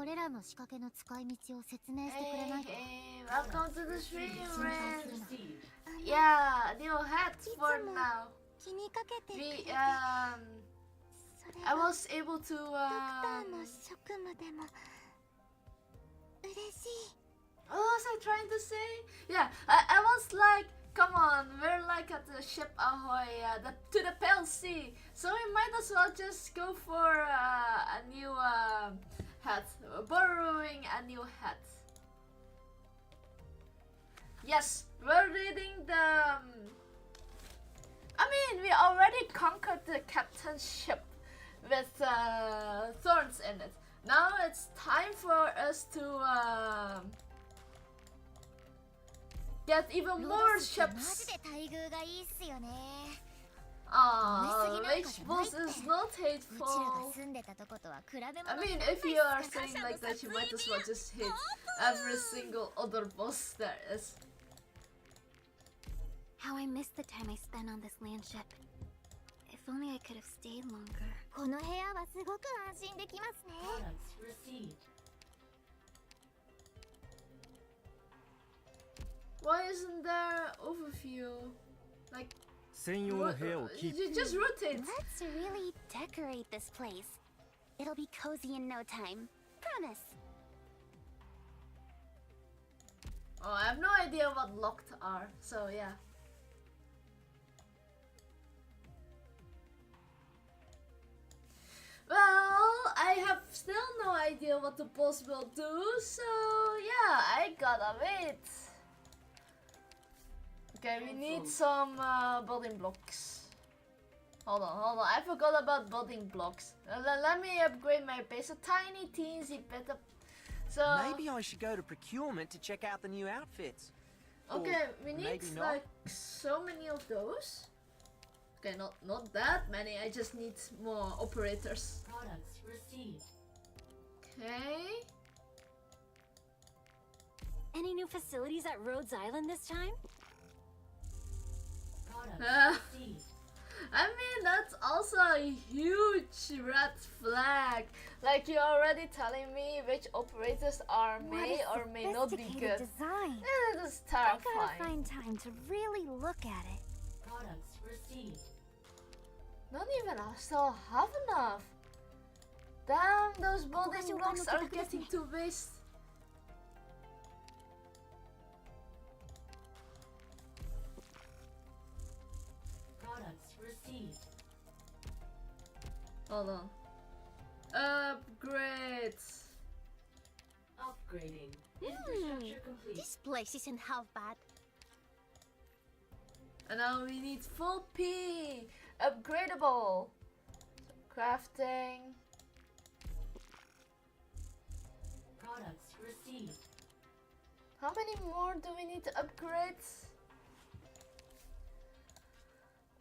これらの仕掛けの使い道を説明してくれないか。 Hey, welcome to the stream, Ren. Yeah, new hats for now. 気にかけてくれて、 I was able to ドクターの職務でも嬉しい。 what was I trying to say? Yeah, I was like, come on, we're like at the ship Ahoy, to the Pale Sea, so we might as well just go for a new hat, borrowing a new hat. Yes, we're reading the. I mean, we already conquered the captain's ship with thorns in it. Now it's time for us to get even more ships. Which boss is not hateful. I mean, if you are saying like that, you might as well just hit every single other boss there is. How I missed the time I spent on this land ship. If only I could have stayed longer. この部屋はすごく安心できますね。 Why isn't there overview? Like, you just rotate. Let's really decorate this place. It'll be cozy in no time. Promise. Oh, I have no idea what locked are, so yeah. Well, I have still no idea what the boss will do, so yeah, I gotta wait. Okay, we need some building blocks. Hold on, I forgot about building blocks. Let me upgrade my base a tiny teensy bit of... So maybe I should go to procurement to check out the new outfits. Okay, we need like so many of those. Okay, not that many. I just need more operators. Products received. Okay. Any new facilities at Rhodes Island this time? Products received. I mean, that's also a huge red flag. Like, you're already telling me which operators are may or may not be good. Design. It is terrifying. I gotta find time to really look at it. Products received. Not even I still have enough. Damn, those building blocks are getting to waste. Products received. Hold on. Upgrades. Upgrading. Infrastructure complete. This place isn't half bad. And now we need full P. Upgradable. Crafting. Products received. How many more do we need to upgrade?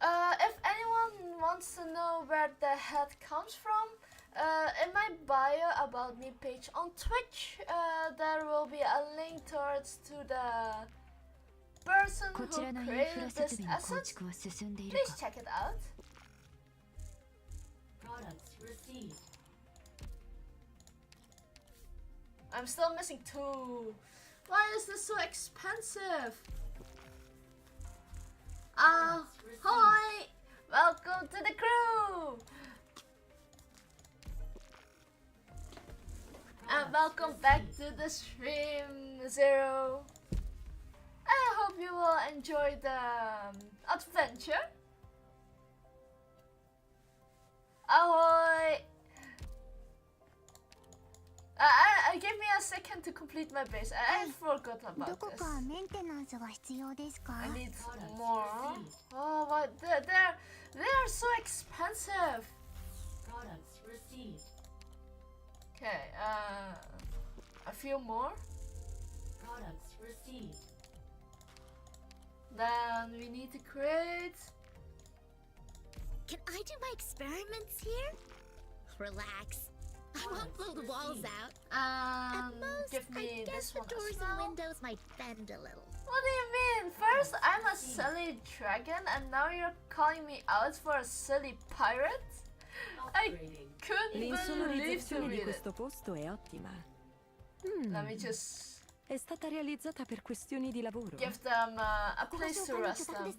If anyone wants to know where the hat comes from, in my bio about me page on Twitch, there will be a link towards to the person who created this asset. Please check it out. Products received. I'm still missing 2. Why is this so expensive? Ahoy! Welcome to the crew! And welcome back to the stream, Zero. I hope you will enjoy the adventure. Ahoy! Give me a second to complete my base. I forgot about this. I need more. Oh, but they're so expensive. Products received. Okay, a few more. Products received. Then we need to create. Can I do my experiments here? Relax. I won't blow the walls out. At most, give me I guess this the one doors as well. and windows might bend a little. What do you mean? First I'm a silly dragon and now you're calling me out for a silly pirate? I couldn't believe to read it. Let me just È stata realizzata per questioni di lavoro. give them a place to rest them.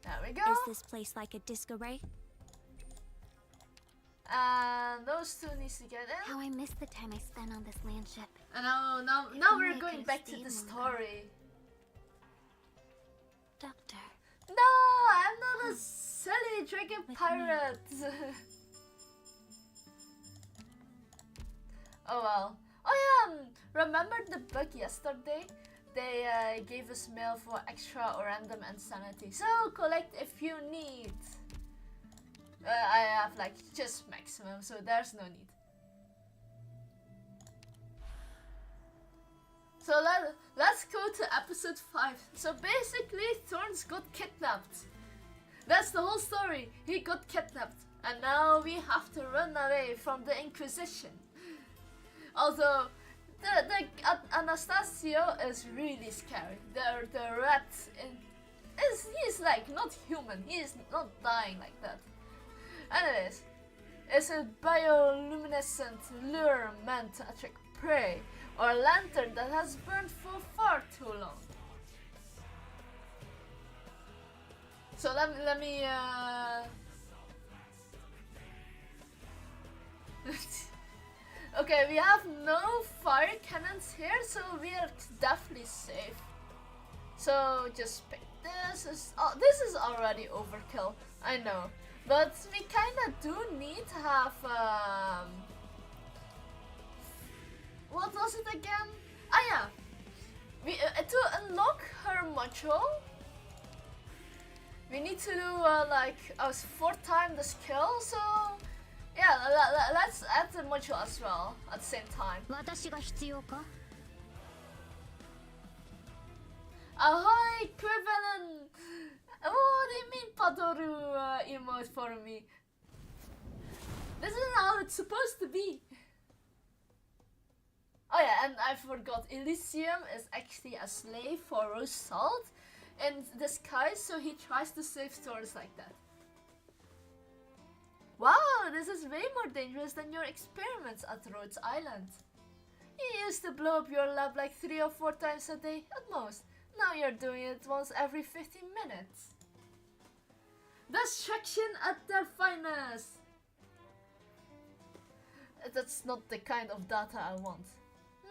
There we go. Is this place like a disco ray? And those two needs to get in. How I miss the time I spent on this land ship. And now only we're I going could've back to stayed the longer. story. Doctor. No, I'm not a silly dragon With pirate. Oh well. Oh yeah, remember the bug yesterday? They gave us mail for extra or random insanity. So collect if you need. I have like just maximum, so there's no need. So let's go to episode 5. So basically Thorns got kidnapped. That's the whole story. He got kidnapped. And now we have to run away from the Inquisition. Although the Anastasio is really scary. The rat he's like not human. He is not dying like that. Anyways, it's a bioluminescent lure meant to attract prey, or a lantern that has burned for far too long. So let me okay, we have no fire cannons here, so we are definitely safe. So just pick this. This is already overkill, I know. But we kinda do need to have what was it again? Ah yeah, we to unlock her module, we need to do like a 4 times the skill. So yeah, let's add the module as well at the same time. 私が必要か? Ahoy, equivalent! What do you mean Padoru emote for me? This isn't how it's supposed to be. Oh yeah, and I forgot, Elysium is actually a slave for Rose Salt in disguise, so he tries to save stores like that. Wow, this is way more dangerous than your experiments at Rhodes Island. You used to blow up your lab like 3 or 4 times a day at most. Now you're doing it once every 15 minutes. Destruction at their finest! That's not the kind of data I want.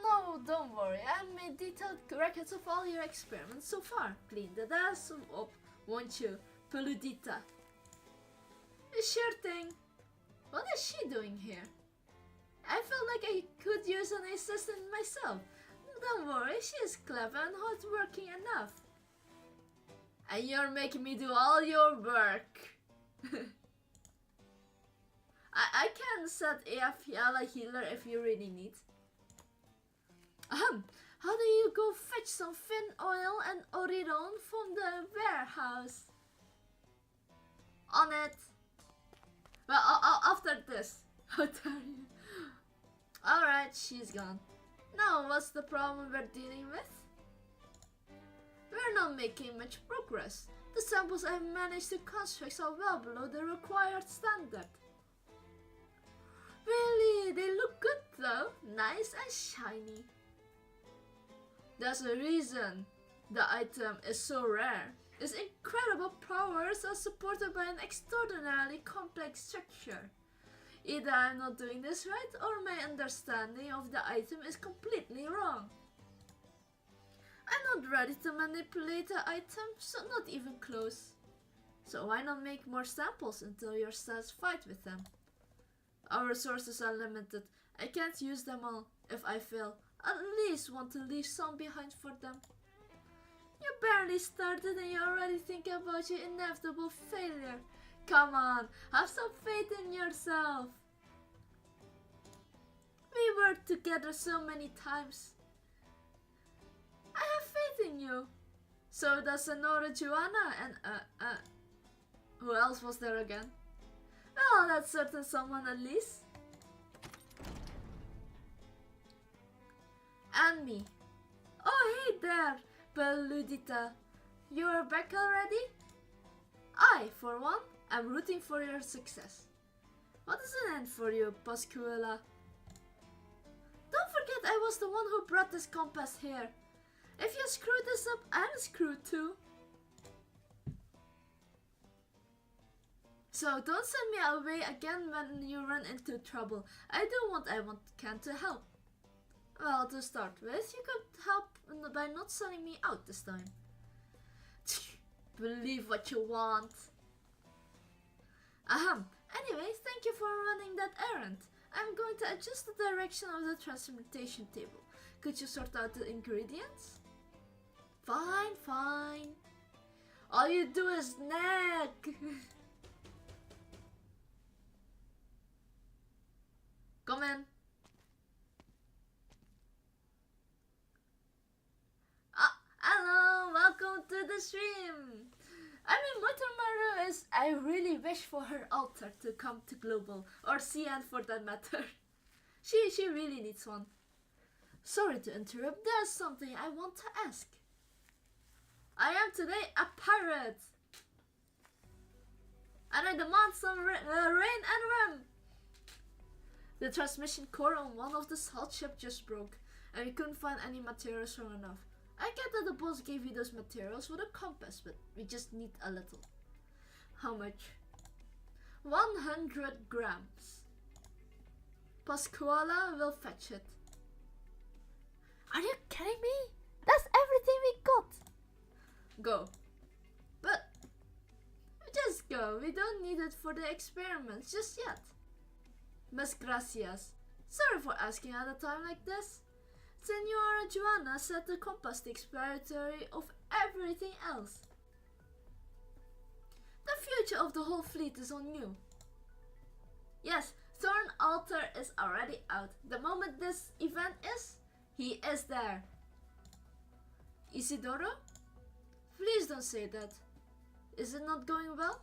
No, don't worry, I made detailed records of all your experiments so far. Clean the data up, won't you, Peludita? Sure thing. What is she doing here? I felt like I could use an assistant myself. Don't worry, she is clever and hardworking enough. And you're making me do all your work. I can set a healer if you really need. How do you go fetch some fin oil and Oriron from the warehouse? On it. Well, after this. How dare you? Alright, she's gone. Now, what's the problem we're dealing with? We're not making much progress. The samples I've managed to construct are well below the required standard. Really, they look good though. Nice and shiny. There's a reason the item is so rare. Its incredible powers are supported by an extraordinarily complex structure. Either I'm not doing this right, or my understanding of the item is completely wrong. I'm not ready to manipulate the item, so not even close. So why not make more samples until you're satisfied with them? Our resources are limited. I can't use them all. If I fail, at least want to leave some behind for them. You barely started and you already think about your inevitable failure. Come on, have some faith in yourself. We worked together so many times. I have faith in you. So does Sonora Joanna and who else was there again? Well, that's certain someone at least. And me. Oh hey there, Peludita. You are back already? I, for one, am rooting for your success. What is an end for you, Pascuala? Don't forget I was the one who brought this compass here. If you screw this up, I'm screwed too. So don't send me away again when you run into trouble. I can to help. Well, to start with, you could help by not selling me out this time. Believe what you want. Ahem. Anyways, thank you for running that errand. I'm going to adjust the direction of the transportation table. Could you sort out the ingredients? Fine, fine. All you do is nag. Come in. Hello, welcome to the stream. I mean, Mutamaru is. I really wish for her altar to come to global, or CN for that matter. She really needs one. Sorry to interrupt. There's something I want to ask. I am today a pirate, and I demand some rain and rum. The transmission core on one of the salt ships just broke, and we couldn't find any materials strong enough. I get that the boss gave you those materials with a compass, but we just need a little. How much? 100 grams. Pascuala will fetch it. Are you kidding me? That's everything we got. Go. But just go. We don't need it for the experiments just yet. Mas gracias. Sorry for asking at a time like this. Senora Joanna set the compass the expiatory of everything else. The future of the whole fleet is on you. Yes, Thorn Altar is already out. The moment this event is, he is there. Isidoro? Please don't say that. Is it not going well?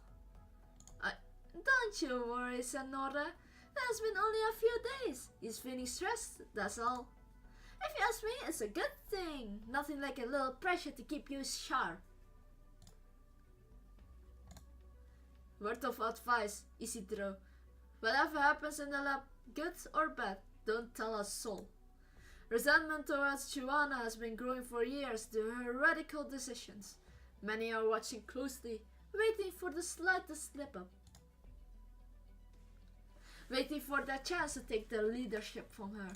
Don't you worry, Senora. That's been only a few days. He's feeling stressed, that's all. If you ask me, it's a good thing. Nothing like a little pressure to keep you sharp. Word of advice, Isidro. Whatever happens in the lab, good or bad, don't tell a soul. Resentment towards Joanna has been growing for years due to her radical decisions. Many are watching closely, waiting for the slightest slip up. Waiting for their chance to take the leadership from her.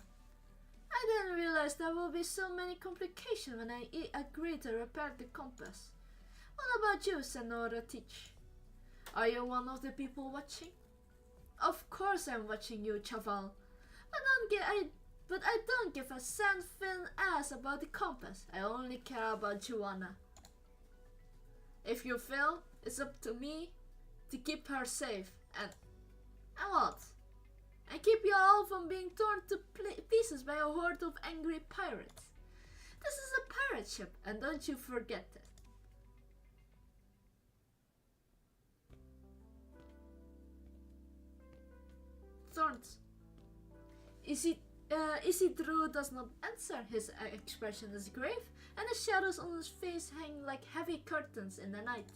I didn't realize there will be so many complications when I agreed to repair the compass. What about you, Senora Teach? Are you one of the people watching? Of course I'm watching you, Chaval. But I don't give a sand-fin ass about the compass. I only care about Joanna. If you fail, it's up to me to keep her safe. And what? And keep you all from being torn to pieces by a horde of angry pirates. This is a pirate ship, and don't you forget that. Thorns. Isidro does not answer. His expression is grave, and the shadows on his face hang like heavy curtains in the night.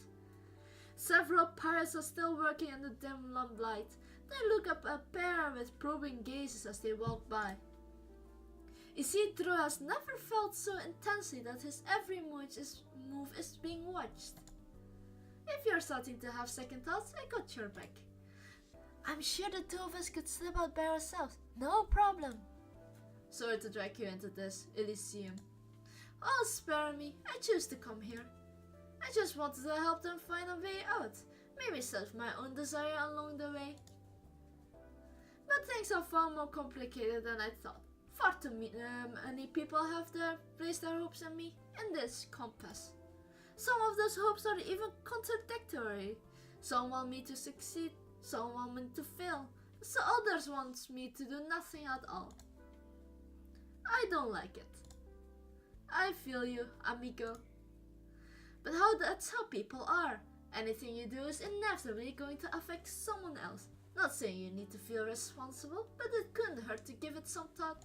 Several pirates are still working in the dim lamplight. They look up a pair with probing gazes as they walk by. Isidro has never felt so intensely that his every move is being watched. If you're starting to have second thoughts, I got your back. I'm sure the two of us could slip out by ourselves. No problem. Sorry to drag you into this, Elysium. Oh, spare me. I choose to come here. I just wanted to help them find a way out. Maybe serve my own desire along the way. But things are far more complicated than I thought. Far too many people have placed their hopes in me, in this compass. Some of those hopes are even contradictory. Some want me to succeed, some want me to fail, so others want me to do nothing at all. I don't like it. I feel you, amigo. But that's how people are. Anything you do is inevitably going to affect someone else. Not saying you need to feel responsible, but it couldn't hurt to give it some thought.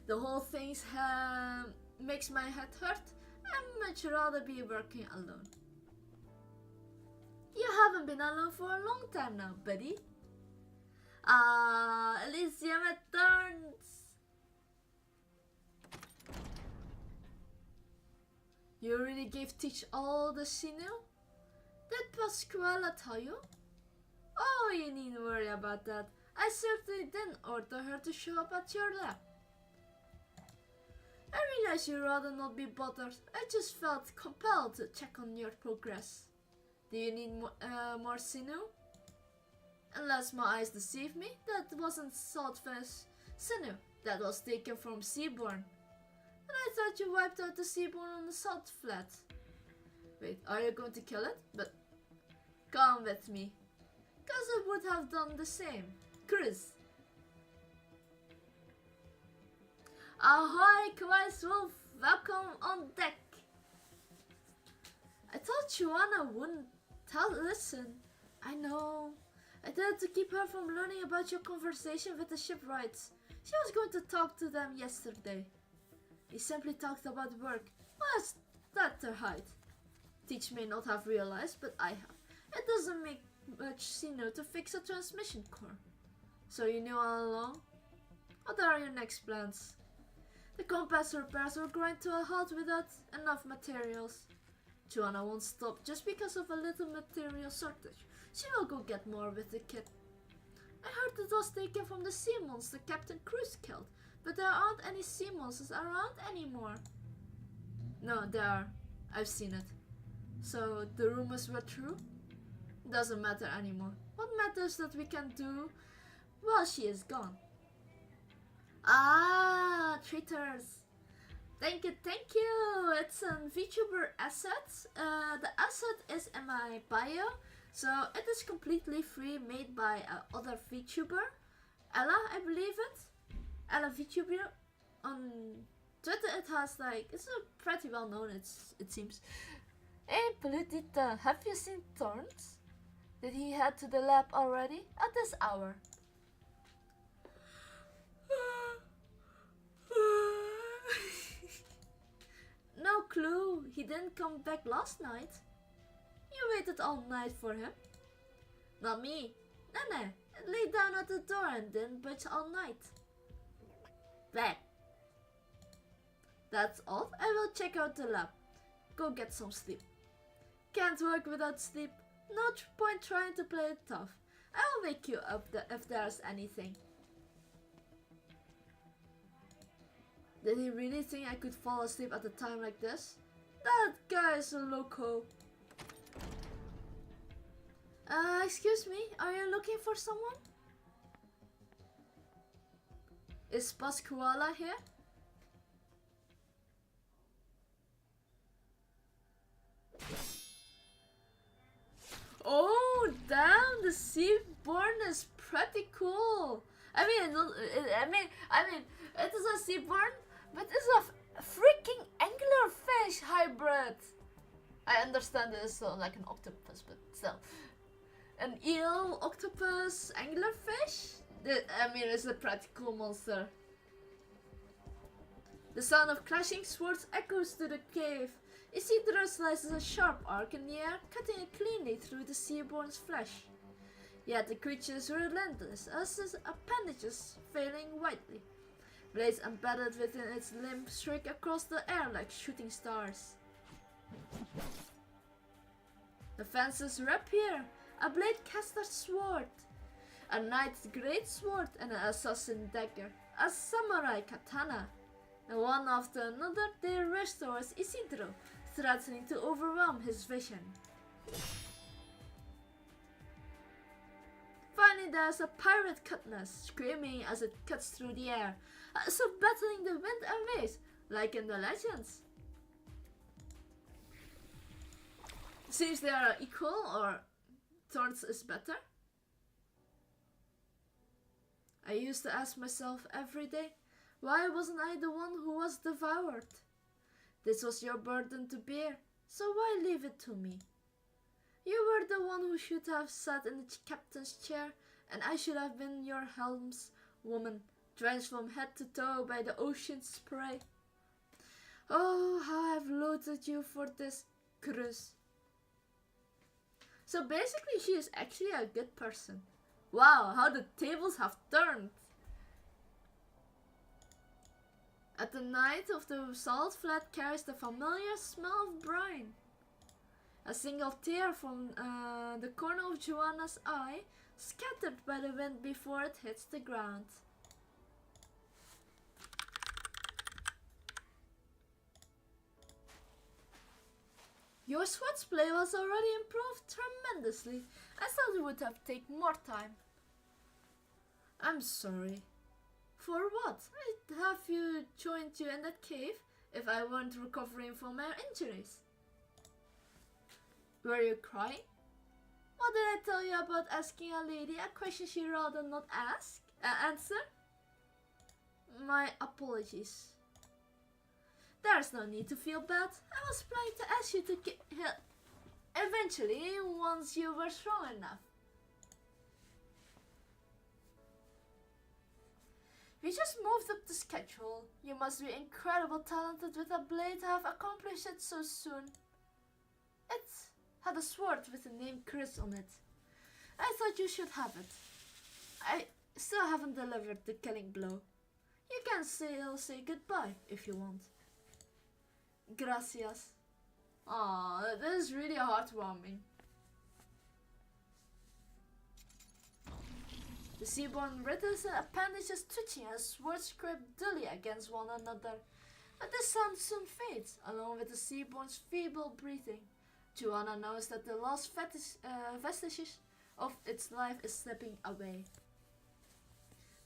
The whole thing makes my head hurt. I'd much rather be working alone. You haven't been alone for a long time now, buddy. Elysium returns. You really gave Teach all the she knew? Did Pasquale tell you? Oh, you needn't worry about that. I certainly didn't order her to show up at your lab. I realize you'd rather not be bothered. I just felt compelled to check on your progress. Do you need more sinew? Unless my eyes deceive me, that wasn't saltfish sinew. That was taken from Seaborn. But I thought you wiped out the Seaborn on the salt flat. Wait, are you going to kill it? But come with me. Cause I would have done the same. Chris. Ahoy, Kawai's Wolf! Welcome on deck! I thought Joanna wouldn't listen. I know. I tried to keep her from learning about your conversation with the shipwrights. She was going to talk to them yesterday. You simply talked about work. What's that to hide? Teach may not have realized, but I have. It doesn't make much sinew to fix a transmission core. So you knew all along? What are your next plans? The compass repairs will grind to a halt without enough materials. Joanna won't stop just because of a little material shortage. She will go get more with the kit. I heard it was taken from the sea monster Captain Cruz killed, but there aren't any sea monsters around anymore. No, there are. I've seen it. So the rumors were true? Doesn't matter anymore. What matters that we can do while she is gone. Ah, treaters. Thank you. It's a VTuber asset. The asset is in my bio, so it is completely free, made by other VTuber. Ella, I believe it. Ella VTuber. On Twitter it has like, it's a pretty well known, it seems. Hey Pelutita, have you seen Thorns? Did he head to the lab already? At this hour? No clue. He didn't come back last night. You waited all night for him? Not me. Nene lay down at the door and didn't budge all night. Bleh. That's all. I will check out the lab. Go get some sleep. Can't work without sleep. No point trying to play it tough. I will wake you up if there's anything. Did he really think I could fall asleep at a time like this? That guy is a loco. Excuse me, are you looking for someone? Is Pasquale here? Oh, damn! The Seaborn is pretty cool. I mean, it is a Seaborn, but it's a freaking anglerfish hybrid. I understand it is like an octopus, but still, an eel, octopus, anglerfish. I mean, it's a pretty cool monster. The sound of clashing swords echoes to the cave. Isidro slices a sharp arc in the air, cutting it cleanly through the Seaborn's flesh. Yet the creature is relentless, as his appendages failing widely. Blades embedded within its limb streak across the air like shooting stars. The fences reappear, a blade-caster's sword, a knight's great sword and an assassin dagger, a samurai katana. And one after another they rush towards Isidro, threatening to overwhelm his vision. Finally there's a pirate cutlass, screaming as it cuts through the air, so battling the wind and waves, like in the legends. Seems they are equal, or Thorns is better. I used to ask myself every day, why wasn't I the one who was devoured? This was your burden to bear, so why leave it to me? You were the one who should have sat in the captain's chair, and I should have been your helm's woman, drenched from head to toe by the ocean's spray. Oh, how I've loathed you for this, Cruz. So basically she is actually a good person. Wow, how the tables have turned. At the night of the salt flat carries the familiar smell of brine. A single tear from the corner of Joanna's eye, scattered by the wind before it hits the ground. Your swordplay was already improved tremendously. I thought it would have taken more time. I'm sorry. For what? I'd have you joined you in that cave if I weren't recovering from my injuries. Were you crying? What did I tell you about asking a lady a question she'd rather not answer? My apologies. There's no need to feel bad. I was planning to ask you to eventually, once you were strong enough. We just moved up the schedule. You must be incredibly talented with a blade to have accomplished it so soon. It had a sword with the name Chris on it. I thought you should have it. I still haven't delivered the killing blow. You can say goodbye if you want. Gracias. Aw, this is really heartwarming. The seaborn writtles and appendages twitching as swords scrape dully against one another. But this sound soon fades, along with the seaborn's feeble breathing. Joanna knows that the last vestiges of its life is slipping away.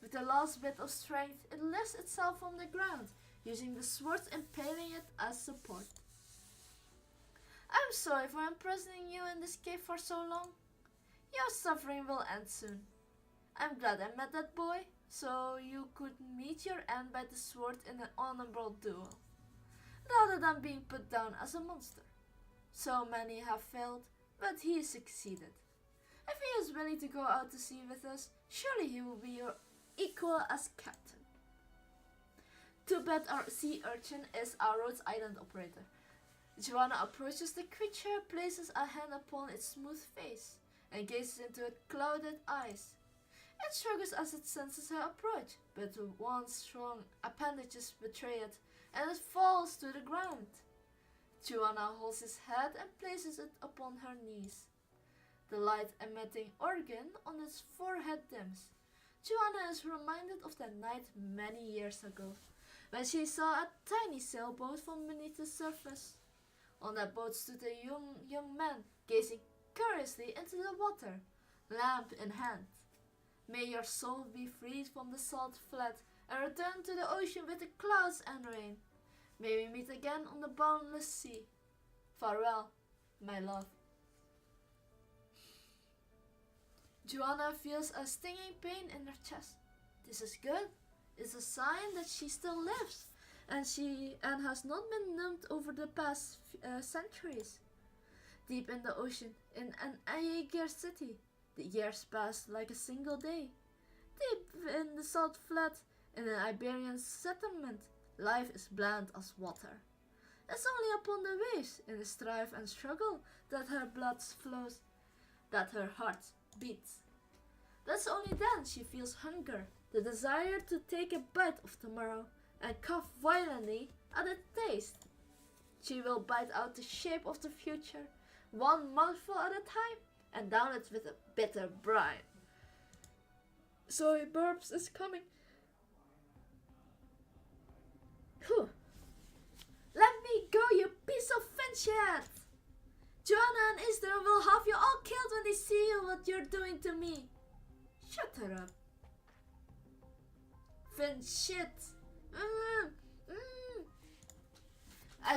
With the last bit of strength, it lifts itself from the ground, using the sword impaling it as support. I'm sorry for imprisoning you in this cave for so long. Your suffering will end soon. I'm glad I met that boy, so you could meet your end by the sword in an honorable duel, rather than being put down as a monster. So many have failed, but he succeeded. If he is willing to go out to sea with us, surely he will be your equal as captain. Too bad our sea urchin is our Rhodes Island operator. Joanna approaches the creature, places a hand upon its smooth face, and gazes into its clouded eyes. It struggles as it senses her approach, but one strong appendages betray it, and it falls to the ground. Joanna holds his head and places it upon her knees. The light-emitting organ on its forehead dims. Joanna is reminded of that night many years ago, when she saw a tiny sailboat from beneath the surface. On that boat stood a young man, gazing curiously into the water, lamp in hand. May your soul be freed from the salt flat and return to the ocean with the clouds and rain. May we meet again on the boundless sea. Farewell, my love. Joanna feels a stinging pain in her chest. This is good. It's a sign that she still lives, and has not been numbed over the past centuries. Deep in the ocean, in an Aegir city, the years pass like a single day. Deep in the salt flat, in an Iberian settlement, life is bland as water. It's only upon the waves, in the strife and struggle, that her blood flows, that her heart beats. That's only then she feels hunger, the desire to take a bite of tomorrow, and cough violently at the taste. She will bite out the shape of the future, one mouthful at a time, and down it with a bitter brine. Zoe Burbs is coming. Whew. Let me go, you piece of Finchette! Joanna and Isra will have you all killed when they see what you're doing to me. Shut her up. Finchette. I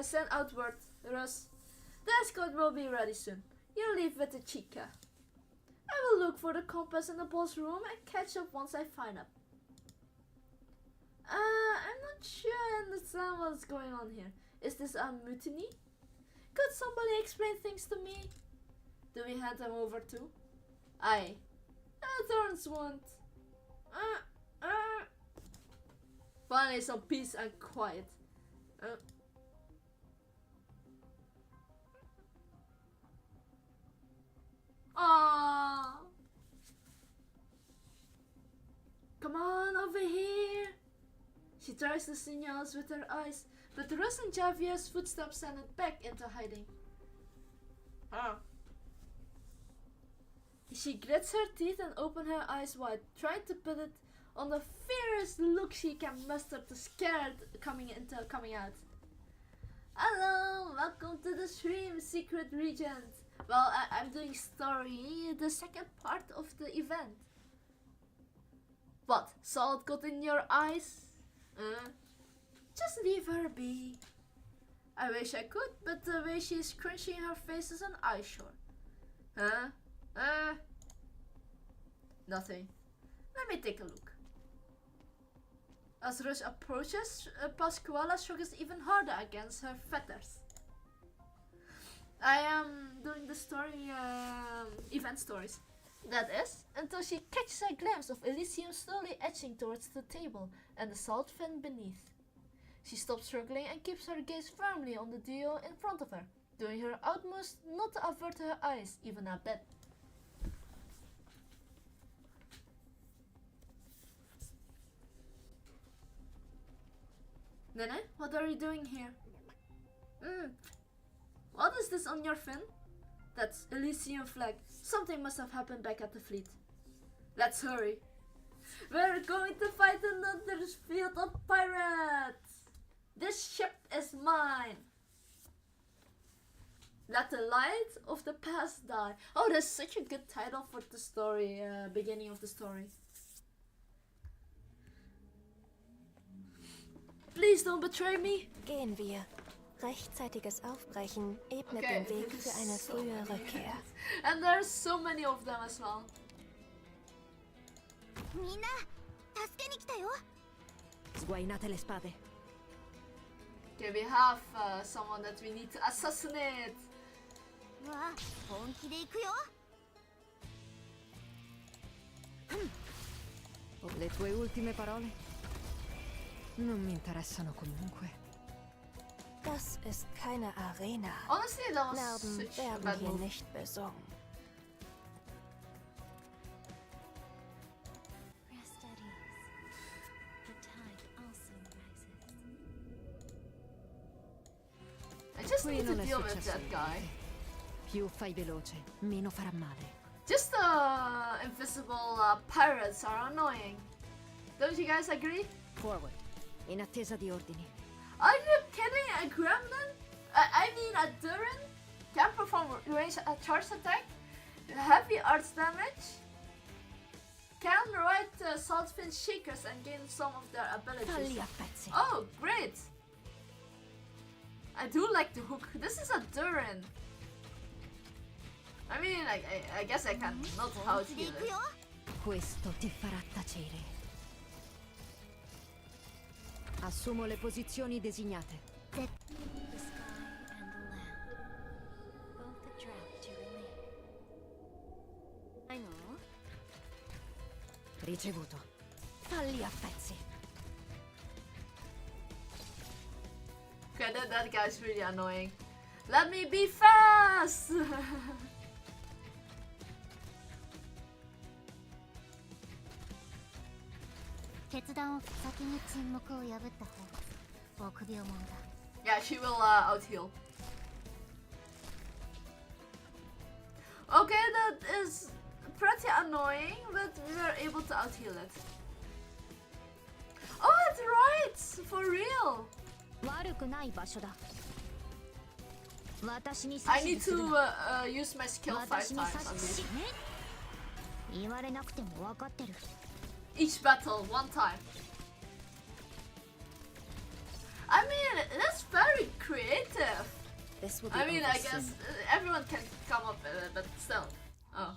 sent out word, Russ. The escort will be ready soon. You leave with the chica. I will look for the compass in the boss room and catch up once I find it. I'm not sure I understand what's going on here. Is this a mutiny? Could somebody explain things to me? Do we hand them over too? Aye. Thorns want. Finally some peace and quiet. Ah, Come on over here. She tries to signals with her eyes, but Rose and Javier's footsteps send it back into hiding. Oh. She grits her teeth and opens her eyes wide, trying to put it on the fiercest look she can muster to scare it coming out. Hello, welcome to the Stream Secret Regent. Well, I'm doing story, the second part of the event. What, salt got in your eyes? Just leave her be. I wish I could, but the way she's crunching her face is an eyesore. Nothing. Let me take a look. As Rush approaches, Pasquale struggles even harder against her fetters. I am doing the story, event stories. That is, until she catches a glimpse of Elysium slowly edging towards the table and the salt fin beneath. She stops struggling and keeps her gaze firmly on the duo in front of her, doing her utmost not to avert her eyes even a bit. Nene, what are you doing here? What is this on your fin? That's Elysium flag. Something must have happened back at the fleet. Let's hurry. We're going to fight another field of pirates. This ship is mine. Let the light of the past die. Oh, that's such a good title for the story, beginning of the story. Please don't betray me. Gehen wir. Rechtzeitiges Aufbrechen ebnet Okay, den Weg für eine frühe Rückkehr. And there's so many of them as well. みんな助けに来たよ。 Sguainate le spade. Okay, we have someone that we need to assassinate. わあ、本気で行くよ。 Le tue ultime parole? Non mi interessano comunque. Das ist keine Arena. Honestly, that was Narben such a werden bad hier move. nicht besungen. Rest at ease. The tide also rises. I just Qui need to non è deal with successo that guy. Più fai veloce, meno farà male. Just the invisible pirates are annoying. Don't you guys agree? Forward, in attesa di ordini. Are you kidding? A gremlin? I mean a Durin? Can perform range charge attack? Heavy arts damage? Can ride salt fin shakers and gain some of their abilities. Falli a pezzi. Oh, great! I do like the hook. This is a Durin. I mean, I guess I can not out 本気で heal 行く it. よ。 Questo ti farà tacere. Assumo le posizioni designate. The sky and the land, both a draft to relieve. I know. Ricevuto. Falli a pezzi. Okay, that guy's really annoying. Let me be fast! 決断を先に沈黙を破った方が臆病者だ。 Yeah, she will out heal. Okay, that is pretty annoying, but we were able to out heal it. Oh, it's right! For real! 悪くない場所だ。私に I 指 need 図する to な。 use my skill 5私に times 指 on 図 this. しね。言われなくても分かってる。 Each battle, one time. I mean, that's very creative. This will be I mean, over I guess soon. everyone can come up with it, but still. Oh.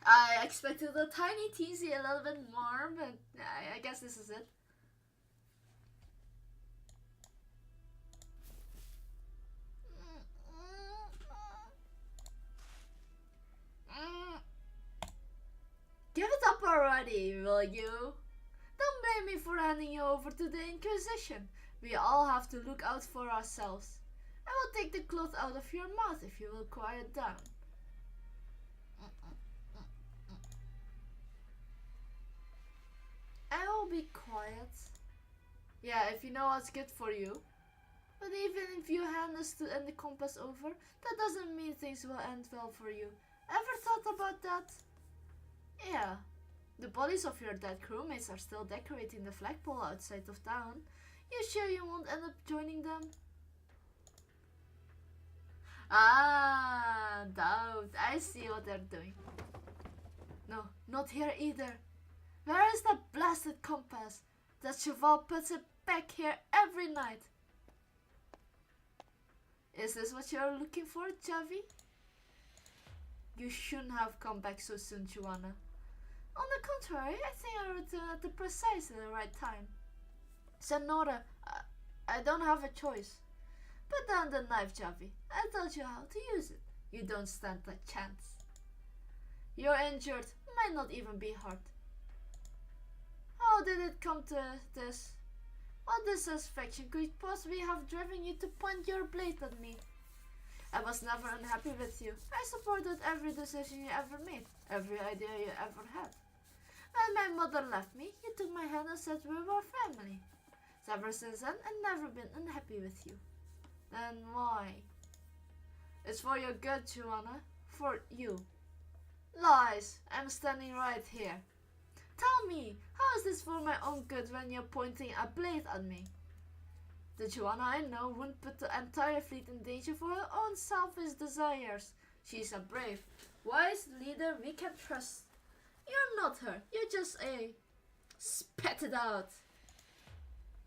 I expected a tiny teasy a little bit more, but I guess this is it. Give it up already, will you? Don't blame me for handing you over to the Inquisition. We all have to look out for ourselves. I will take the cloth out of your mouth if you will quiet down. I will be quiet. Yeah, if you know what's good for you. But even if you hand us to end the compass over, that doesn't mean things will end well for you. Ever thought about that? Yeah. The bodies of your dead crewmates are still decorating the flagpole outside of town. You sure you won't end up joining them? Ah, doubt. I see what they're doing. No, not here either. Where is that blasted compass? That Cheval puts it back here every night. Is this what you're looking for, Javi? You shouldn't have come back so soon, Joanna. On the contrary, I think I returned at the precisely right time. Senora, I don't have a choice. Put down the knife, Javi. I taught you how to use it. You don't stand a chance. You're injured, might not even be hurt. How did it come to this? What dissatisfaction could possibly have driven you to point your blade at me? I was never unhappy with you. I supported every decision you ever made, every idea you ever had. When my mother left me, you took my hand and said we were family. So ever since then, I've never been unhappy with you. Then why? It's for your good, Joanna. For you. Lies. I'm standing right here. Tell me, how is this for my own good when you're pointing a blade at me? The Joanna I know wouldn't put the entire fleet in danger for her own selfish desires. She's a brave, wise leader we can trust. You're not her. You're just a... Spat it out.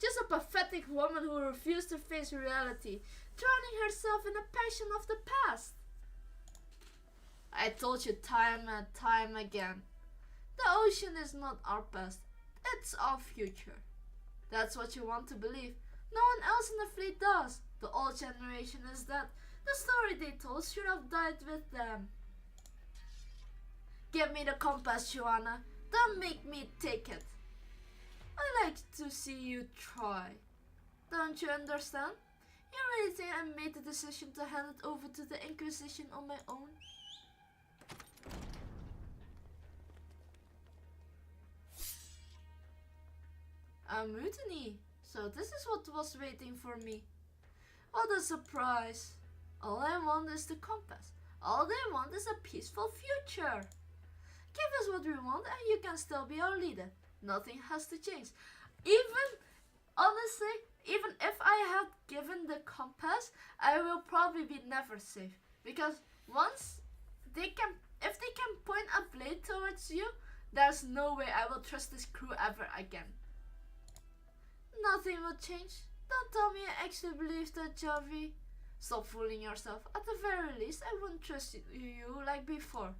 Just a pathetic woman who refused to face reality, drowning herself in the passion of the past. I told you time and time again. The ocean is not our past, it's our future. That's what you want to believe. No one else in the fleet does. The old generation is dead. The story they told should have died with them. Give me the compass, Joanna. Don't make me take it. I like to see you try. Don't you understand? You really think I made the decision to hand it over to the Inquisition on my own? A mutiny. So this is what was waiting for me. What a surprise. All I want is the compass. All they want is a peaceful future. Give us what we want and you can still be our leader. Nothing has to change. Honestly, even if I had given the compass, I will probably be never safe. Because once if they can point a blade towards you, there's no way I will trust this crew ever again. Nothing will change. Don't tell me I actually believe that, Javi. Stop fooling yourself. At the very least, I wouldn't trust you like before.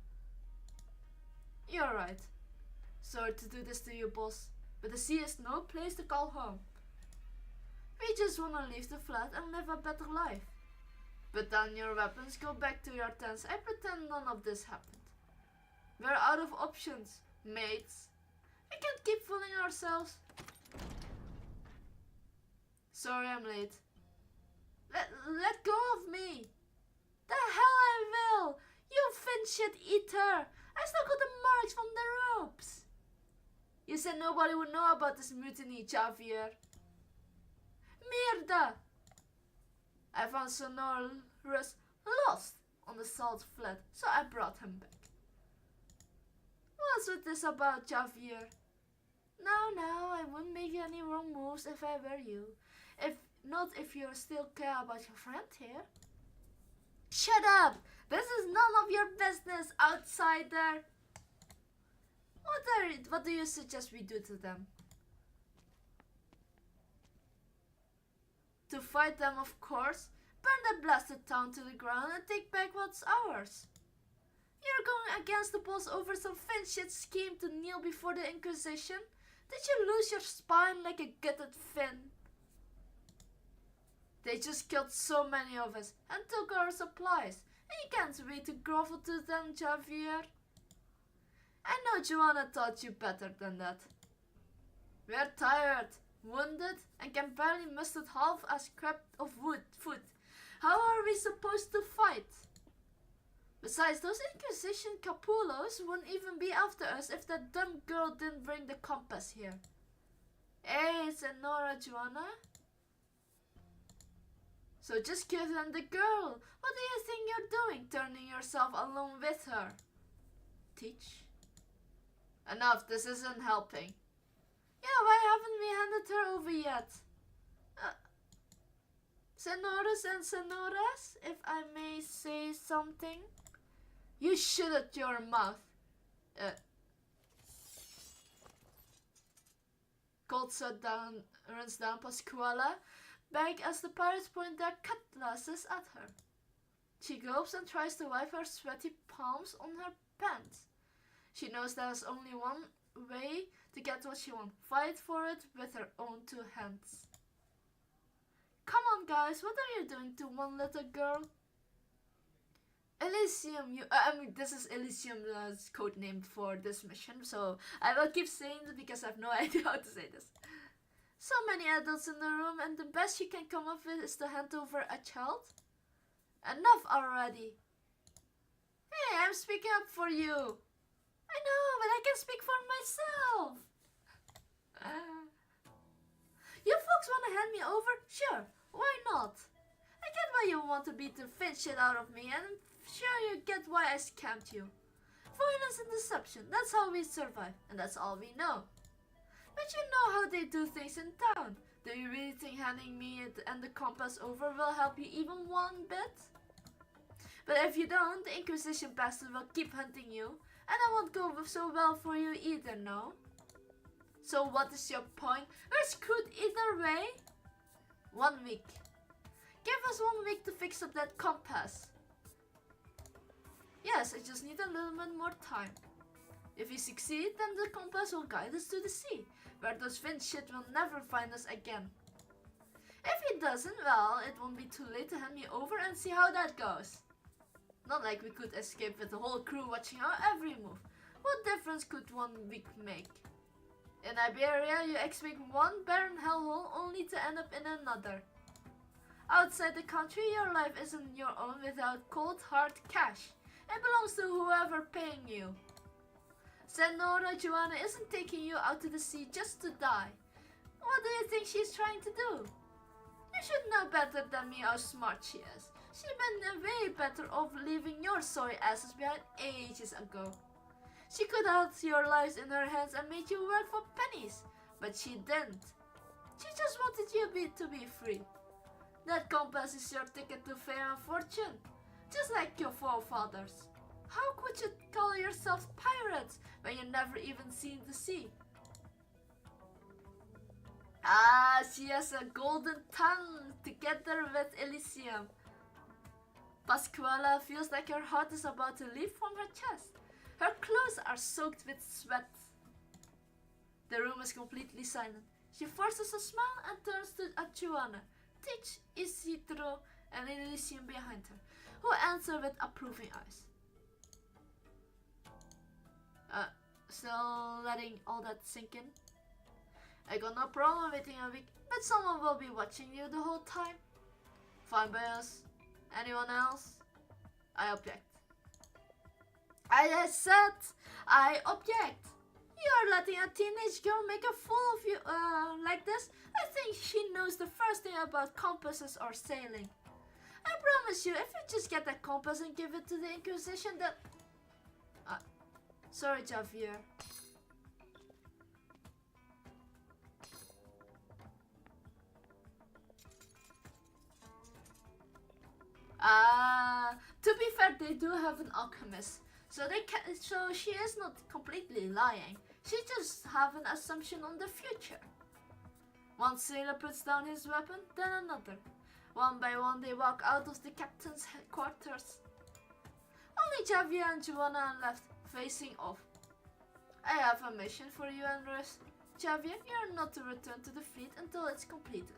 You're right. Sorry to do this to you, boss, but the sea is no place to call home. We just wanna leave the flat and live a better life. Put down your weapons, go back to your tents. I pretend none of this happened. We're out of options, mates. We can't keep fooling ourselves. Sorry I'm late. Let go of me. The hell I will. You fin shit eater. I still got the marks from the ropes. You said nobody would know about this mutiny, Javier. Mierda. I found Sonorous lost on the salt flat, so I brought him back. What's with this about, Javier? No, I wouldn't make any wrong moves if I were you. If you still care about your friend here. Shut up! This is none of your business, outsider! What do you suggest we do to them? To fight them, of course. Burn the blasted town to the ground and take back what's ours. You're going against the boss over some fin shit scheme to kneel before the Inquisition? Did you lose your spine like a gutted fin? They just killed so many of us and took our supplies, and you can't wait to grovel to them, Javier. I know Joanna taught you better than that. We're tired, wounded, and can barely muster half a scrap of food. How are we supposed to fight? Besides, those Inquisition Capulos wouldn't even be after us if that dumb girl didn't bring the compass here. Hey, Senora Joanna. So just give them the girl. What do you think you're doing, turning yourself alone with her? Teach? Enough, this isn't helping. Yeah, why haven't we handed her over yet? Senoras and senoras, if I may say something. You shut your mouth. Cold runs down Pasquale, back as the pirates point their cutlasses at her. She gulps and tries to wipe her sweaty palms on her pants. She knows there's only one way to get what she wants. Fight for it with her own two hands. Come on, guys, what are you doing to one little girl? Elysium, this is Elysium's code name for this mission, so I will keep saying it because I have no idea how to say this. So many adults in the room, and the best you can come up with is to hand over a child? Enough already. Hey, I'm speaking up for you. I know, but I can speak for myself. You folks want to hand me over? Sure, why not? I get why you want to beat the fit shit out of me, and I'm sure you get why I scammed you. Violence and deception, that's how we survive, and that's all we know. But you know how they do things in town. Do you really think handing me and the compass over will help you even one bit? But if you don't, the Inquisition bastard will keep hunting you, and I won't go so well for you either, no? So what is your point? We're screwed either way. 1 week. Give us 1 week to fix up that compass. Yes, I just need a little bit more time. If we succeed, then the compass will guide us to the sea, where those Finch shit will never find us again. If he doesn't, well, it won't be too late to hand me over and see how that goes. Not like we could escape with the whole crew watching our every move. What difference could 1 week make? In Iberia, you expect one barren hellhole only to end up in another. Outside the country, your life isn't your own without cold hard cash. It belongs to whoever paying you. Senora Joanna isn't taking you out to the sea just to die. What do you think she's trying to do? You should know better than me how smart she is. She'd been way better off leaving your sorry asses behind ages ago. She could have your lives in her hands and made you work for pennies, but she didn't. She just wanted you to be free. That compass is your ticket to fame and fortune, just like your forefathers. How could you call yourselves pirates when you never even seen the sea? Ah, she has a golden tongue together with Elysium. Pasquale feels like her heart is about to leap from her chest. Her clothes are soaked with sweat. The room is completely silent. She forces a smile and turns to Joanna, Teach, Isidro, and Elysium behind her, who answer with approving eyes. Still letting all that sink in? I got no problem waiting a week, but someone will be watching you the whole time. Fine by us. Anyone else? I object. I said I object. You're letting a teenage girl make a fool of you like this? I think she knows the first thing about compasses or sailing. I promise you, if you just get that compass and give it to the Inquisition, then... sorry, Javier. To be fair, they do have an alchemist, so she is not completely lying. She just have an assumption on the future. One sailor puts down his weapon, then another. One by one, they walk out of the captain's quarters. Only Javier and Joanna are left, facing off. I have a mission for you, Andres. Javier, you are not to return to the fleet until it's completed.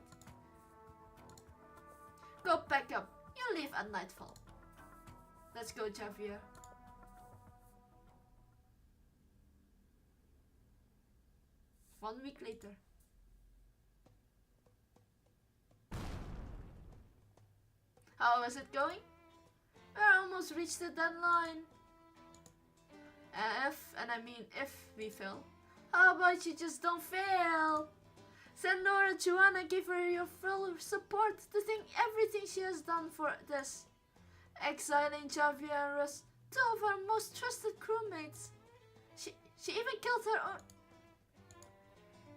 Go pack up. You leave at nightfall. Let's go, Javier. One week later. How is it going? We're almost reached the deadline. If we fail, how about you just don't fail? Senora Joanna gave her your full support to think everything she has done for this. Exiling Javier and Russ, two of her most trusted crewmates. She even killed her own...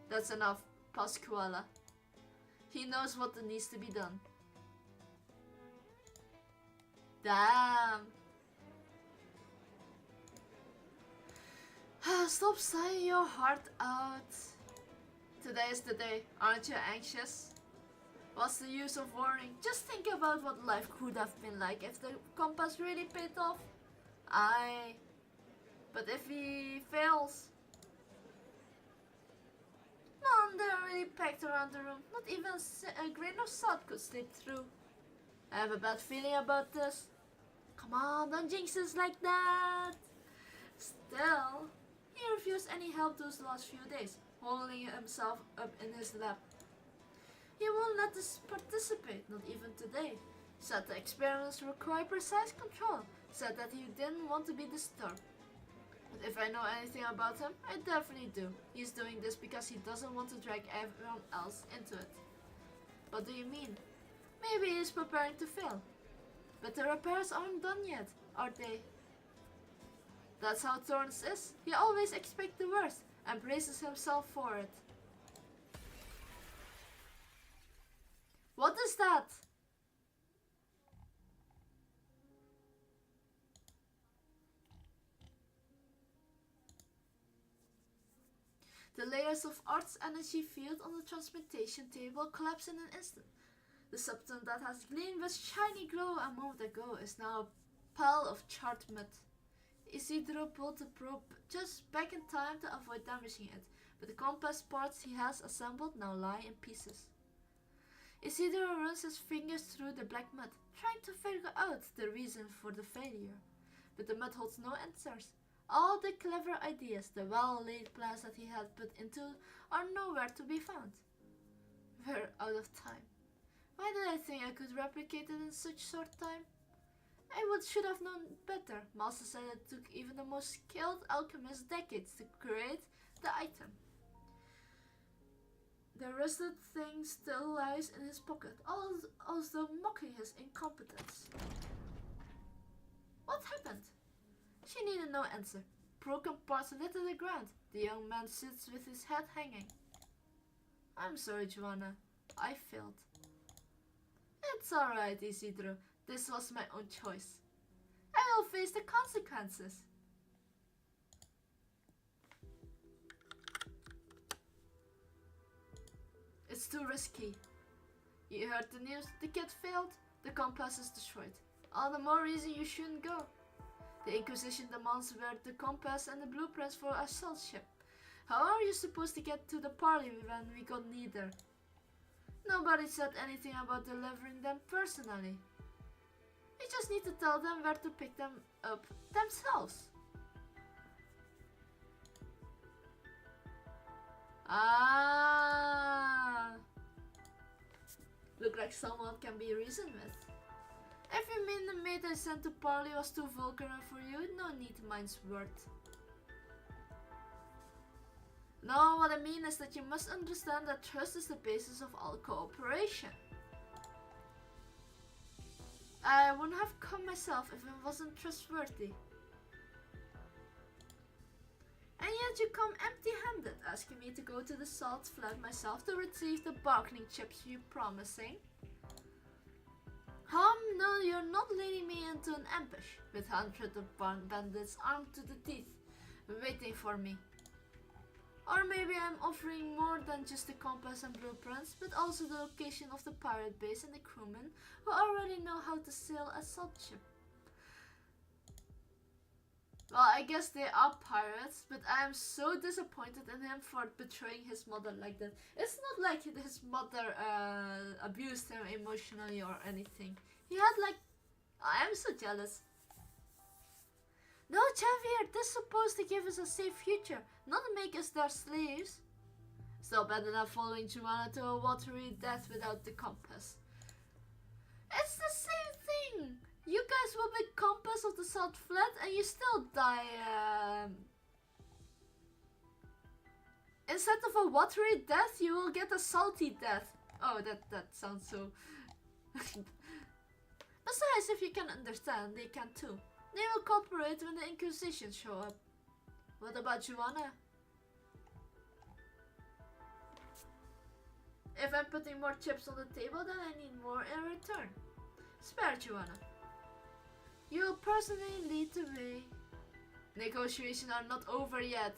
That's enough, Pasquale. He knows what needs to be done. Damn. Stop sighing your heart out. Today is the day, aren't you anxious? What's the use of worrying? Just think about what life could have been like if the compass really paid off. Aye. But if he fails? Man, they're already packed around the room. Not even a grain of salt could slip through. I have a bad feeling about this. Come on, don't jinx us like that. Still, he refused any help those last few days, holding himself up in his lap. He won't let us participate, not even today. Said the experiments require precise control. Said that he didn't want to be disturbed. But if I know anything about him, I definitely do. He's doing this because he doesn't want to drag everyone else into it. What do you mean? Maybe he's preparing to fail. But the repairs aren't done yet, are they? That's how Thorns is. He always expects the worst and braces himself for it. What is that? The layers of Art's energy field on the transmutation table collapse in an instant. The substance that has gleamed with shiny glow a moment ago is now a pile of charred mud. Isidro pulled the probe just back in time to avoid damaging it, but the compass parts he has assembled now lie in pieces. Isidro runs his fingers through the black mud, trying to figure out the reason for the failure. But the mud holds no answers. All the clever ideas, the well-laid plans that he had put into are nowhere to be found. We're out of time. Why did I think I could replicate it in such short time? Should have known better. Master said it took even the most skilled alchemist decades to create the item. The rusted thing still lies in his pocket, although mocking his incompetence. What happened? She needed no answer. Broken parts litter the ground. The young man sits with his head hanging. I'm sorry, Joanna. I failed. It's alright, Isidro. This was my own choice. I will face the consequences. It's too risky. You heard the news. The kid failed. The compass is destroyed. All the more reason you shouldn't go. The Inquisition demands where the compass and the blueprints for our assault ship. How are you supposed to get to the party when we got neither? Nobody said anything about delivering them personally. We just need to tell them where to pick them up themselves. Ah, look like someone can be reasoned with. If you mean the mate I sent to parley was too vulgar for you, no need mine's word. No, what I mean is that you must understand that trust is the basis of all cooperation. I wouldn't have come myself if it wasn't trustworthy. And yet you come empty-handed, asking me to go to the salt flat myself to retrieve the bargaining chips you're promising. No, you're not leading me into an ambush with hundreds of bandits armed to the teeth, waiting for me. Or maybe I'm offering more than just the compass and blueprints, but also the location of the pirate base and the crewmen who already know how to sail a salt ship. Well, I guess they are pirates, but I am so disappointed in him for betraying his mother like that. It's not like his mother abused him emotionally or anything. He had like... I am so jealous. No, Javier, this is supposed to give us a safe future, not make us their slaves. Still better than following Joanna to a watery death without the compass. It's the same thing! You guys will be compass of the salt flat and you still die. Instead of a watery death, you will get a salty death. Oh, that sounds so... Besides, if you can understand, they can too. They will cooperate when the Inquisition show up. What about Joanna? If I'm putting more chips on the table, then I need more in return. Spare Joanna. You will personally lead the way. Negotiations are not over yet,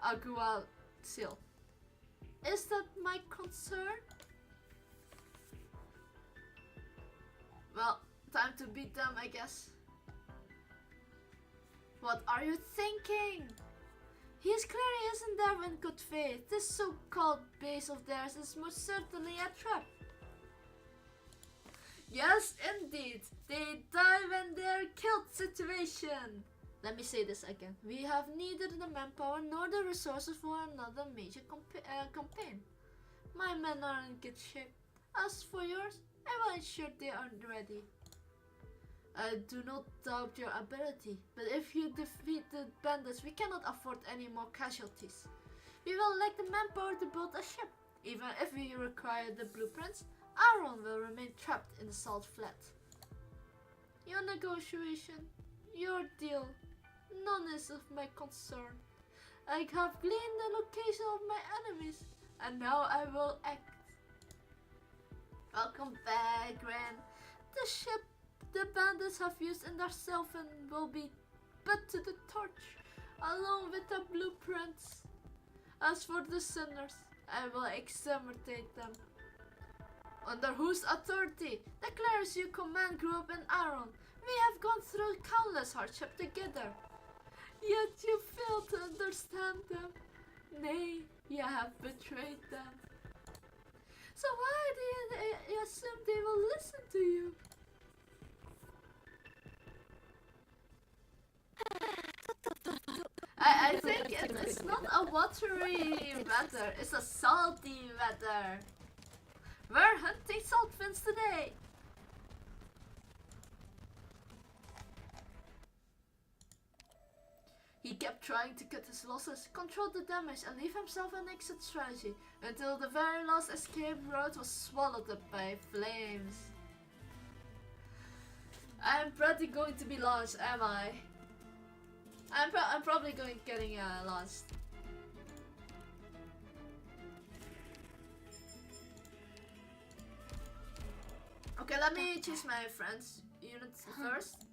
Agua Sil. Is that my concern? Well, time to beat them, I guess. What are you thinking? He clearly isn't there in good faith. This so-called base of theirs is most certainly a trap. Yes, indeed. They die when they're killed situation. Let me say this again. We have neither the manpower nor the resources for another major campaign. My men are in good shape. As for yours, I will ensure they are ready. I do not doubt your ability, but if you defeat the bandits, we cannot afford any more casualties. We will lack the manpower to build a ship. Even if we require the blueprints, Aaron will remain trapped in the salt flat. Your negotiation, your deal, none is of my concern. I have gleaned the location of my enemies, and now I will act. Welcome back, Gran. The ship the bandits have used in their Sylvan will be put to the torch, along with the blueprints. As for the sinners, I will exterminate them. Under whose authority? The clerics you command grew up in Aaron. We have gone through countless hardship together. Yet you fail to understand them. Nay, you have betrayed them. So why do you assume they will listen to you? I think it's not a watery weather, it's a salty weather. We're hunting saltfins today. He kept trying to cut his losses, control the damage and leave himself an exit strategy until the very last escape route was swallowed up by flames. I'm probably going to be launched, am I? I'm probably getting launched. Okay, let me choose my friends unit first.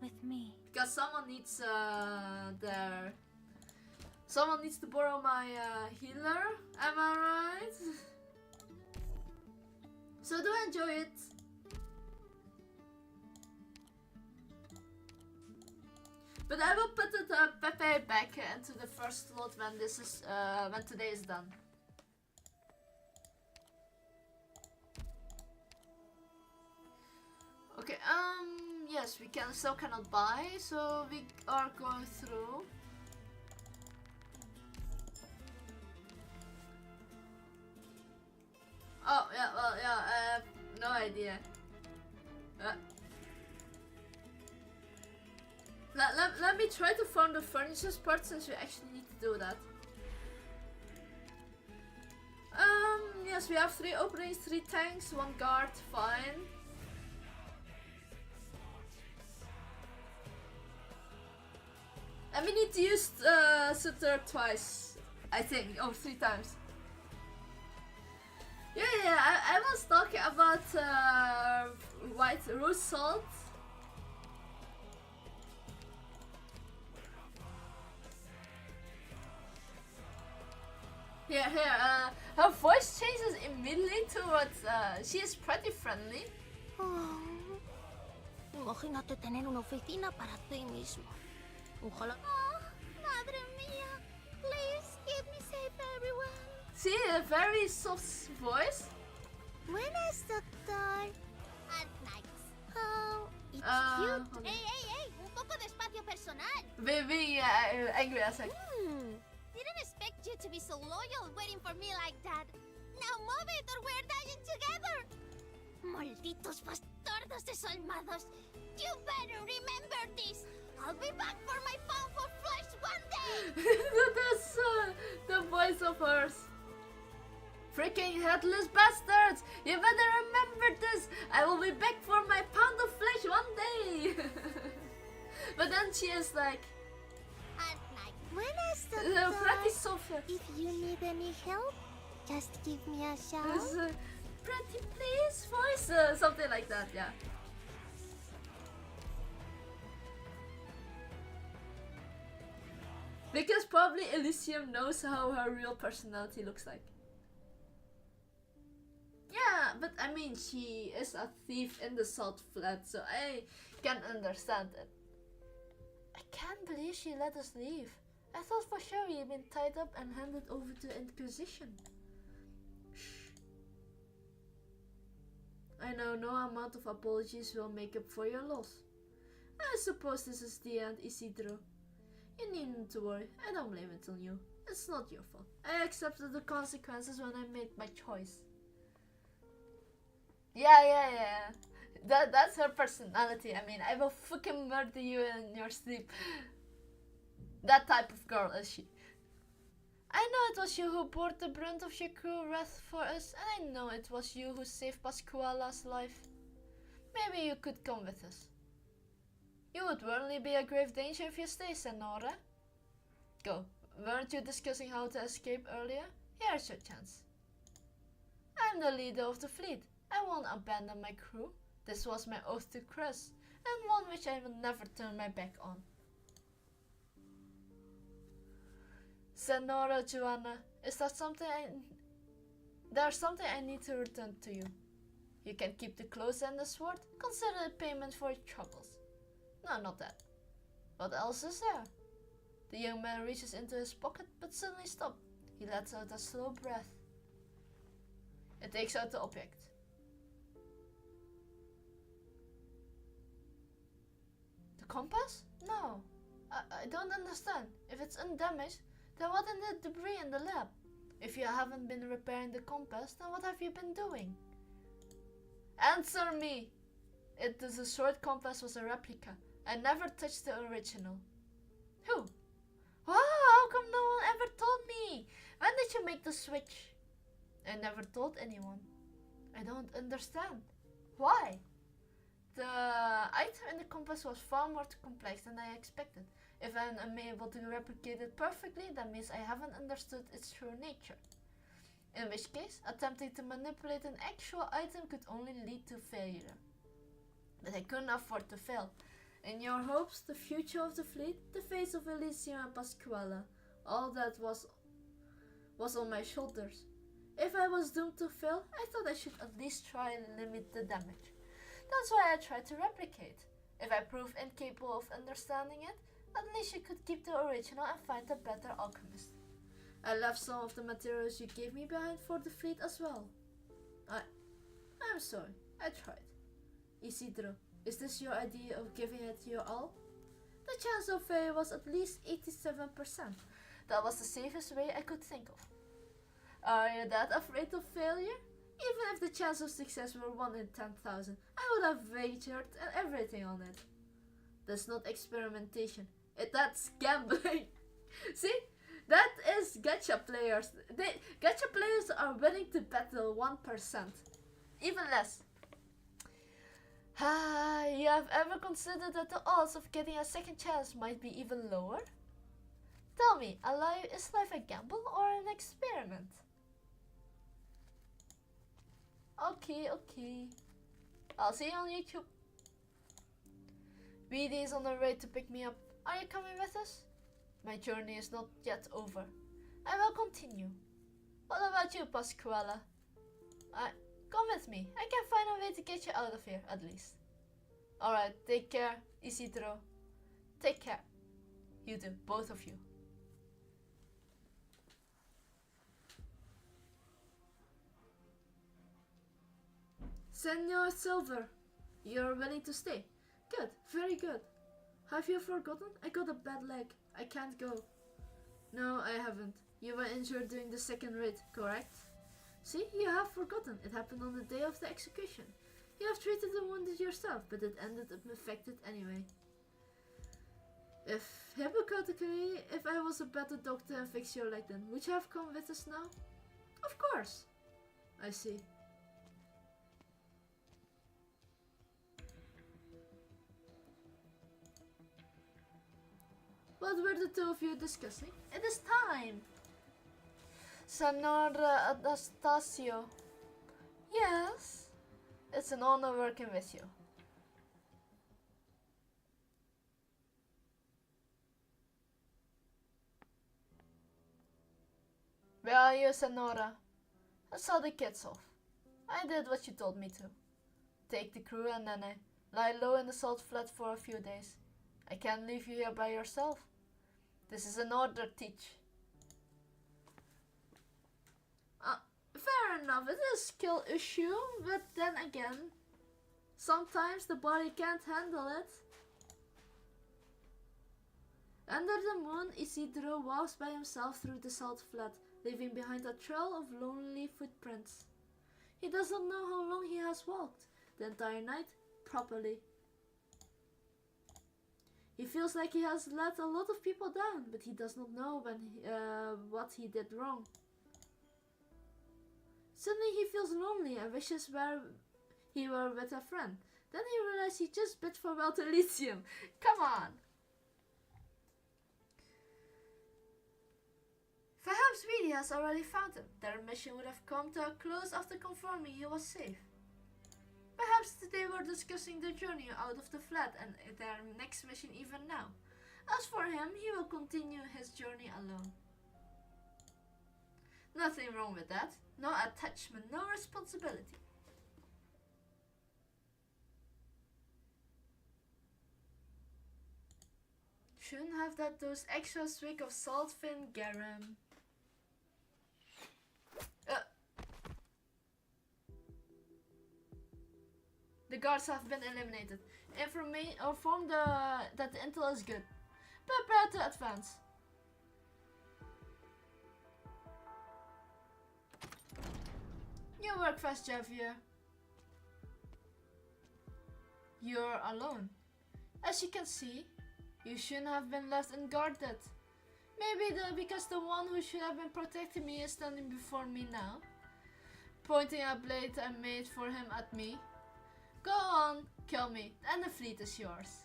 With me. Because someone needs someone needs to borrow my healer. Am I right? So do enjoy it. But I will put the Pepe back into the first slot when this is when today is done. Okay, yes, we still cannot buy, so we are going through. Oh, yeah, well, yeah, I have no idea. Let me try to farm the furniture part since we actually need to do that. Yes, we have 3 openings, 3 tanks, 1 guard, fine. And we need to use Sutter twice, I think, or 3 times. Yeah, I was talking about white rose salt. Here, her voice changes immediately towards, she is pretty friendly. Oh, imagínate tener una oficina para ti mismo. Ojalá. Oh, madre mía. Please keep me safe, everyone. See, a very soft voice. Buenas, doctor. At night. Oh, it's hold cute. on. Hey, un poco de espacio personal. Being angry as heck. Didn't expect you to be so loyal waiting for me like that. Now move it or we're dying together. Malditos bastardos. malditos desalmados. You better remember this. I'll be back for my pound for flesh one day. That's the voice of hers. Freaking headless bastards! You better remember this! I will be back for my pound of flesh one day! But then she is like... At night, buenas, Pretty Sophia. If you need any help, just give me a shout. This, pretty please voice, something like that, yeah. Because probably Elysium knows how her real personality looks like. Yeah, but I mean, she is a thief in the Salt Flat, so I can understand it. I can't believe she let us leave. I thought for sure you'd been tied up and handed over to Inquisition. Shh. I know no amount of apologies will make up for your loss. I suppose this is the end, Isidro. You needn't to worry, I don't blame it on you. It's not your fault. I accepted the consequences when I made my choice. Yeah. That's her personality. I mean, I will fucking murder you in your sleep. That type of girl is she. I know it was you who bore the brunt of your cruel wrath for us, and I know it was you who saved Pasquala's life. Maybe you could come with us. You would really be a grave danger if you stay, Senora. Go. Weren't you discussing how to escape earlier? Here's your chance. I'm the leader of the fleet. I won't abandon my crew. This was my oath to Chris, and one which I will never turn my back on. Senora Joanna, is that something there's something I need to return to you. You can keep the clothes and the sword. Consider it payment for your troubles. No, not that. What else is there? The young man reaches into his pocket, but suddenly stops. He lets out a slow breath. It takes out the object. The compass? No. I don't understand. If it's undamaged, then what in the debris in the lab? If you haven't been repairing the compass, then what have you been doing? Answer me! The sword compass was a replica. I never touched the original. Who? Wow, how come no one ever told me? When did you make the switch? I never told anyone. I don't understand. Why? The item in the compass was far more complex than I expected. If I'm unable to replicate it perfectly, that means I haven't understood its true nature. In which case, attempting to manipulate an actual item could only lead to failure. But I couldn't afford to fail. In your hopes, the future of the fleet, the fate of Elysium and Pasquala, all that was on my shoulders. If I was doomed to fail, I thought I should at least try and limit the damage. That's why I tried to replicate. If I prove incapable of understanding it, at least you could keep the original and find a better alchemist. I left some of the materials you gave me behind for the fleet as well. I'm sorry, I tried. Isidro, is this your idea of giving it your all? The chance of failure was at least 87%. That was the safest way I could think of. Are you that afraid of failure? Even if the chance of success were 1 in 10,000, I would have wagered everything on it. That's not experimentation. That's gambling. See? That is gacha players. Gacha players are willing to battle 1%. Even less. You have ever considered that the odds of getting a second chance might be even lower? Tell me, is life a gamble or an experiment? Okay. I'll see you on YouTube. BD is on the way to pick me up. Are you coming with us? My journey is not yet over. I will continue. What about you, Pasquala? Come with me. I can find a way to get you out of here, at least. Alright, take care, Isidro. Take care. You do, both of you. Senor Silver, you're willing to stay. Good, very good. Have you forgotten? I got a bad leg. I can't go. No, I haven't. You were injured during the second raid, correct? See, you have forgotten. It happened on the day of the execution. You have treated the wounded yourself, but it ended up infected anyway. If, hypothetically, if I was a better doctor and fix your leg then, would you have come with us now? Of course. I see. What were the two of you discussing? It is time! Senora Anastasio. Yes? It's an honor working with you. Where are you, Senora? I saw the kids off. I did what you told me to. Take the crew and then lie low in the salt flat for a few days. I can't leave you here by yourself. This is an order, Teach. Fair enough, it is a skill issue, but then again, sometimes the body can't handle it. Under the moon, Isidro walks by himself through the salt flat, leaving behind a trail of lonely footprints. He does not know how long he has walked, the entire night, properly. He feels like he has let a lot of people down, but he does not know what he did wrong. Suddenly he feels lonely and wishes he were with a friend. Then he realizes he just bid farewell to Elysium. Come on! Perhaps Reedy has already found him. Their mission would have come to a close after confirming he was safe. Perhaps they were discussing the journey out of the flat and their next mission even now. As for him, he will continue his journey alone. Nothing wrong with that. No attachment, no responsibility. Shouldn't have that those extra swig of salt fin garum. The guards have been eliminated. Inform that the intel is good. Prepare to advance. You work fast, Javier. You're alone. As you can see, you shouldn't have been left unguarded. Maybe because the one who should have been protecting me is standing before me now, pointing a blade I made for him at me. Go on, kill me, and the fleet is yours.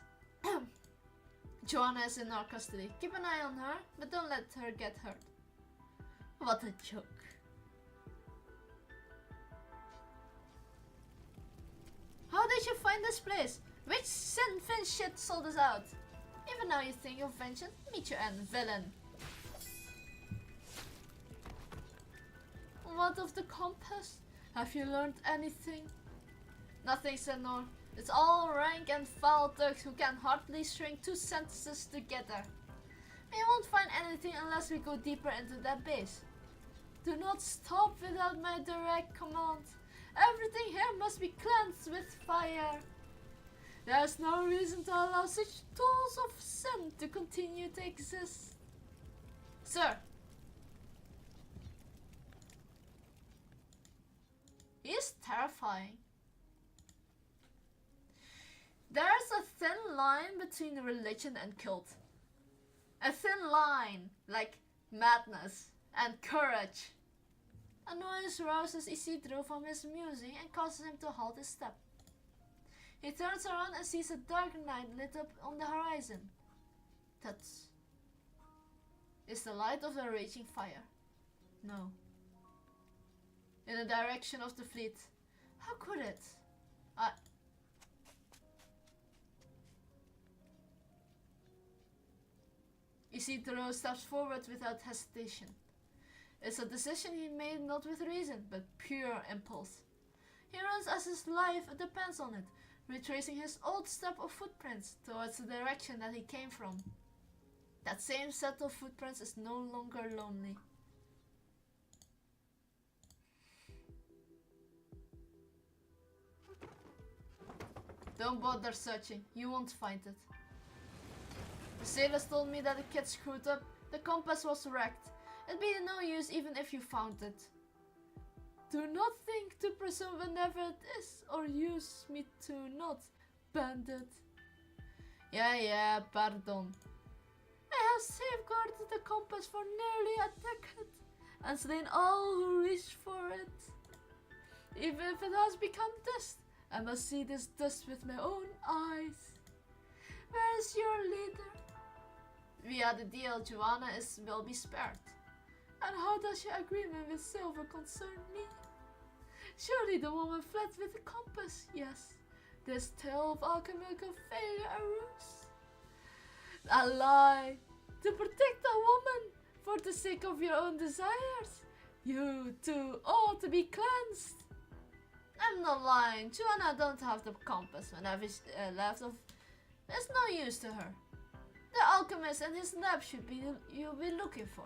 Joanna is in our custody. Keep an eye on her, but don't let her get hurt. What a joke. How did you find this place? Which sin-fin shit sold us out? Even now you think of vengeance? Meet your end, villain. What of the compass? Have you learned anything? Nothing, Senor. It's all rank and file thugs who can hardly string two sentences together. We won't find anything unless we go deeper into that base. Do not stop without my direct command. Everything here must be cleansed with fire. There's no reason to allow such tools of sin to continue to exist. Sir. He is terrifying. There's a thin line between religion and cult. A thin line, like madness and courage. Annoyance rouses Isidro from his musing and causes him to halt his step. He turns around and sees a dark night lit up on the horizon. That is the light of a raging fire. No. In the direction of the fleet. How could it? Isidro steps forward without hesitation. It's a decision he made not with reason, but pure impulse. He runs as his life depends on it, retracing his old step of footprints towards the direction that he came from. That same set of footprints is no longer lonely. Don't bother searching, you won't find it. The sailors told me that the kid screwed up. The compass was wrecked. It'd be no use even if you found it. Do not think to presume whenever it is, or use me to not, bandit. Yeah, pardon. I have safeguarded the compass for nearly a decade, and slain all who reached for it. Even if it has become dust, I must see this dust with my own eyes. Where is your leader? Via the deal, Joanna will be spared. And how does your agreement with Silver concern me? Surely the woman fled with the compass, yes. This tale of alchemical failure arose. A lie! To protect a woman for the sake of your own desires. You too ought to be cleansed. I'm not lying. Joanna don't have the compass whenever left of. There's no use to her. The alchemist and his lab should be you'll be looking for.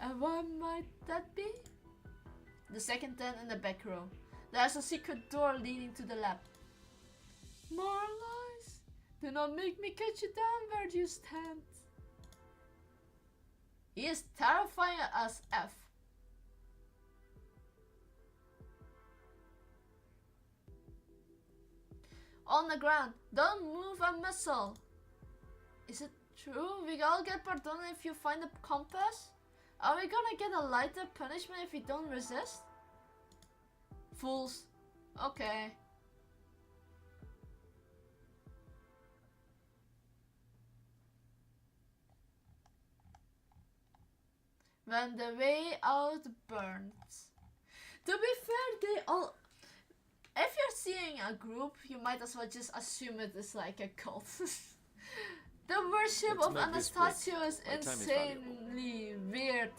And what might that be? The second tent in the back row. There's a secret door leading to the lab. More lies. Do not make me cut you down where you stand. He is terrifying as F. On the ground. Don't move a muscle. Is it true? We all get pardoned if you find the compass? Are we gonna get a lighter punishment if we don't resist? Fools. Okay. When the way out burns. To be fair, they all... If you're seeing a group, you might as well just assume it is like a cult. The worship Let's of make this quick. Anastasio is My time is insanely weird.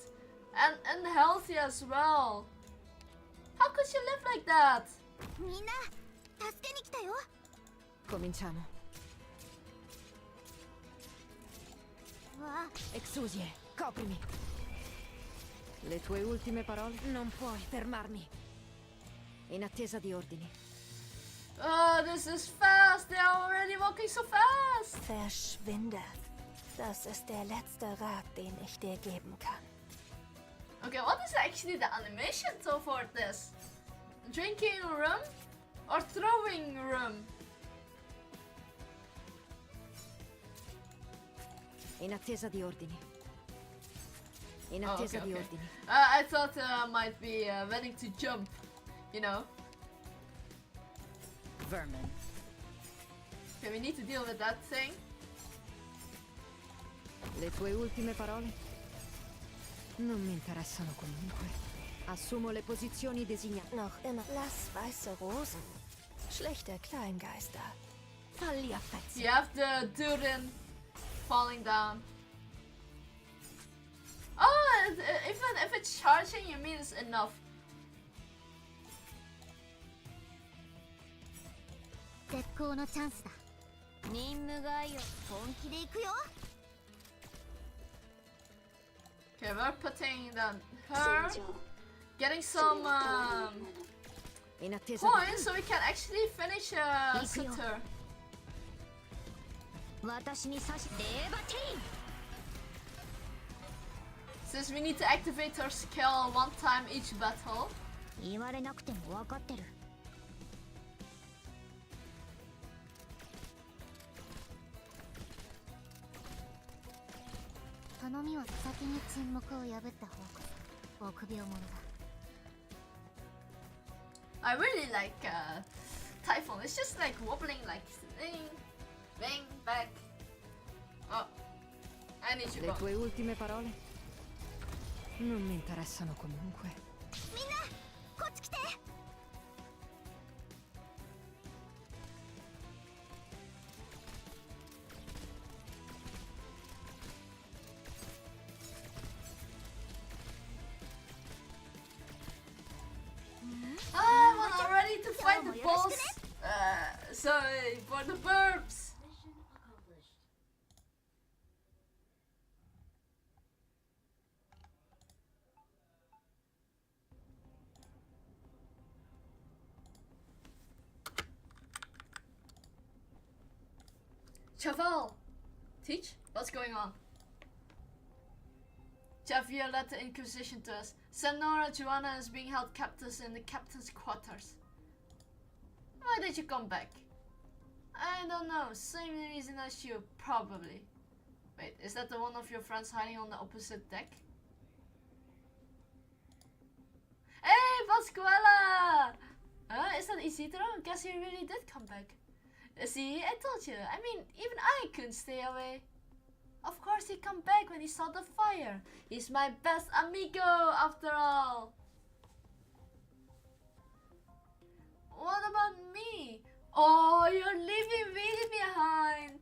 And unhealthy as well. How could you live like that? みんな助けに来たよ Cominciamo. わ Exusie, coprimi. Le tue ultime parole? Non puoi fermarmi. In attesa di ordini. Oh, this is fast. They're already walking so fast. Verschwinde. Das ist der letzte Rat, den ich dir geben kann. Okay, what is actually the animation so for this? Drinking rum or throwing rum? In attesa di ordini. In Oh, attesa okay, di okay. ordini. I thought might be waiting to jump, you know. Vermin. Okay, we need to deal with that thing. Le tue ultime parole? Non mi interessano comunque. Assumo le posizioni designate. Noch immer. Lass weiße Rosen. Schlechte Kleingeister. Fallierfetzen. You have the Durin falling down. Oh, even if it's charging, you mean it's enough. 絶好のチャンスだ任務外よ本気で行くよ Okay, we're putting down her, getting some In attesa di... coins so we can actually finish Sutter. 私に差しレーバティ Since we need to activate her skill one time each battle. 言われなくても分かってる頼みは先に沈黙を破った方こそ臆病者だ I really like Typhon. It's just like wobbling like bang, bang, back. Oh, I need you Le back. tue ultime parole? Non mi interessano comunque. みんなこっち来て I'm ready to fight the boss. Sorry for the burps. Mission accomplished. Chaval, teach, what's going on? Javier led the Inquisition to us. Senora Joanna is being held captive in the captain's quarters. Why did you come back? I don't know, same reason as you, probably. Wait, is that the one of your friends hiding on the opposite deck? Hey, Pasquella! Is that Isidro? Guess he really did come back. See, I told you. I mean, even I couldn't stay away. Of course he come back when he saw the fire. He's my best amigo, after all. What about me? Oh, you're leaving me behind.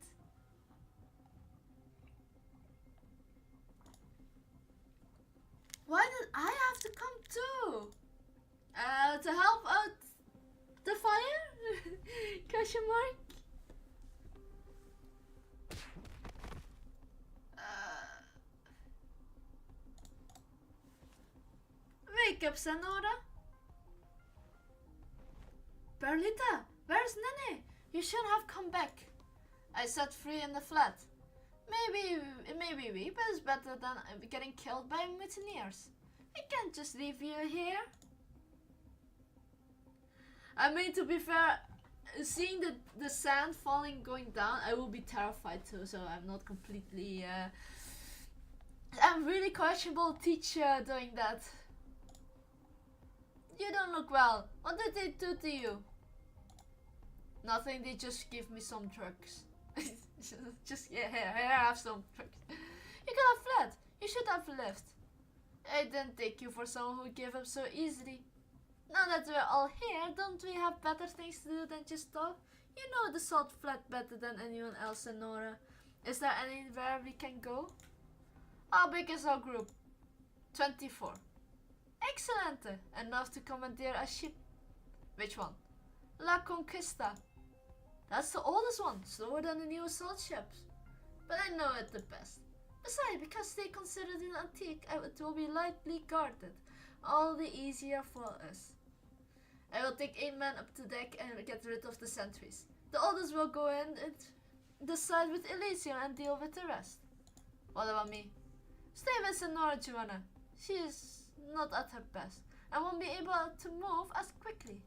Why did I have to come too? To help out the fire? Question mark? Wake up, Senora. Perlita, where's Nene? You should have come back. I set free in the flat. Maybe we, but it's better than getting killed by mutineers. I can't just leave you here. I mean, to be fair, seeing the sand falling, going down, I will be terrified too, so I'm not completely... I'm really questionable teacher doing that. You don't look well. What did they do to you? Nothing, they just give me some drugs. Just, yeah, here, I have some drugs. You could have fled. You should have left. I didn't take you for someone who gave up so easily. Now that we're all here, don't we have better things to do than just talk? You know the salt flat better than anyone else, Senora. Is there anywhere we can go? How big is our group? 24. Excellent! Enough to commandeer a ship. Which one? La Conquista. That's the oldest one, slower than the new assault ships. But I know it the best. Besides, because they consider it an antique, it will be lightly guarded. All the easier for us. I will take 8 men up to deck and get rid of the sentries. The others will go in and decide with Elysium and deal with the rest. What about me? Stay with Senora Joanna. She is not at her best and won't be able to move as quickly.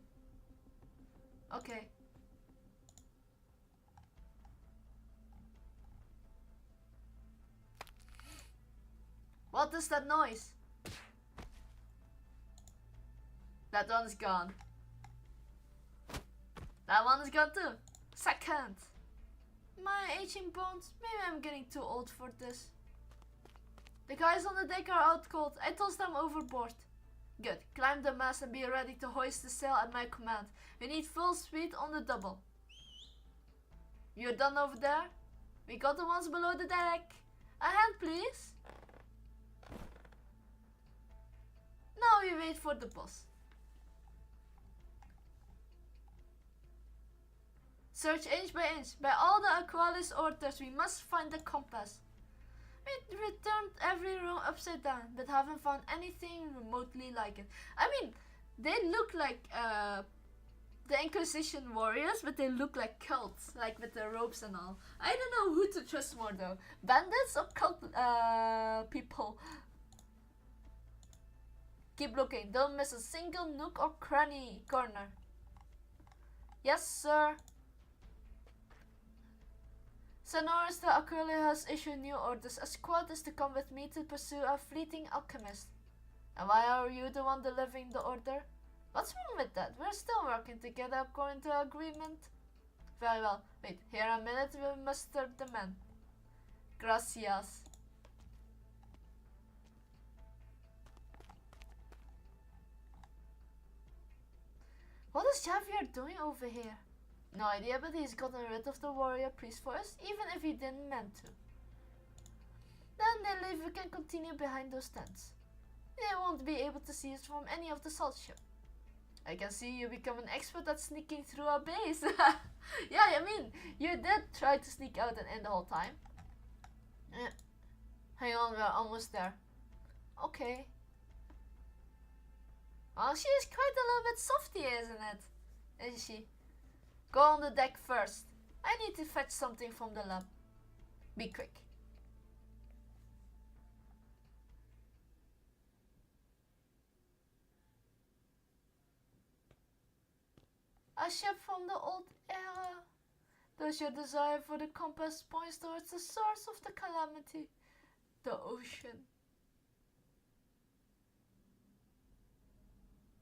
Okay. What is that noise? That one's gone. That one is gone too. Second. My aging bones. Maybe I'm getting too old for this. The guys on the deck are out cold. I tossed them overboard. Good. Climb the mast and be ready to hoist the sail at my command. We need full speed on the double. You're done over there? We got the ones below the deck. A hand, please. Now we wait for the boss. Search inch by inch. By all the Aqualis orders, we must find the compass. We returned every room upside down, but haven't found anything remotely like it. I mean, they look like the Inquisition warriors, but they look like cults, like with the ropes and all. I don't know who to trust more though. Bandits or cult people? Keep looking. Don't miss a single nook or cranny corner. Yes, sir. Sonoris the Aquila has issued new orders. A squad is to come with me to pursue a fleeting alchemist. And why are you the one delivering the order? What's wrong with that? We're still working together according to agreement. Very well. Wait, here a minute, we'll muster the men. Gracias. What is Javier doing over here? No idea, but he's gotten rid of the warrior priest for us, even if he didn't meant to. Then they leave, we can continue behind those tents. They won't be able to see us from any of the salt ship. I can see you become an expert at sneaking through our base. Yeah, I mean, you did try to sneak out and in the whole time. Hang on, we're almost there. Okay. Well, she is quite a little bit softy, isn't it? Isn't she? Go on the deck first. I need to fetch something from the lab. Be quick. A ship from the old era. Does your desire for the compass points towards the source of the calamity? The ocean.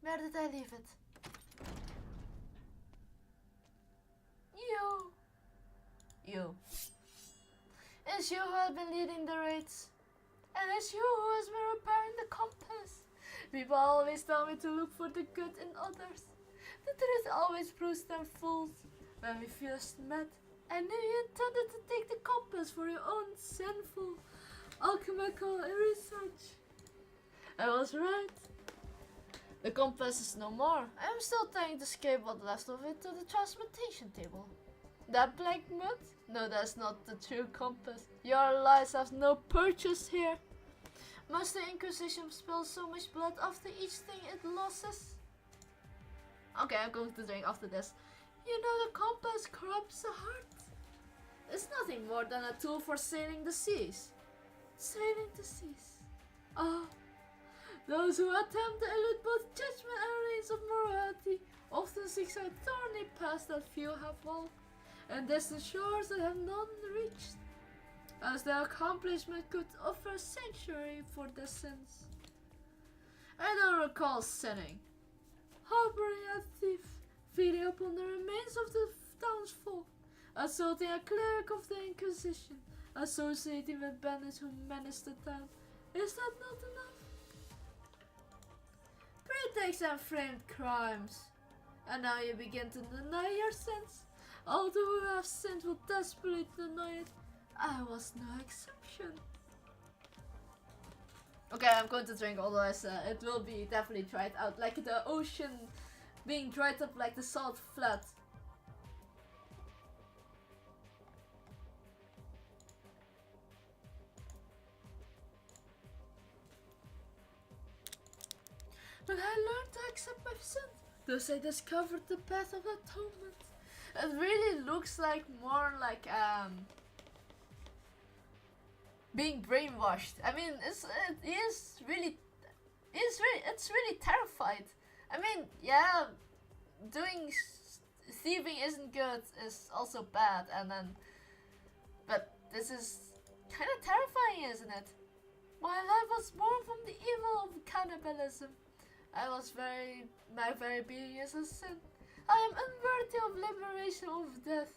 Where did I leave it? You. It's you who has been leading the raids. And it's you who has been repairing the compass. People always tell me to look for the good in others. The truth always proves them fools. When we first met, I knew you intended to take the compass for your own sinful alchemical research. I was right. The compass is no more. I am still trying to escape what left of it to the transportation table. That black mud? No, that's not the true compass. Your lies have no purchase here. Must the Inquisition spill so much blood after each thing it loses? Okay, I'm going to drink after this. You know the compass corrupts the heart. It's nothing more than a tool for sailing the seas. Sailing the seas. Ah, those who attempt to elude both judgment and reins of morality often seek a thorny path that few have walked, and distant shores that have none reached, as their accomplishment could offer sanctuary for their sins. I don't recall sinning, harboring a thief, feeding upon the remains of the townsfolk, assaulting a cleric of the Inquisition, associating with bandits who menace the town. Is that not enough? Pretexts and framed crimes. And now you begin to deny your sins. All who have sinned will desperately deny it. I was no exception. Okay, I'm going to drink, otherwise it will be definitely dried out like the ocean being dried up like the salt flat. But I learned to accept my sins. Thus I discovered the path of atonement. It really looks like more like being brainwashed. I mean, it's really terrified. I mean, yeah, doing thieving isn't good, is also bad, and then, but this is kind of terrifying, isn't it? My life was born from the evil of cannibalism. My very being is a sin. I am unworthy of liberation of death.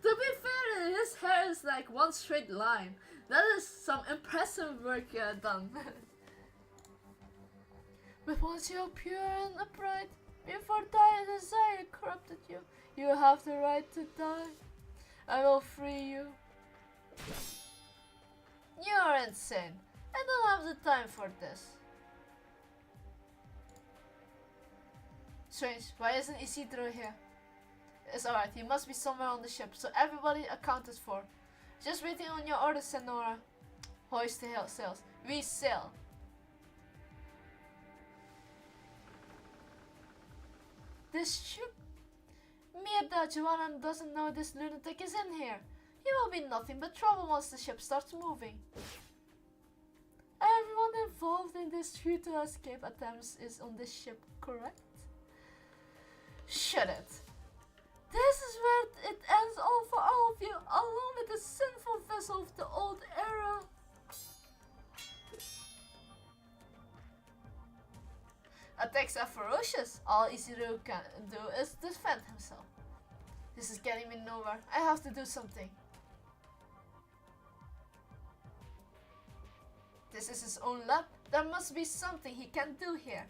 To be fair, his hair is like one straight line. That is some impressive work done. But once you are pure and upright, before die a desire corrupted you, you have the right to die. I will free you. You are insane. I don't have the time for this. Strange, why isn't Isidro here? It's alright, he must be somewhere on the ship, so everybody accounted for. Just waiting on your orders, Senora. Hoist the sails. We sail. This ship? Mierda, Joanna doesn't know this lunatic is in here. He will be nothing but trouble once the ship starts moving. Everyone involved in this futile escape attempts is on this ship, correct? Shut it. This is where it ends all for all of you, along with the sinful vessel of the old era. Attacks are ferocious. All Isidro can do is defend himself. This is getting me nowhere. I have to do something. This is his own lab. There must be something he can do here.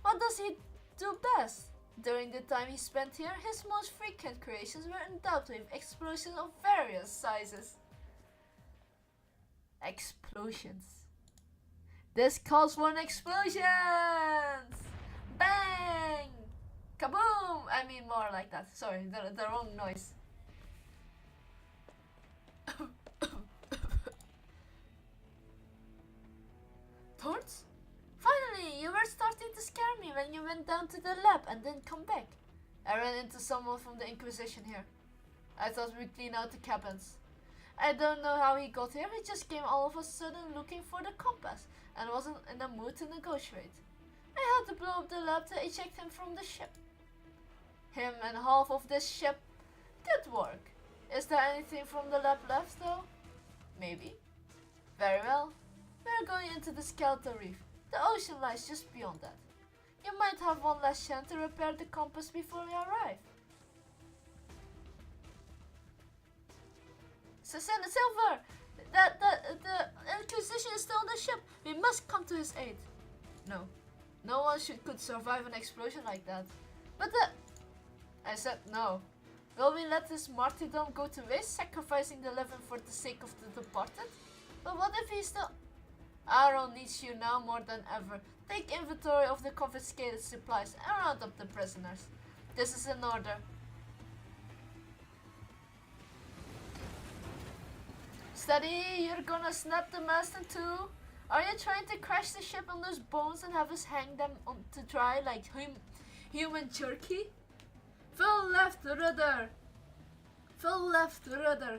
What does he do best? During the time he spent here, his most frequent creations were endowed with explosions of various sizes. Explosions. This calls for an explosion! Bang! Kaboom! I mean more like that. Sorry, the wrong noise. Thoughts? Finally, you were starting to scare me when you went down to the lab and didn't come back. I ran into someone from the Inquisition here. I thought we'd clean out the cabins. I don't know how he got here, he just came all of a sudden looking for the compass and wasn't in the mood to negotiate. I had to blow up the lab to eject him from the ship. Him and half of this ship did work. Is there anything from the lab left though? Maybe. Very well. We're going into the skeletal reef. The ocean lies just beyond that. You might have one last chance to repair the compass before we arrive. Silver! The Inquisition is still on the ship. We must come to his aid. No. No one could survive an explosion like that. But I said no. Will we let this martyrdom go to waste, sacrificing the living for the sake of the departed? But what if he's still... Aaron needs you now more than ever. Take inventory of the confiscated supplies and round up the prisoners. This is an order. Steady, you're gonna snap the mast in two. Are you trying to crash the ship on those bones and have us hang them on to dry like human jerky? Full left rudder. Full left rudder.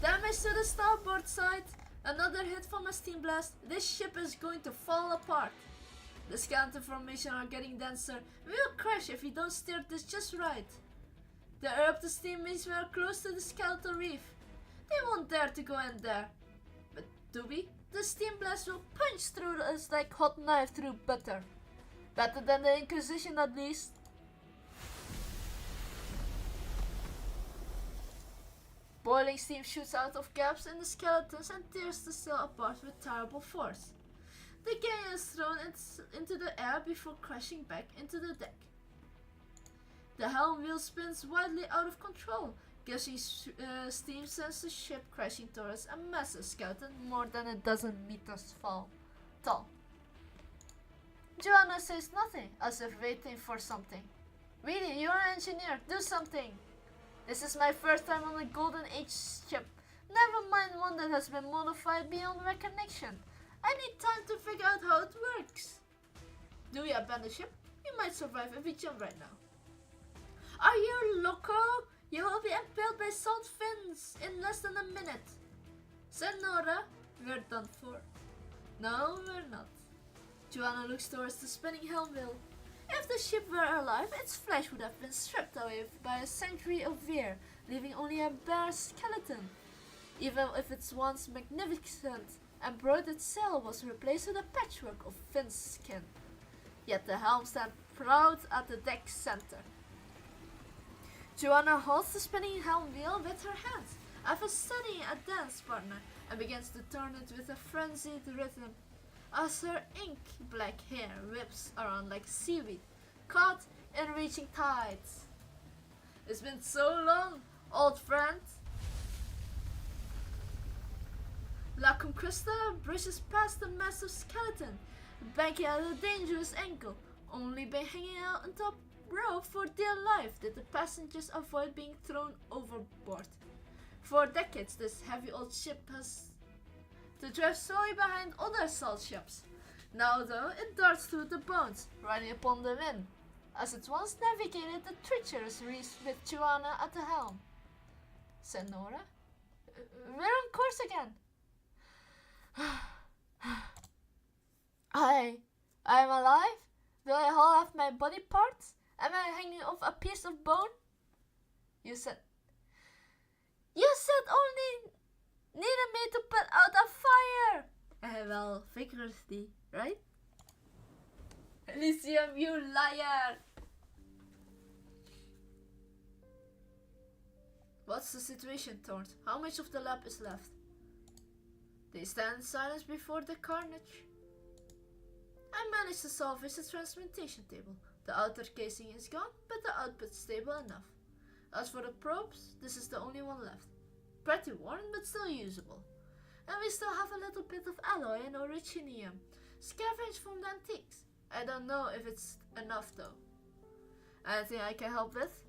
Damage to the starboard side. Another hit from a steam blast. This ship is going to fall apart. The skeleton formation are getting denser. We'll crash if we don't steer this just right. The eruptive steam means we are close to the skeletal reef. They won't dare to go in there. But do we? The steam blast will punch through us like hot knife through butter. Better than the Inquisition at least. Boiling steam shoots out of gaps in the skeletons and tears the sail apart with terrible force. The gang is thrown into the air before crashing back into the deck. The helm wheel spins wildly out of control. Gushing steam sends the ship crashing towards a massive skeleton more than a dozen meters tall. Joanna says nothing, as if waiting for something. Really, you're an engineer, do something! This is my first time on a Golden Age ship. Never mind one that has been modified beyond recognition. I need time to figure out how it works. Do we abandon ship? We might survive if we jump right now. Are you loco? You will be impaled by salt fins in less than a minute. Senora, we're done for. No, we're not. Joanna looks towards the spinning helm wheel. If the ship were alive, its flesh would have been stripped away by a century of wear, leaving only a bare skeleton. Even if its once magnificent embroidered sail was replaced with a patchwork of fin skin. Yet the helm stands proud at the deck center. Joanna holds the spinning helm wheel with her hands, after studying a dance partner, and begins to turn it with a frenzied rhythm, as her ink-black hair whips around like seaweed, caught in reaching tides. It's been so long, old friend. La Conquista brushes past the massive skeleton, banking at a dangerous angle, only by hanging out on top rope for dear life did the passengers avoid being thrown overboard. For decades, this heavy old ship has to drive solely behind other salt ships. Now though, it darts through the bones, riding upon the wind, as it once navigated the treacherous reefs with Joanna at the helm. Senora? We're on course again. I'm alive? Do I all have my body parts? Am I hanging off a piece of bone? You said only needed me to put out a fire. Well, figuratively, right? Elysium, you liar! What's the situation, Thorn? How much of the lab is left? They stand in silence before the carnage. I managed to salvage the transplantation table. The outer casing is gone, but the output's stable enough. As for the probes, this is the only one left. Pretty worn, but still usable. And we still have a little bit of alloy and originium, scavenged from the antiques. I don't know if it's enough though. Anything I can help with?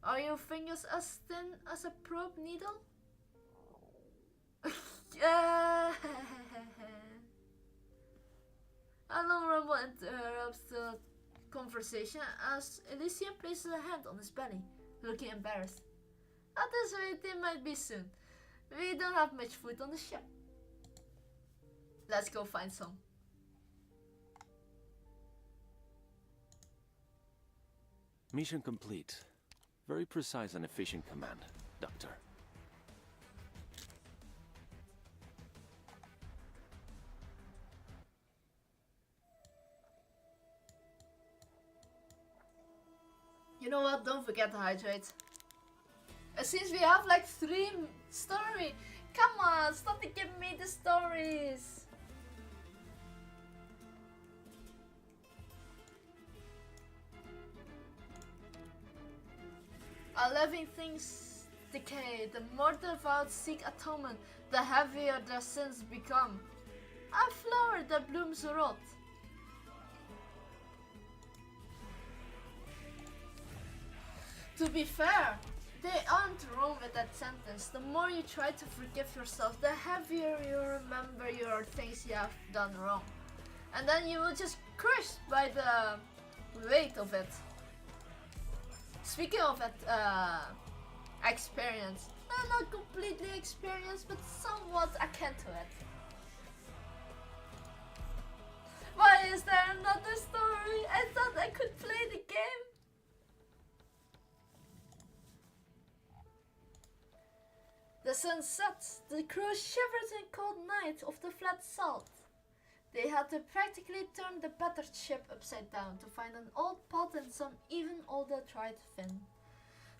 Are your fingers as thin as a probe needle? A long rumble interrupts the conversation as Elysium places a hand on his belly, looking embarrassed. At this rate, they might be soon. We don't have much food on the ship. Let's go find some. Mission complete. Very precise and efficient command, Doctor. You know what? Don't forget to hydrate. Since we have like 3 story, come on, stop giving me the stories. Our living things decay. The more devout seek atonement, the heavier their sins become. A flower that blooms rot. To be fair, they aren't wrong with that sentence. The more you try to forgive yourself, the heavier you remember your things you have done wrong. And then you will just crushed by the weight of it. Speaking of it, experience. Not completely experienced, but somewhat akin to it. Why is there another story? I thought I could play the game. The sun sets. The crew shivered in cold night of the flat salt. They had to practically turn the battered ship upside down to find an old pot and some even older dried fin.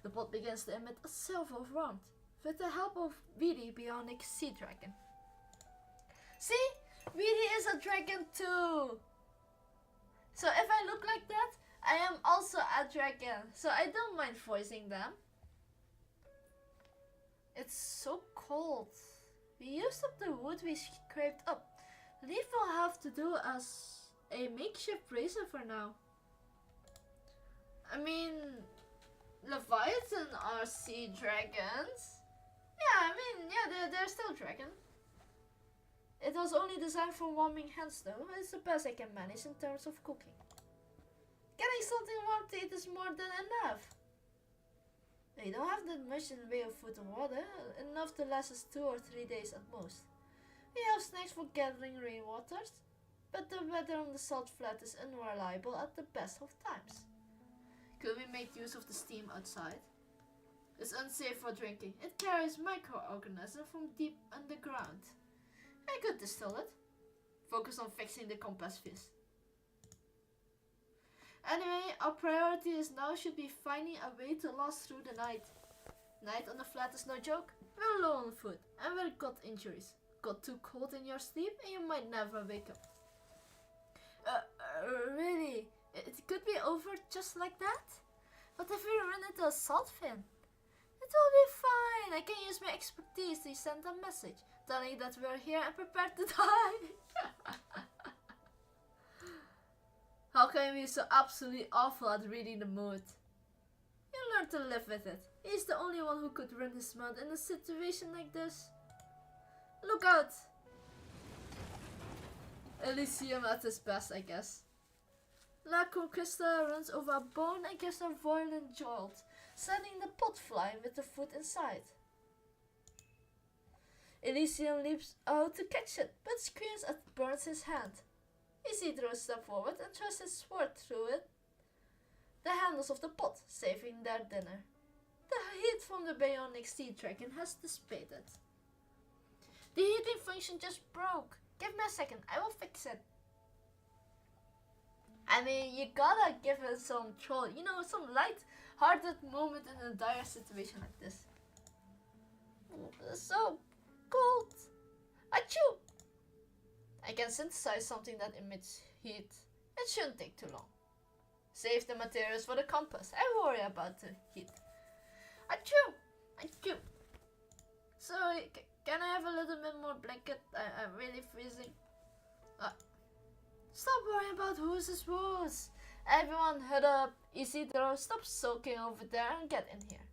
The pot begins to emit a silver of warmth, with the help of Weedy Bionic Sea Dragon. See? Weedy is a dragon too! So if I look like that, I am also a dragon, so I don't mind voicing them. It's so cold. We used up the wood we scraped up. Leaf will have to do as a makeshift razor for now. I mean, Leviathan are sea dragons. Yeah, they're still dragon. It was only designed for warming hands though. It's the best I can manage in terms of cooking. Getting something warm to eat is more than enough. We don't have that much in the way of food and water, enough to last us 2 or 3 days at most. We have snacks for gathering rainwaters, but the weather on the salt flat is unreliable at the best of times. Could we make use of the steam outside? It's unsafe for drinking. It carries microorganisms from deep underground. I could distill it. Focus on fixing the compass fizz. Anyway, our priority is now should be finding a way to last through the night. Night on the flat is no joke. We're low on food and we've got injuries. Got too cold in your sleep and you might never wake up. Really? It could be over just like that? What if we run into a salt fin? It will be fine. I can use my expertise to send a message telling that we're here and prepared to die. How can we be so absolutely awful at reading the mood? You learn to live with it. He's the only one who could run his mouth in a situation like this. Look out! Elysium at his best, I guess. La Conquista runs over a bone and gives a violent jolt, sending the pot flying with the food inside. Elysium leaps out to catch it, but screams as it burns his hand. Isidro steps forward and thrusts his sword through the handles of the pot, saving their dinner. The heat from the bionic sea dragon has dissipated. The heating function just broke. Give me a second, I will fix it. I mean, you gotta give it some troll, you know, some light-hearted moment in a dire situation like this. It's so cold. Achoo! I can synthesize something that emits heat. It shouldn't take too long. Save the materials for the compass. I worry about the heat. Achoo! Achoo! So, can I have a little bit more blanket? I'm really freezing. Stop worrying about whose woes. Everyone hood up. Isidro, stop soaking over there and get in here.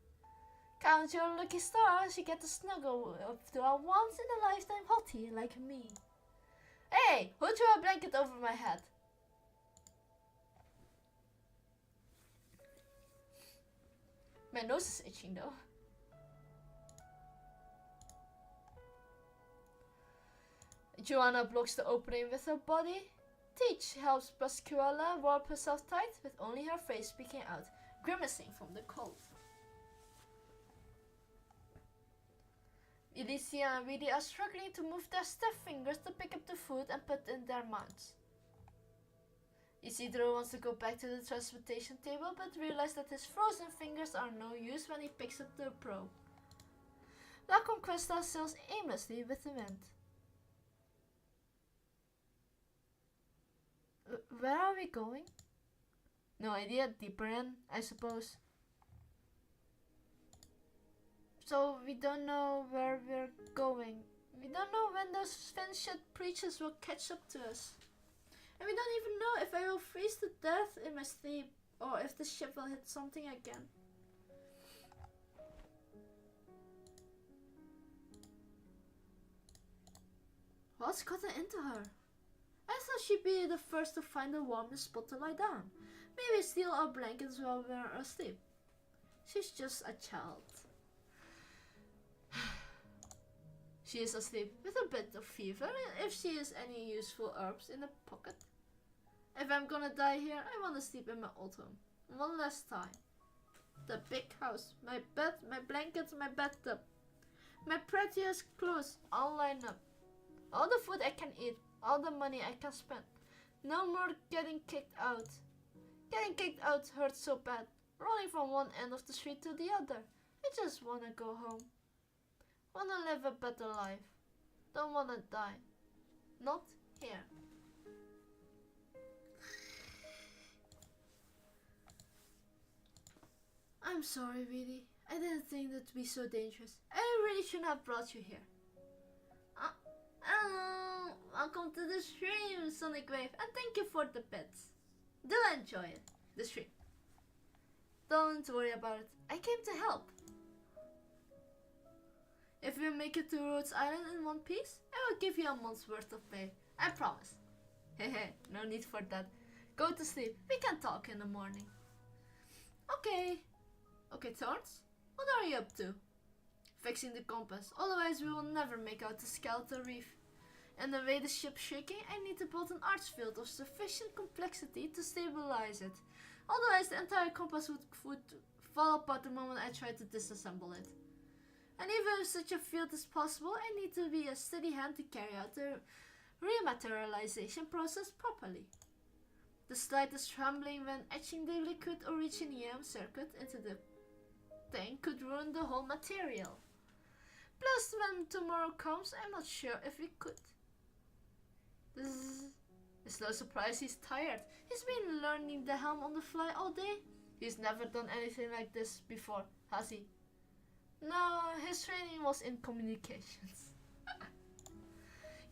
Count your lucky stars. You get to snuggle up to a once-in-a-lifetime hottie like me. Hey, who threw a blanket over my head? My nose is itching though. Joanna blocks the opening with her body. Teach helps Pasquale warp herself tight with only her face speaking out. grimacing from the cold. Elysia and Weedy are struggling to move their stiff fingers to pick up the food and put in their mouths. Isidro wants to go back to the transportation table but realizes that his frozen fingers are no use when he picks up the probe. La Conquista sails aimlessly with the wind. Where are we going? No idea, deeper in, I suppose. So we don't know where we're going. We don't know when those fin-shit preachers will catch up to us. And we don't even know if I will freeze to death in my sleep or if the ship will hit something again. What's gotten into her? I thought she'd be the first to find the warmest spot to lie down. Maybe steal our blankets while we're asleep. She's just a child. She is asleep with a bit of fever if she has any useful herbs in the pocket. If I'm gonna die here, I wanna sleep in my old home. One last time. The big house, my bed, my blankets, my bathtub. My prettiest clothes all lined up. All the food I can eat, all the money I can spend. No more getting kicked out. Getting kicked out hurts so bad. Rolling from one end of the street to the other. I just wanna go home. Wanna live a better life. Don't wanna die. Not here. I'm sorry, Weedy. I didn't think that would be so dangerous. I really shouldn't have brought you here. Welcome to the stream, Sonic Wave, and thank you for the bits. Do enjoy it, the stream. Don't worry about it. I came to help. If we make it to Rhodes Island in one piece, I will give you a month's worth of pay. I promise. Hehe, no need for that. Go to sleep. We can talk in the morning. Okay. Okay, Thorns, what are you up to? Fixing the compass, otherwise we will never make out the skeletal reef. And the way the ship's shaking, I need to build an arch field of sufficient complexity to stabilize it. Otherwise the entire compass would fall apart the moment I try to disassemble it. And even if such a field is possible, I need to be a steady hand to carry out the rematerialization process properly. The slightest trembling when etching the liquid originium circuit into the thing could ruin the whole material. Plus, when tomorrow comes, I'm not sure if we could. It's no surprise he's tired. He's been learning the helm on the fly all day. He's never done anything like this before, has he? No, his training was in communications.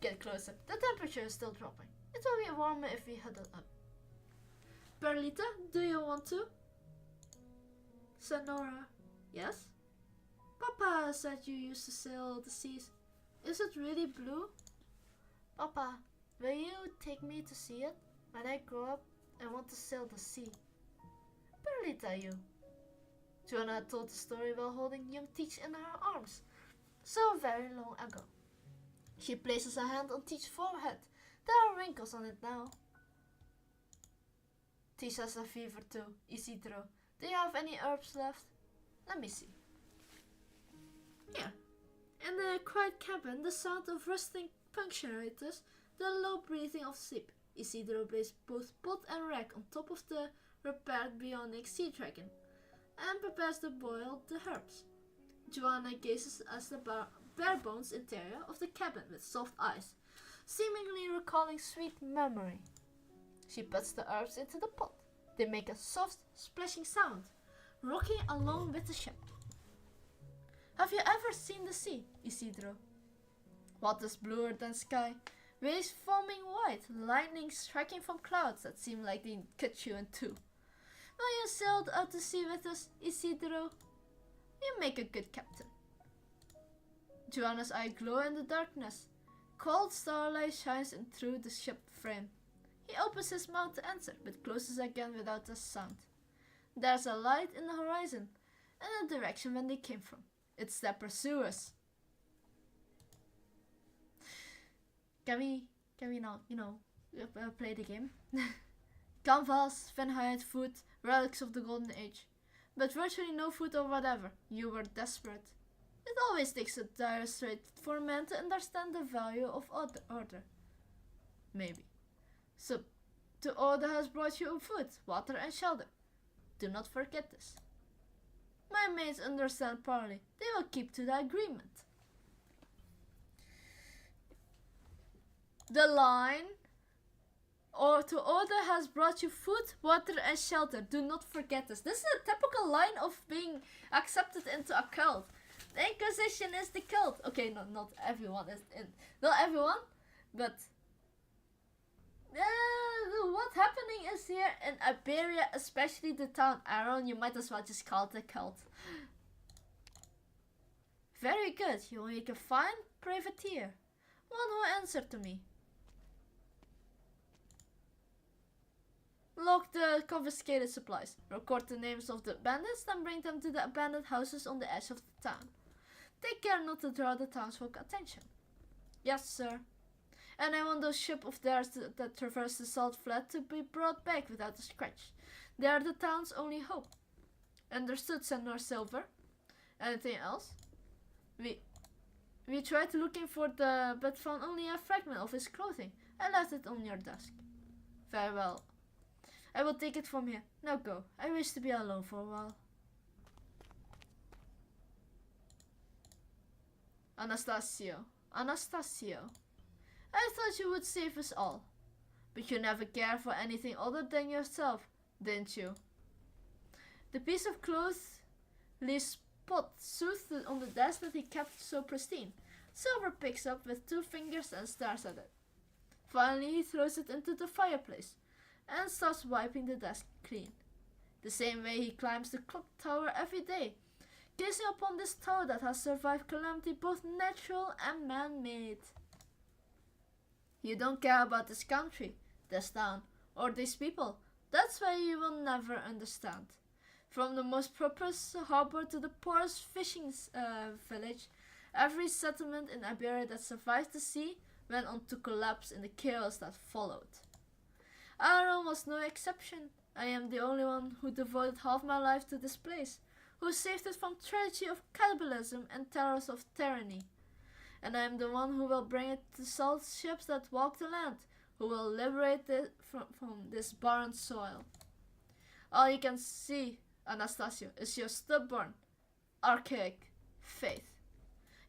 Get closer. The temperature is still dropping. It will be warmer if we huddle up. Perlita, do you want to? Sonora, yes? Papa said you used to sail the seas. Is it really blue? Papa, will you take me to see it? When I grow up, I want to sail the sea. Perlita, you. Joanna told the story while holding young Teach in her arms, so very long ago. She places a hand on Teach's forehead. There are wrinkles on it now. Teach has a fever too, Isidro. Do you have any herbs left? Let me see. Here. In the quiet cabin, the sound of rustling punctuators, the low breathing of sleep. Isidro placed both pot and rack on top of the repaired bionic sea dragon and prepares to boil the herbs. Joanna gazes at the bare bones interior of the cabin with soft eyes, seemingly recalling sweet memory. She puts the herbs into the pot. They make a soft, splashing sound, rocking along with the ship. Have you ever seen the sea, Isidro? Waters bluer than sky, waves foaming white, lightning striking from clouds that seem like they cut you in two. Will you sail out to sea with us, Isidro? You make a good captain. Joanna's eyes glow in the darkness. Cold starlight shines in through the ship frame. He opens his mouth to answer, but closes again without a sound. There's a light in the horizon, in the direction when they came from. It's their pursuers. Can we now, play the game? Canvas, Fahrenheit, food, relics of the Golden Age. but virtually no food or whatever. You were desperate. It always takes a dire strait for men to understand the value of order. Maybe. So, the order has brought you food, water and shelter. Do not forget this. My mates understand partly. They will keep to the agreement. The line or to order has brought you food, water and shelter. Do not forget this. This is a typical line of being accepted into a cult. The Inquisition is the cult. Okay, no, not everyone is in. Not everyone, but what's happening is here in Iberia, especially the town Aaron. You might as well just call it a cult. Very good. You make a fine privateer. One who answered to me. Log the confiscated supplies. Record the names of the bandits, then bring them to the abandoned houses on the edge of the town. Take care not to draw the townsfolk attention. Yes, sir. And I want those ships of theirs that traverse the salt flat to be brought back without a scratch. They are the town's only hope. Understood, Senor Silver. Anything else? We tried looking for but found only a fragment of his clothing. I left it on your desk. Very well. I will take it from here. Now go. I wish to be alone for a while. Anastasio. Anastasio. I thought you would save us all. But you never cared for anything other than yourself, didn't you? The piece of cloth leaves spot soothed on the desk that he kept so pristine. Silver picks up with 2 fingers and stares at it. Finally he throws it into the fireplace and starts wiping the desk clean. The same way he climbs the clock tower every day, gazing upon this tower that has survived calamity both natural and man-made. You don't care about this country, this town, or these people. That's why you will never understand. From the most prosperous harbor to the poorest fishing village, every settlement in Iberia that survived the sea went on to collapse in the chaos that followed. Aaron was no exception. I am the only one who devoted half my life to this place, who saved it from tragedy of cannibalism and terrors of tyranny. And I am the one who will bring it to salt ships that walk the land, who will liberate it from this barren soil. All you can see, Anastasio, is your stubborn, archaic faith.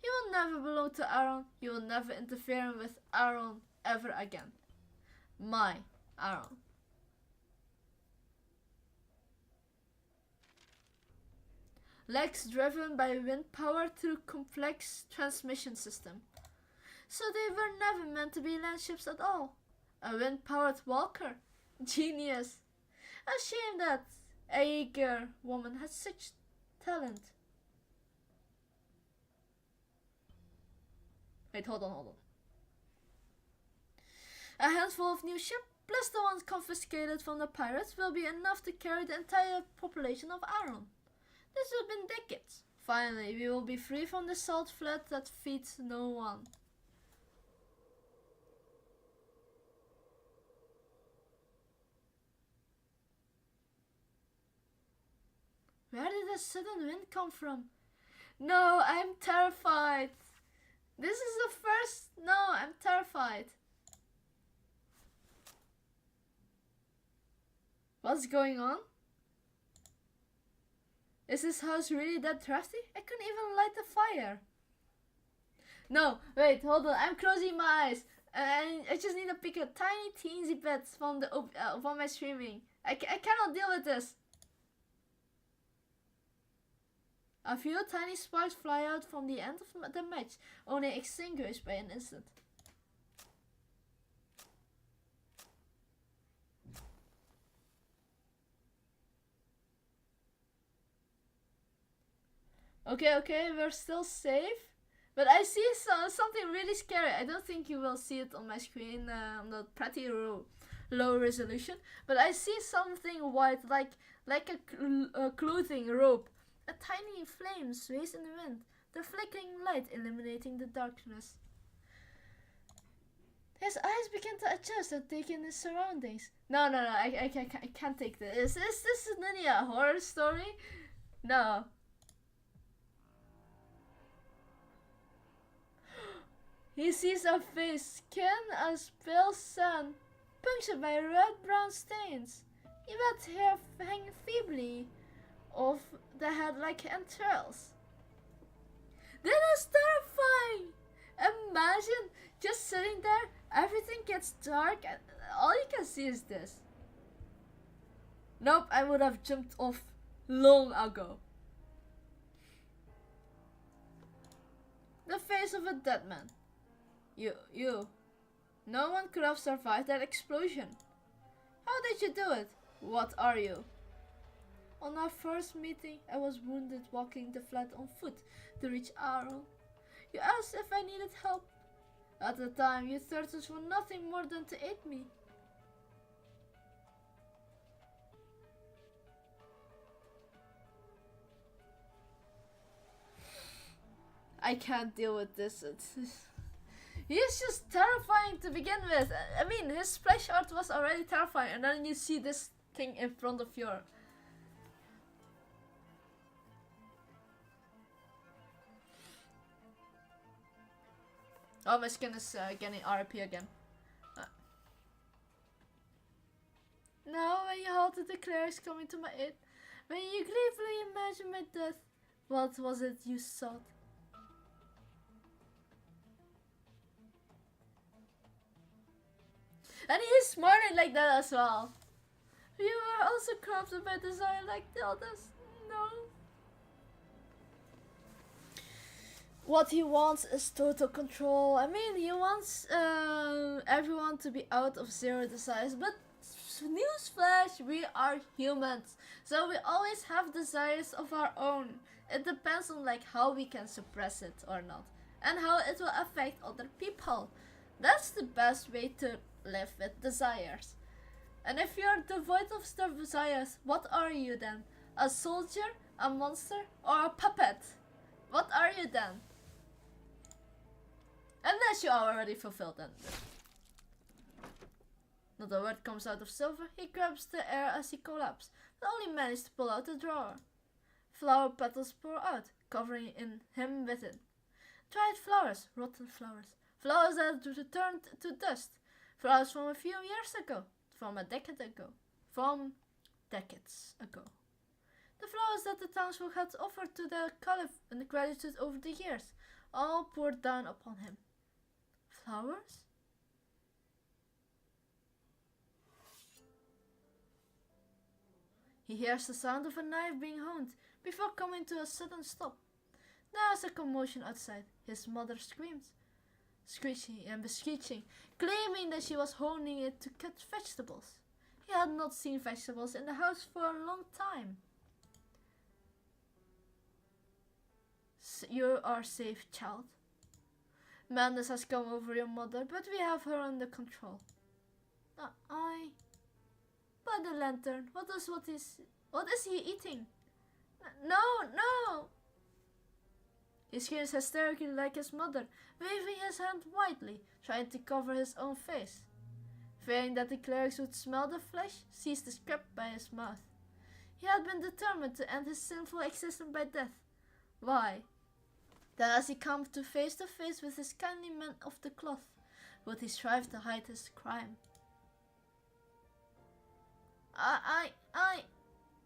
You will never belong to Aaron. You will never interfere with Aaron ever again. My Aaron. Legs driven by wind power through complex transmission system. So they were never meant to be land ships at all. A wind-powered walker. Genius. A shame that a eager woman has such talent. Wait, hold on. A handful of new ships, plus the ones confiscated from the pirates, will be enough to carry the entire population of Aaron. This will be decades. Finally, we will be free from the salt flat that feeds no one. Where did the sudden wind come from? No, I'm terrified. This is the first... No, I'm terrified. What's going on? Is this house really that drafty? I couldn't even light the fire. No, wait, hold on. I'm closing my eyes. I just need to pick a tiny teensy bit from the from my streaming. I cannot deal with this. A few tiny sparks fly out from the end of the match, only extinguished by an instant. Okay, we're still safe. But I see something really scary. I don't think you will see it on my screen on the pretty low resolution. But I see something white, like a clothing rope. A tiny flame sways in the wind, the flickering light illuminating the darkness. His eyes begin to adjust and take in his surroundings. No, I can't take this. Is this really a horror story? No. He sees a face, skin as pale sun, punctured by red-brown stains. Yvette's hair hanging feebly off the head like entrails. That is terrifying! Imagine just sitting there, everything gets dark, and all you can see is this. Nope, I would have jumped off long ago. The face of a dead man. You. No one could have survived that explosion. How did you do it? What are you? On our first meeting, I was wounded walking the flat on foot to reach Aaron. You asked if I needed help. At the time, you thirsted for nothing more than to eat me. I can't deal with this. He's just terrifying to begin with. I mean, his splash art was already terrifying, and then you see this thing in front of your... Oh, my skin is getting RP again. Now, when you halted the clerics coming to my aid, when you gleefully imagined my death, what was it you sought? And he's smiling like that as well. You are also corrupted by desire like the others. No. What he wants is total control. I mean, he wants everyone to be out of zero desires. But newsflash, we are humans. So we always have desires of our own. It depends on like how we can suppress it or not. And how it will affect other people. That's the best way to live with desires. And if you're devoid of desires, what are you then? A soldier, a monster, or a puppet? What are you then? Unless you are already fulfilled then. Not a word comes out of Silver. He grabs the air as he collapses, but only manages to pull out the drawer. Flower petals pour out, covering him with it. Dried flowers, rotten flowers. Flowers that returned to dust. Flowers from a few years ago. From a decade ago. From decades ago. The flowers that the townsfolk had offered to the caliph in gratitude over the years. All poured down upon him. Flowers? He hears the sound of a knife being honed before coming to a sudden stop. There is a commotion outside. His mother screams, screeching and beseeching, claiming that she was honing it to cut vegetables. He had not seen vegetables in the house for a long time. You are safe, child. Madness has come over your mother, but we have her under control. By the lantern, what is he eating? No! He screams hysterically like his mother, waving his hand widely, trying to cover his own face. Fearing that the clerics would smell the flesh, seized the scrap by his mouth. He had been determined to end his sinful existence by death. Why? Then as he came to face with his kindly man of the cloth, would he strive to hide his crime? I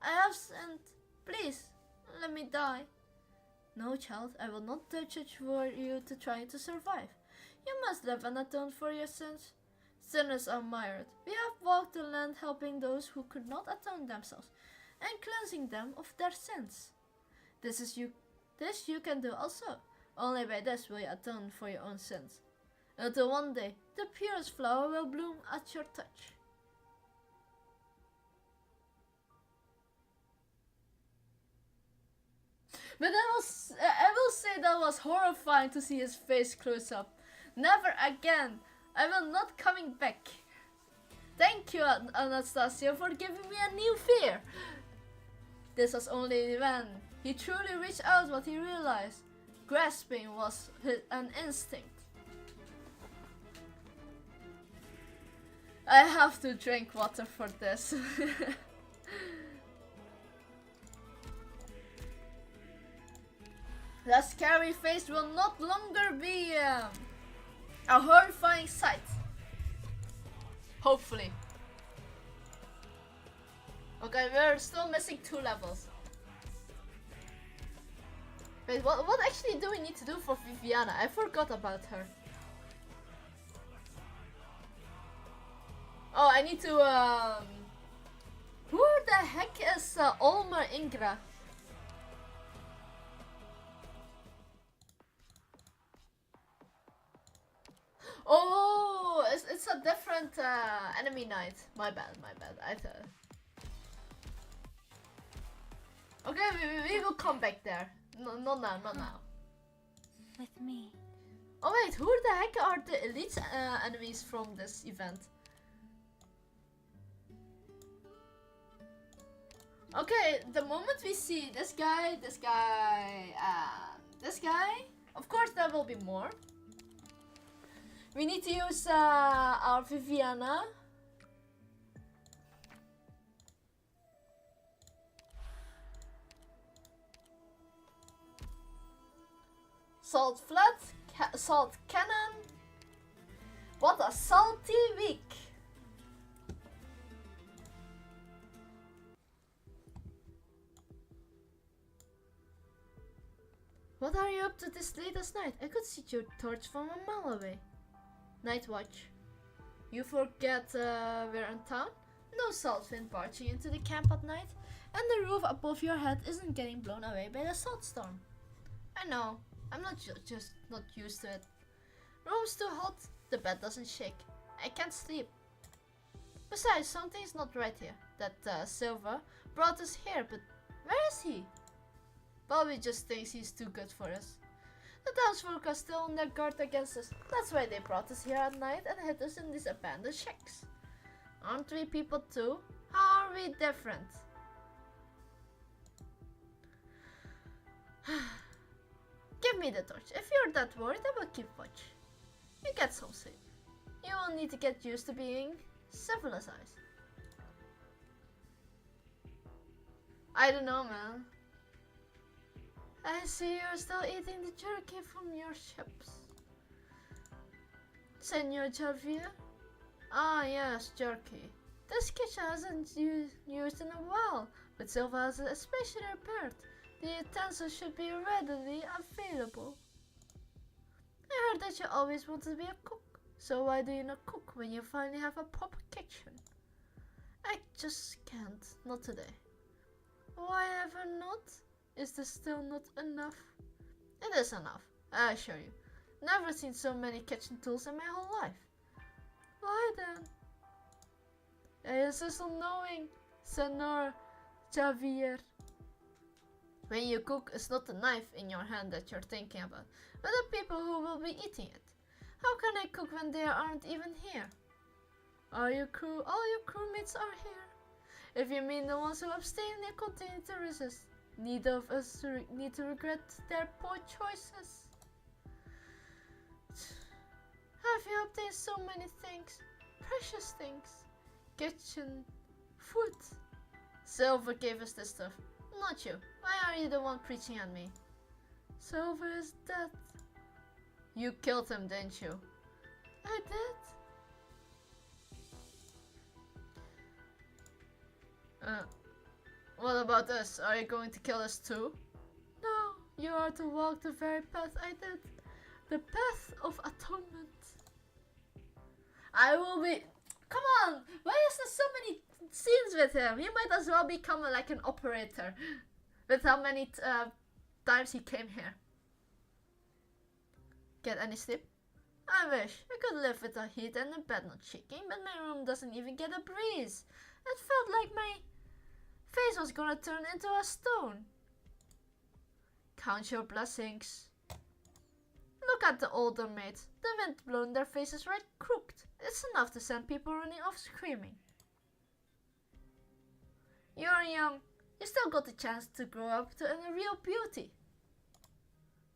have sinned. Please, let me die. No, child, I will not touch it for you to try to survive. You must live and atone for your sins. Sinners are mired. We have walked the land helping those who could not atone themselves and cleansing them of their sins. This you can do also. Only by this will you atone for your own sins. Until one day, the purest flower will bloom at your touch. But I will say that was horrifying to see his face close up. Never again. I will not coming back. Thank you, Anastasia, for giving me a new fear. This was only when he truly reached out what he realized. Grasping was an instinct. I have to drink water for this. The scary face will not longer be a horrifying sight. Hopefully. Okay, we're still missing 2 levels. Wait, what actually do we need to do for Viviana? I forgot about her. Oh, I need to who the heck is Olmer Ingra? Oh, it's a different enemy knight. My bad. I thought. Okay, we will come back there. No, not now. With me. Oh wait, who the heck are the elite enemies from this event? Okay, the moment we see this guy, this guy, of course there will be more. We need to use our Viviana. Salt Flood, Salt Cannon. What a salty week! What are you up to this latest night? I could see your torch from a mile away. Night watch. You forget we're in town? No salt wind barging into the camp at night, and the roof above your head isn't getting blown away by the salt storm. I know, I'm not just not used to it. Room's too hot, the bed doesn't shake. I can't sleep. Besides, something's not right here. That Silva brought us here, but where is he? Bobby just thinks he's too good for us. The townsfolk are still on their guard against us. That's why they brought us here at night and hid us in these abandoned shacks. Aren't we people too? How are we different? Give me the torch. If you're that worried, I will keep watch. You get some sleep. You will need to get used to being civilized. I don't know, man. I see you're still eating the jerky from your ships. Senor Javier? Ah, yes, jerky. This kitchen hasn't used in a while, but Silva has it especially repaired. The utensils should be readily available. I heard that you always wanted to be a cook, so why do you not cook when you finally have a proper kitchen? I just can't, not today. Why ever not? Is this still not enough? It is enough, I assure you. Never seen so many kitchen tools in my whole life. Why then? I insist on knowing, Senor Javier. When you cook, it's not the knife in your hand that you're thinking about, but the people who will be eating it. How can I cook when they aren't even here? All your crewmates are here. If you mean the ones who abstain and continue to resist, neither of us need to regret their poor choices. Have you obtained so many things? Precious things. Kitchen, food. Silver gave us this stuff, not you. Why are you the one preaching at me? Silver is dead. You killed him, didn't you? I did. What about us? Are you going to kill us too? No, you are to walk the very path I did. The path of atonement. I will be... Come on! Why is there so many scenes with him? He might as well become like an operator. With how many times he came here. Get any sleep? I wish. I could live with the heat and the bed not shaking, but my room doesn't even get a breeze. It felt like my face was gonna turn into a stone. Count your blessings. Look at the older maids. The wind blown their faces right crooked. It's enough to send people running off screaming. You're young. You still got the chance to grow up to a real beauty.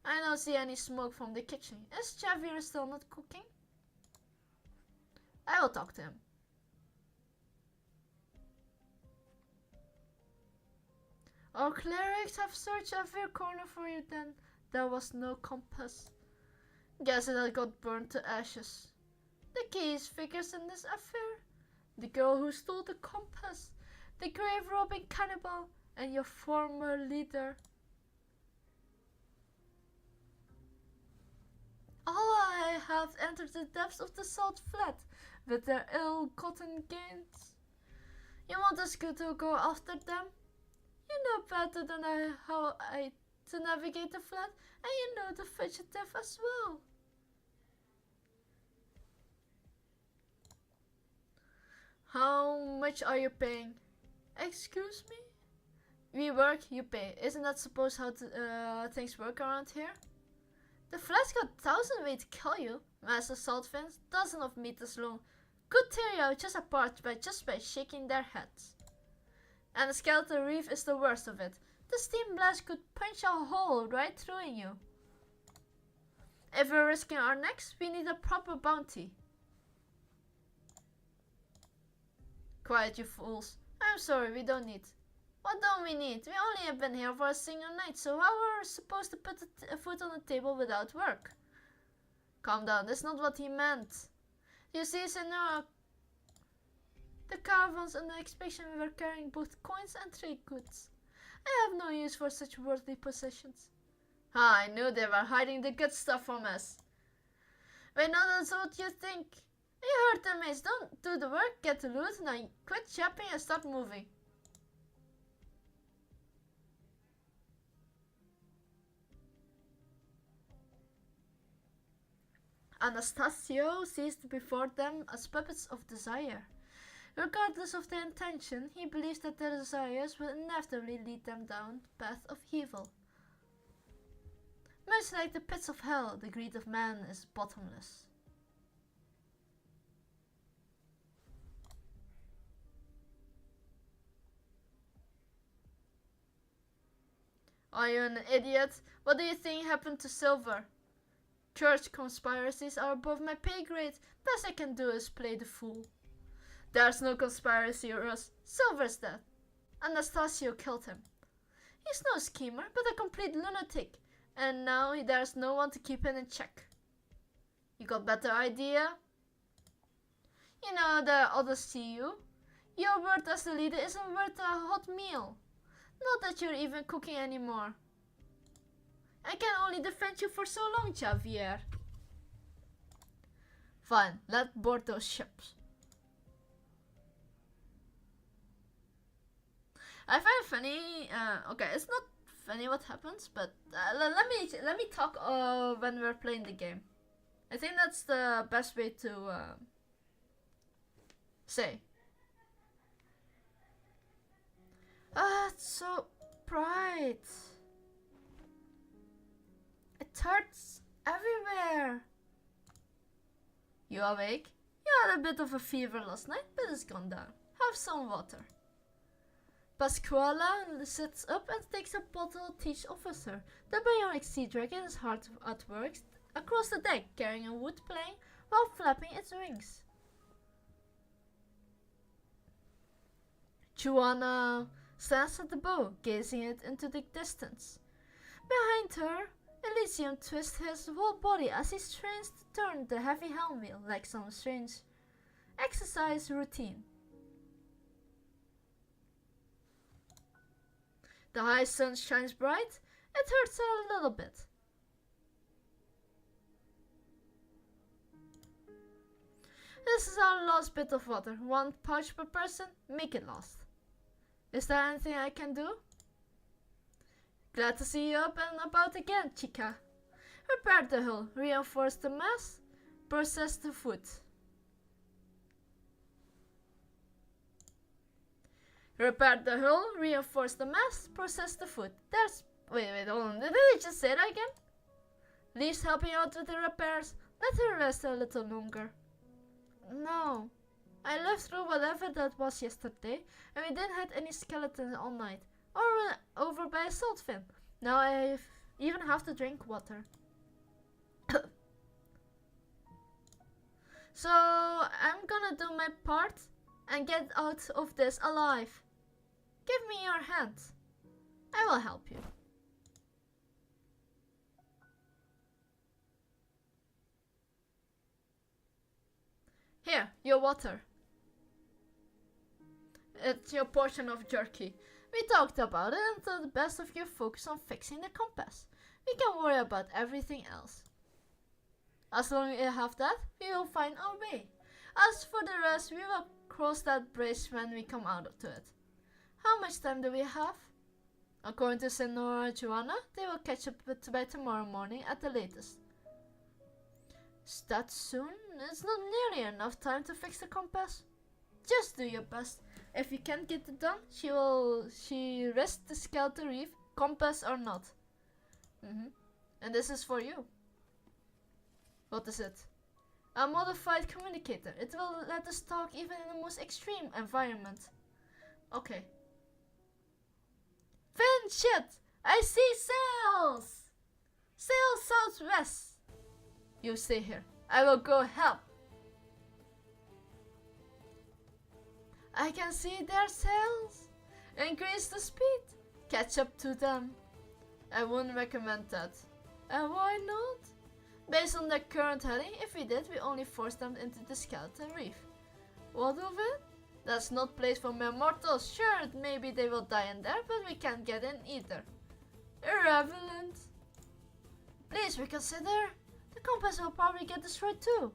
I don't see any smoke from the kitchen. Is Javier still not cooking? I will talk to him. Our clerics have searched every corner for you then. there was no compass. Guess it had got burned to ashes. The key figures in this affair. The girl who stole the compass, the grave-robbing cannibal, and your former leader. All I have entered the depths of the salt flat with their ill-gotten gains. You want us to go after them? You know better than how to navigate the flat, and you know the fugitive as well. How much are you paying? Excuse me? We work, you pay. Isn't that supposed how things work around here? The flat's got 1,000 ways to kill you. Master Saltfins, dozens of meters long, could tear you out just apart by shaking their heads. And the skeleton reef is the worst of it. The steam blast could punch a hole right through in you. If we're risking our necks, we need a proper bounty. Quiet, you fools. I'm sorry, we don't need. What don't we need? We only have been here for a single night, so how are we supposed to put a foot on the table without work? Calm down, that's not what he meant. You see, Senora, the caravans and the expedition were carrying both coins and trade goods. I have no use for such worldly possessions. I knew they were hiding the good stuff from us. Wait, no, that's what you think. You heard the mates. Don't do the work, get the loot, now quit yapping and start moving. Anastasio sees before them as puppets of desire. Regardless of their intention, he believes that their desires will inevitably lead them down the path of evil. Much like the pits of hell, the greed of man is bottomless. Are you an idiot? What do you think happened to Silver? Church conspiracies are above my pay grade. Best I can do is play the fool. There's no conspiracy, Russ. Silver's dead. Anastasio killed him. He's no schemer, but a complete lunatic. And now there's no one to keep him in check. You got better idea? You know the others see you. Your word as the leader isn't worth a hot meal. Not that you're even cooking anymore. I can only defend you for so long, Javier. Fine, let's board those ships. I find it funny. Okay, it's not funny what happens, but let me talk when we're playing the game. I think that's the best way to say. It's so bright. It hurts everywhere. You awake? You had a bit of a fever last night, but it's gone down. Have some water. Pasquala sits up and takes a bottle to each officer. The bionic sea dragon is hard at work across the deck, carrying a wood plank while flapping its wings. Juana stands at the bow, gazing it into the distance. Behind her, Elysium twists his whole body as he strains to turn the heavy helm wheel like some strange exercise routine. The high sun shines bright. It hurts a little bit. This is our last bit of water. 1 pouch per person. Make it last. Is there anything I can do? Glad to see you up and about again, chica. Repair the hull, reinforce the mast, process the food. Repair the hull, reinforce the mast, process the food. Wait, hold on. Did I just say that again? Leaves helping out with the repairs. Let her rest a little longer. No. I lived through whatever that was yesterday, and we didn't have any skeletons all night. Or over by a salt fin. Now I even have to drink water. So I'm gonna do my part and get out of this alive. Give me your hand. I will help you. Here, your water. It's your portion of jerky. We talked about it and to the best of you focus on fixing the compass. We can worry about everything else. As long as we have that, we will find our way. As for the rest, we will cross that bridge when we come out to it. How much time do we have? According to Senora Joanna, they will catch up by tomorrow morning at the latest. Is that soon? It's not nearly enough time to fix the compass. Just do your best. If you can't get it done, she rests the skeleton reef, compass or not. And this is for you. What is it? A modified communicator. It will let us talk even in the most extreme environment. Okay. Finn, shit! I see sails! Sails southwest. You stay here. I will go help. I can see their sails. Increase the speed. Catch up to them. I wouldn't recommend that. And why not? Based on their current heading, if we did, we only force them into the skeleton reef. What of it? That's not place for mere mortals. Sure, maybe they will die in there, but we can't get in either. Irrelevant. Please reconsider. The compass will probably get destroyed too.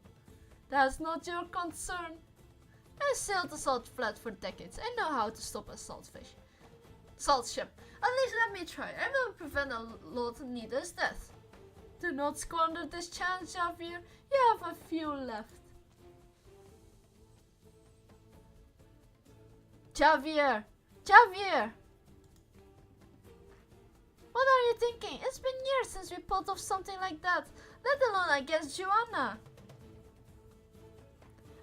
That's not your concern. I sailed the salt flat for decades. I know how to stop a salt ship. At least let me try. I will prevent a lot needless death. Do not squander this chance, Javier. You have a few left. Javier! Javier! What are you thinking? It's been years since we pulled off something like that. Let alone against Joanna.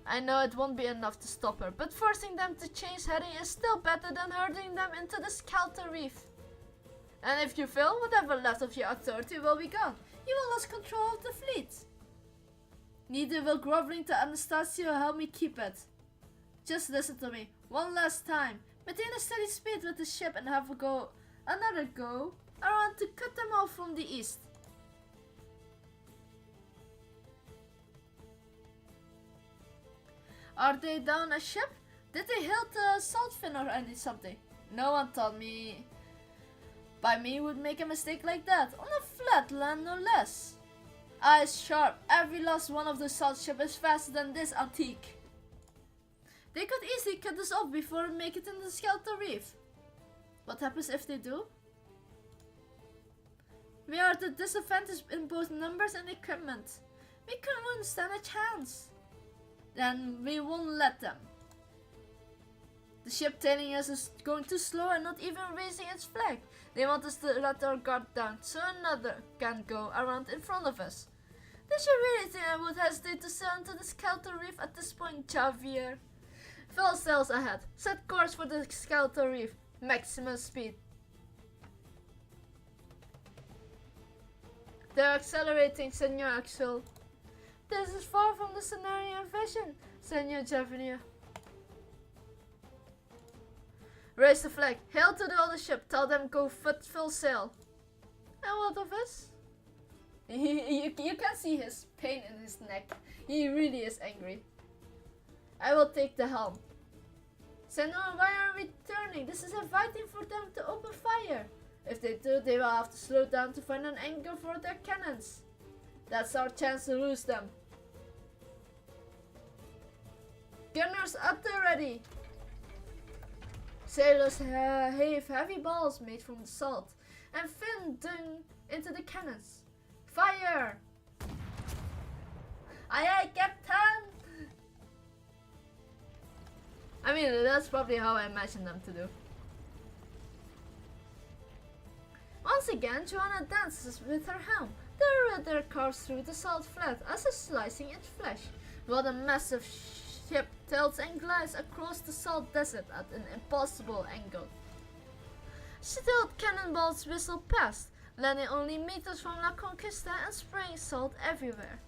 I know it won't be enough to stop her, but forcing them to change heading is still better than herding them into the skeleton reef. And if you fail, whatever left of your authority will be gone. You will lose control of the fleet. Neither will groveling to Anastasia help me keep it. Just listen to me, one last time. Maintain a steady speed with the ship and have another go around to cut them off from the east. Are they down a ship? Did they hit the salt fin or something? No one told me. By me would make a mistake like that. On a flat land no less. Eyes sharp. Every last one of the salt ship is faster than this antique. They could easily cut us off before we make it in the skeleton reef. What happens if they do? We are at a disadvantage in both numbers and equipment. We couldn't stand a chance. Then we won't let them. The ship tailing us is going too slow and not even raising its flag. They want us to let our guard down so another can go around in front of us. Did you really think I would hesitate to sail into the skeleton reef at this point, Javier? Full sails ahead. Set course for the skeleton reef. Maximum speed. They're accelerating, Senor Axel. This is far from the scenario envisioned, Senor Javier. Raise the flag. Hail to the other ship. Tell them go full sail. And what of us? You can see his pain in his neck. He really is angry. I will take the helm. Senor, why are we turning? This is inviting for them to open fire. If they do, they will have to slow down to find an angle for their cannons. That's our chance to lose them. Gunners up there ready. Sailors have heavy balls made from the salt and fin dung into the cannons. Fire! Aye aye, Captain! I mean, that's probably how I imagine them to do. Once again, Joanna dances with her helm. The rudder carves through the salt flat as if slicing its flesh, while the massive ship tilts and glides across the salt desert at an impossible angle. Stealth cannonballs whistle past, landing only meters from La Conquista and spraying salt everywhere.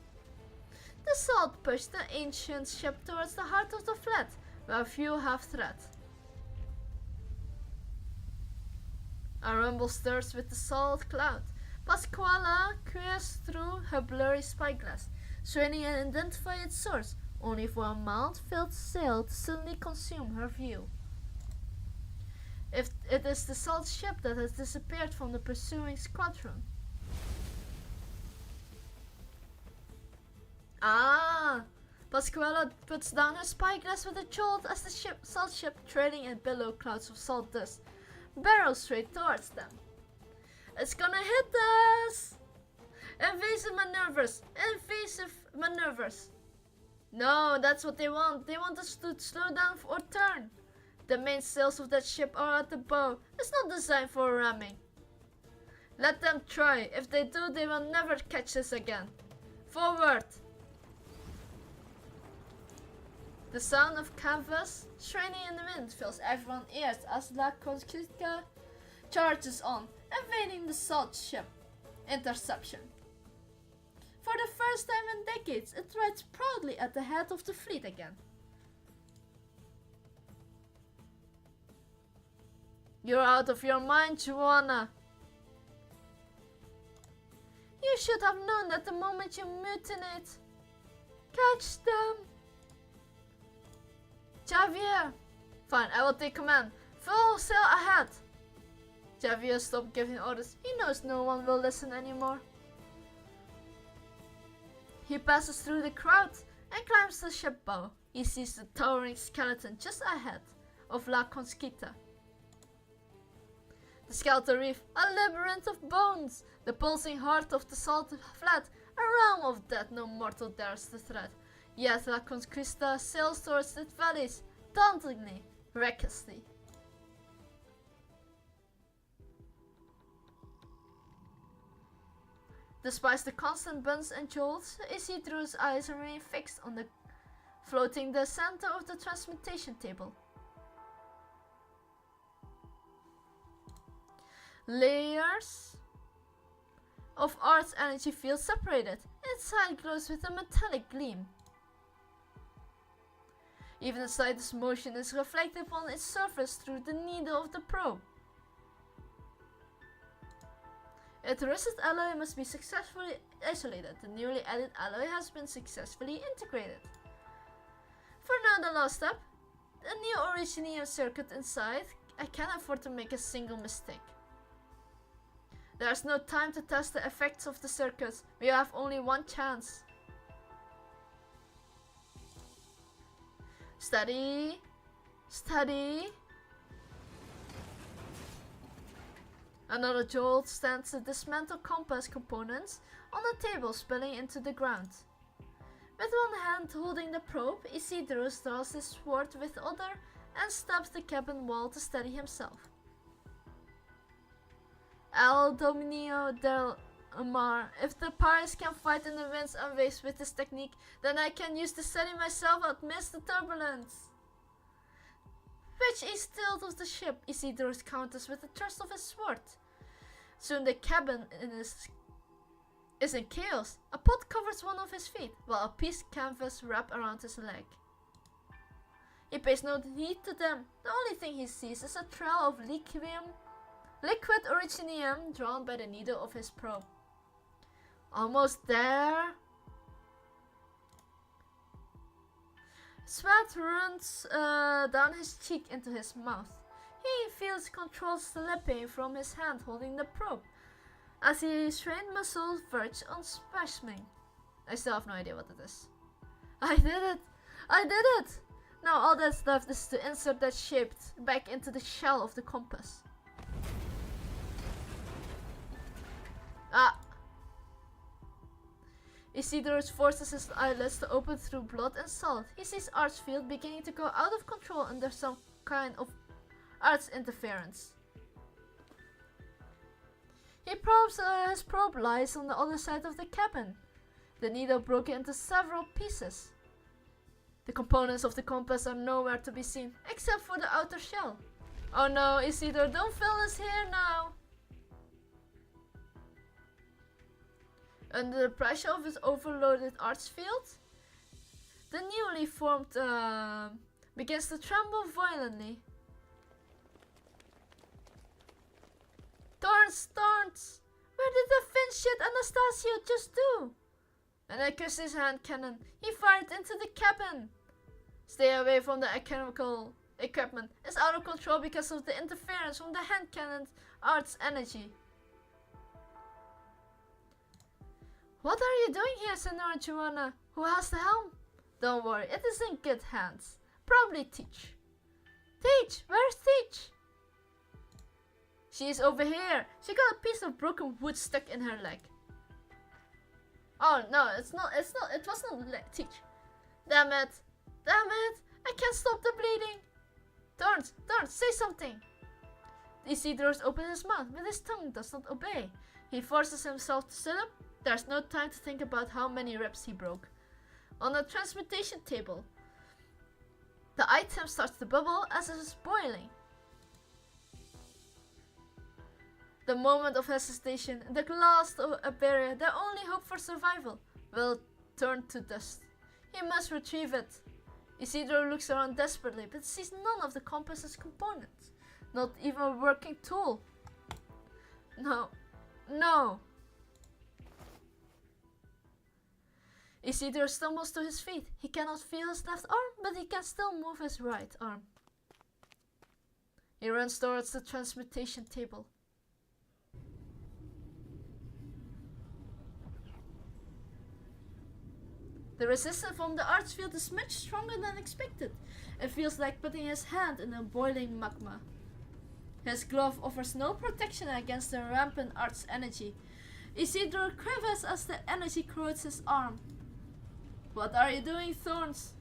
The salt pushed the ancient ship towards the heart of the flat, where few have threat. A rumble stirs with the salt cloud. Pasquala peers through her blurry spyglass, straining and identify its source. only for a mount-filled sail to suddenly consume her view. If it is the salt ship that has disappeared from the pursuing squadron. Ah! Pasquale puts down her spyglass with a jolt as the salt ship, trailing in billow clouds of salt dust, barrels straight towards them. It's gonna hit us! Invasive maneuvers! Invasive maneuvers! No, that's what they want. They want us to slow down or turn. The main sails of that ship are at the bow. It's not designed for ramming. Let them try. If they do, they will never catch us again. Forward! The sound of canvas straining in the wind fills everyone's ears as La Conquista charges on, invading the salt ship. Interception. For the first time in decades, it rides proudly at the head of the fleet again. You're out of your mind, Joanna. You should have known that the moment you mutinate. Catch them. Javier! Fine, I will take command. Full sail ahead! Javier stopped giving orders. He knows no one will listen anymore. He passes through the crowd and climbs the ship bow. He sees the towering skeleton just ahead of La Conquista. The skeleton reef, a labyrinth of bones, the pulsing heart of the salt flat, a realm of death no mortal dares to tread. Yet La Conquista sails towards its valleys, dauntingly, recklessly. Despite the constant bumps and jolts, Isidro's eyes remain fixed on the floating the center of the transmutation table. Layers of Art's energy field separated. Inside glows with a metallic gleam. Even the slightest motion is reflected upon its surface through the needle of the probe. Its rusted alloy must be successfully isolated. The newly added alloy has been successfully integrated. For now, the last step, a new originium circuit inside. I can't afford to make a single mistake. There is no time to test the effects of the circuit. We have only one chance. Steady. Steady. Another jolt stands the dismantled compass components on the table spilling into the ground. With one hand holding the probe, Isidro draws his sword with the other and stabs the cabin wall to steady himself. El Dominio del Mar. If the pirates can fight in the winds and waves with this technique, then I can use to steady myself amidst the turbulence. Which east tilt of the ship, Isidro counters with a thrust of his sword. Soon the cabin is in chaos. A pot covers one of his feet, while a piece of canvas wraps around his leg. He pays no heed to them. The only thing he sees is a trail of liquid originium drawn by the needle of his probe. Almost there. Sweat runs down his cheek into his mouth. He feels control slipping from his hand holding the probe, as his strained muscles verge on spasming. I still have no idea what it is. I did it! I did it! Now all that's left is to insert that shape back into the shell of the compass. Ah! Isidro forces his eyelids to open through blood and salt. He sees Art's field beginning to go out of control under some kind of Art's interference. He probes his probe lies on the other side of the cabin. The needle broke into several pieces. The components of the compass are nowhere to be seen, except for the outer shell. Oh no, Isidro, don't fill us here now! Under the pressure of his overloaded arch field, the newly formed begins to tremble violently. Thorns! Thorns! Where did the fin shit Anastasio just do? and accused his hand cannon. He fired into the cabin. Stay away from the chemical equipment. It's out of control because of the interference from the hand cannon art's energy. What are you doing here, Senora Joanna? Who has the helm? Don't worry, it is in good hands. Probably Teach. Teach! Where's Teach? She is over here. She got a piece of broken wood stuck in her leg. Oh no, it was not Teach. Damn it. Damn it. I can't stop the bleeding. Thorns, say something. Isidore opens his mouth, but his tongue does not obey. He forces himself to sit up. There's no time to think about how many ribs he broke. On the transmutation table, the item starts to bubble as it is boiling. The moment of hesitation, the last of a barrier, their only hope for survival, will turn to dust. He must retrieve it. Isidore looks around desperately, but sees none of the compass's components. Not even a working tool. No. Isidore stumbles to his feet. He cannot feel his left arm, but he can still move his right arm. He runs towards the transmutation table. The resistance from the arch field is much stronger than expected. It feels like putting his hand in a boiling magma. His glove offers no protection against the rampant arch energy. Isidore quivers as the energy corrodes his arm. What are you doing, Thorns?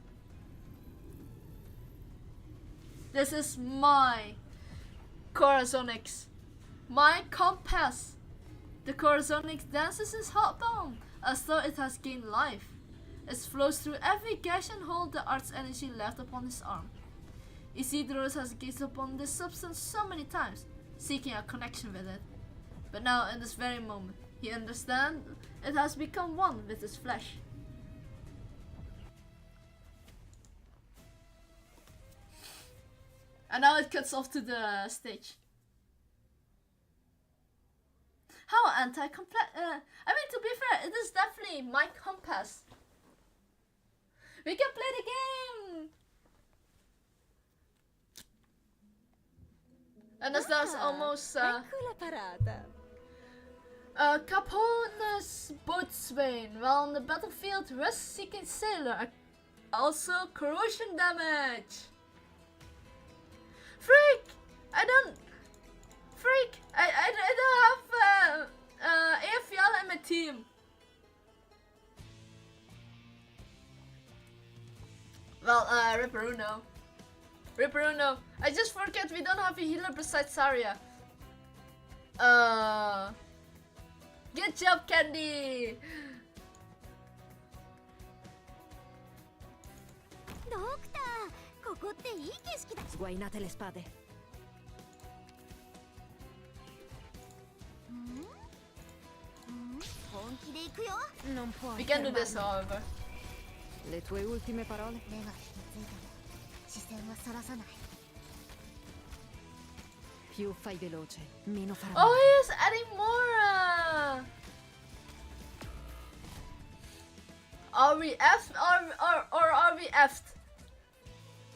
This is my Corazonix. My compass. The Corazonix dances his hot palm as though it has gained life. It flows through every gash and hole the arch energy left upon his arm. Isidore has gazed upon this substance so many times, seeking a connection with it. But now, in this very moment, he understands it has become one with his flesh. And now it cuts off to the stage. How anti-complex? I mean, to be fair, it is definitely my compass. We can play the game! And that's almost Capone's boatswain. While on the battlefield, rest-seeking sailor. Also corrosion damage. Freak! I don't have AFL in my team. Well, Ripperuno. I just forget we don't have a healer besides Saria. Good job, Candy! Sguainate le spade. Non puoi We can do this, fermarmi. however. Le tue ultime parole? Più fai veloce, meno farà Oh, male. he is adding more. Are we F or are we F'd?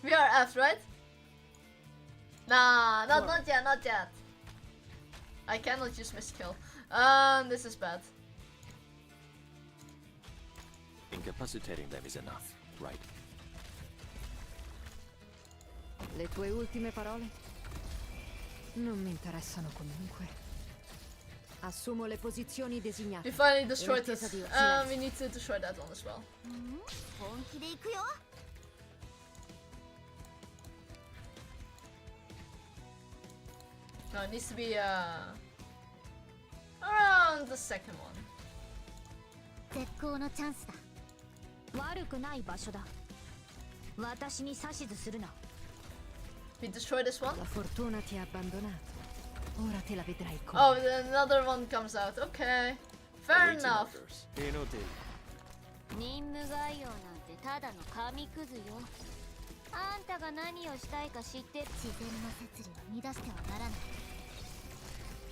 We are F'd, right? Nah, not yet. I cannot use my skill. This is bad. Incapacitating them is enough, right? Le tue ultime parole? Non mi interessano comunque. Assumo le posizioni designate. We finally destroyed In it. attesa di silenzio. We need to destroy that one as well. No, it needs to be around the second one. 絶好のチャンスだ。悪くない場所だ。私に指図するな。We destroy this one. La fortuna ti ha abbandonato. Ora te la vedrai con. Oh, another one comes out. Okay, fair Awaiting enough. orders. Inutile. 任務概要なんてただの紙くずよ。あんたが何をしたいか知って自然な摂理を乱してはならない。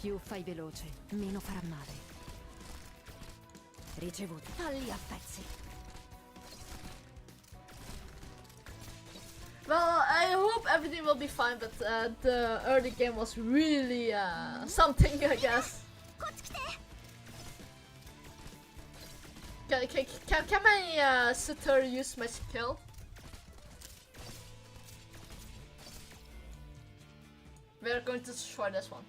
Più fai veloce, meno farà male. Ricevuto. Tagli a pezzi. Well, I hope everything will be fine, but the early game was really something, I guess. Can my sitter use my skill? We're going to destroy this one.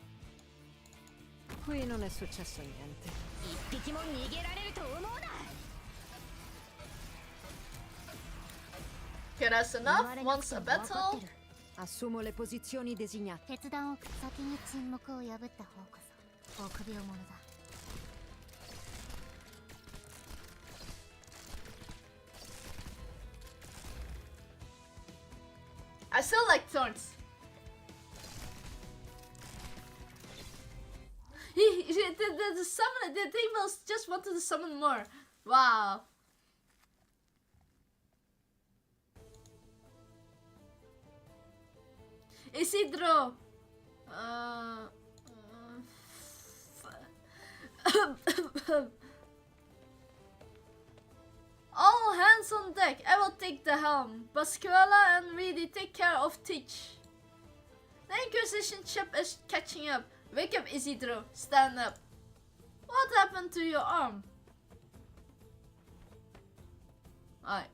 Qui non è successo niente. Okay, that's enough. Once a battle. Assumo le posizioni designate. 決断を先に沈黙を破った方こそ臆病者だ I still like thorns. The summon, the thing was just wanted to summon more. Wow. Isidro. All hands on deck. I will take the helm. Bascuela and Reedy take care of Teach. The Inquisition ship is catching up. Wake up, Isidro. Stand up. What happened to your arm? Alright.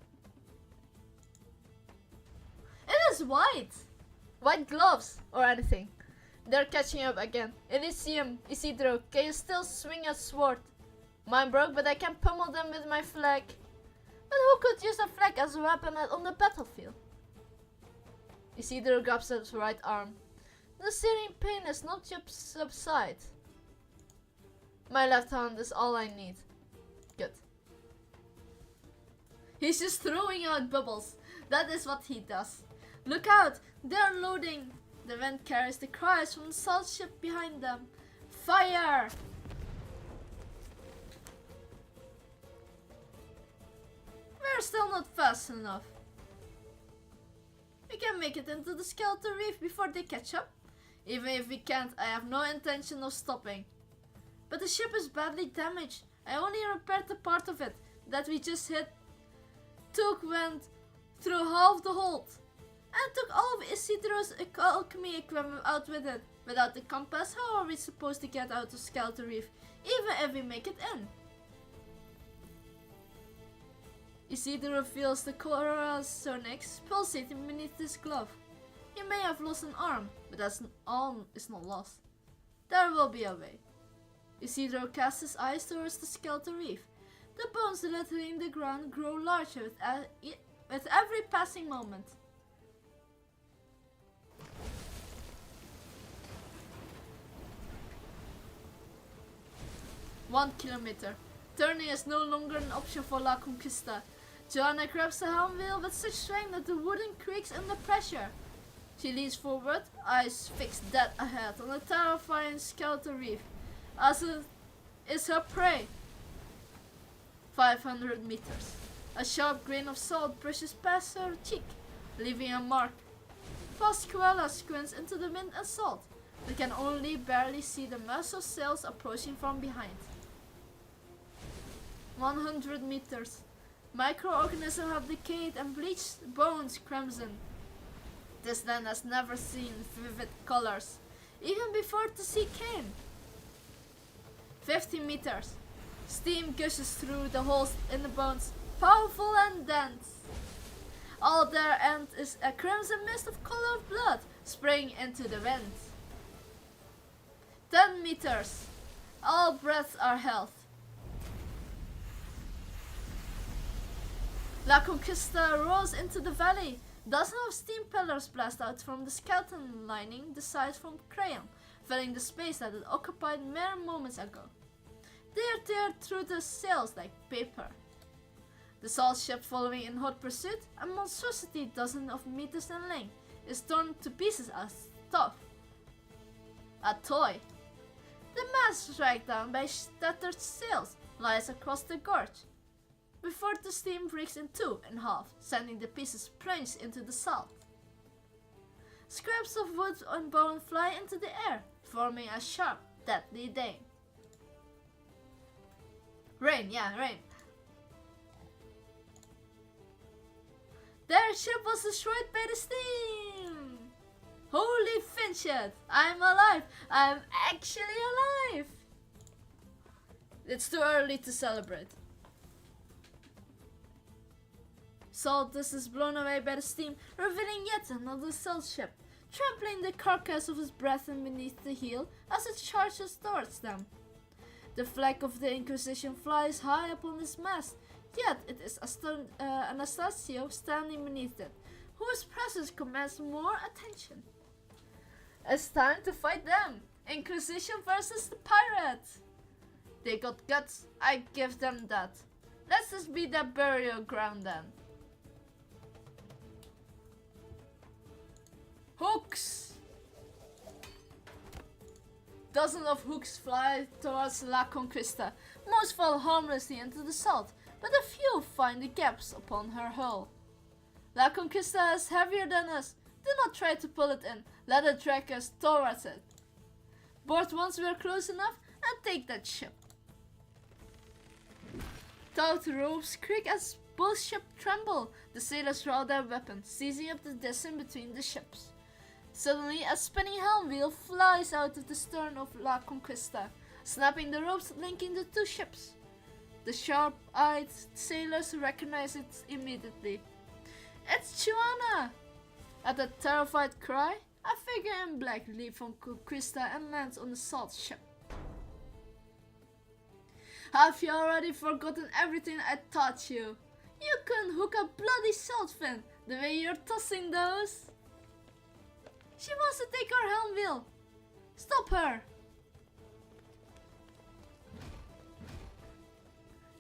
It is white. White gloves or anything. They're catching up again. Elysium, Isidro, can you still swing a sword? Mine broke, but I can pummel them with my flag. But who could use a flag as a weapon on the battlefield? Isidro grabs his right arm. The searing pain has not yet subsided. My left hand is all I need. Good. He's just throwing out bubbles. That is what he does. Look out! They're loading! The wind carries the cries from the salt ship behind them. Fire! We're still not fast enough. We can make it into the skeleton reef before they catch up. Even if we can't, I have no intention of stopping. But the ship is badly damaged. I only repaired the part of it that we just hit. Went through half the hold. And took all of Isidro's alchemy equipment out with it. Without the compass, how are we supposed to get out of Skeleton Reef, even if we make it in? Isidro feels the coral sonics pulsating beneath his glove. He may have lost an arm, but that's all is not lost. There will be a way. Isidro casts his eyes towards the Skeleton Reef. The bones littering the ground grow larger with every passing moment. "1 kilometer. Turning is no longer an option for La Conquista. Joanna grabs the helm wheel with such strength that the wooden creaks under pressure. She leans forward, eyes fixed dead ahead on the terrifying Skeleton Reef, as it is her prey. 500 meters. A sharp grain of salt brushes past her cheek, leaving a mark. Pasquale squints into the wind and salt, but can only barely see the mass of sails approaching from behind. 100 meters. Microorganisms have decayed and bleached bones crimson. This land has never seen vivid colors, even before the sea came. 50 meters. Steam gushes through the holes in the bones, powerful and dense. All there end is a crimson mist of colored blood spraying into the wind. 10 meters. All breaths are held. La Conquista rolls into the valley. Dozens of steam pillars blast out from the skeleton lining the sides from Crayon, filling the space that it occupied mere moments ago. They are teared through the sails like paper. The salt ship, following in hot pursuit, a monstrosity dozens of meters in length, is torn to pieces as stuff. A toy. The mast, dragged down by shattered sails, lies across the gorge, before the steam breaks in two and half, sending the pieces plunged into the salt. Scraps of wood and bone fly into the air, forming a sharp, deadly dane. Rain, yeah, Rain. Their ship was destroyed by the steam! Holy Finchette! I'm alive! I'm actually alive! It's too early to celebrate. Salt dust is blown away by the steam, revealing yet another salt ship, trampling the carcass of his brethren beneath the heel as it charges towards them. The flag of the Inquisition flies high upon its mast, yet it is Anastasio standing beneath it, whose presence commands more attention. It's time to fight them! Inquisition versus the pirates! They got guts, I give them that. Let's just be their burial ground then. Hooks! Dozens of hooks fly towards La Conquista. Most fall harmlessly into the salt, but a few find the gaps upon her hull. La Conquista is heavier than us. Do not try to pull it in. Let it drag us towards it. Board once we are close enough and take that ship. Taut ropes creak as both ships tremble. The sailors draw their weapons, seizing up the distance between the ships. Suddenly, a spinning helm wheel flies out of the stern of La Conquista, snapping the ropes linking the two ships. The sharp-eyed sailors recognize it immediately. It's Joanna! At a terrified cry, a figure in black leaps from Conquista and lands on the salt ship. Have you already forgotten everything I taught you? You couldn't hook a bloody salt fin the way you're tossing those. She wants to take our helm wheel. Stop her.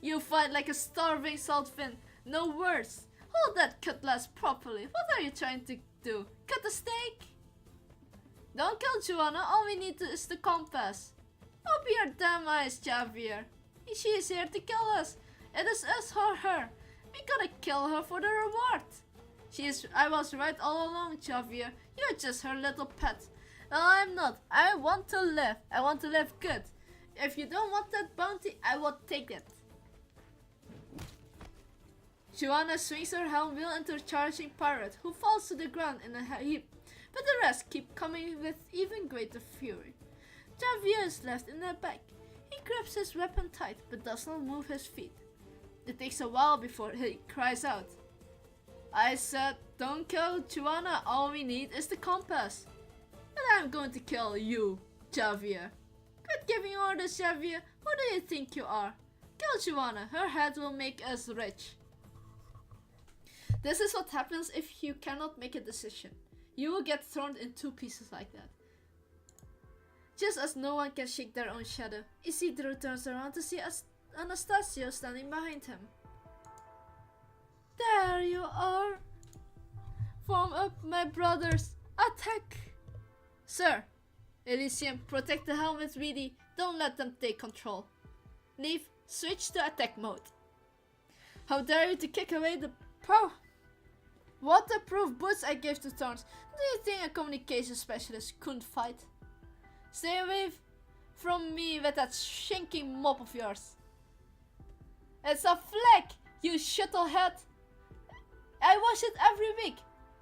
You fight like a starving saltfin. No words. Hold that cutlass properly. What are you trying to do? Cut a steak? Don't kill Joanna. All we need is the compass. Open your damn eyes, Javier. She is here to kill us. It is us or her. We gotta kill her for the reward. I was right all along, Javier. You're just her little pet. No, I'm not. I want to live. I want to live good. If you don't want that bounty, I will take it. Joanna swings her helm wheel into a charging pirate, who falls to the ground in a heap, but the rest keep coming with even greater fury. Javier is left in the back. He grips his weapon tight, but does not move his feet. It takes a while before he cries out. I said, don't kill Joanna, all we need is the compass. But I'm going to kill you, Javier. Quit giving orders, Javier. Who do you think you are? Kill Joanna, her head will make us rich. This is what happens if you cannot make a decision. You will get thrown in two pieces like that. Just as no one can shake their own shadow, Isidro turns around to see Anastasio standing behind him. There you are! Form up, my brothers! Attack! Sir! Elysium, protect the helmets, Weedy. Don't let them take control. Leave, switch to attack mode. How dare you to kick away the waterproof boots I gave to Thorns? Do you think a communication specialist couldn't fight? Stay away from me with that shinking mop of yours. It's a flag, you shuttlehead. I wash it every week.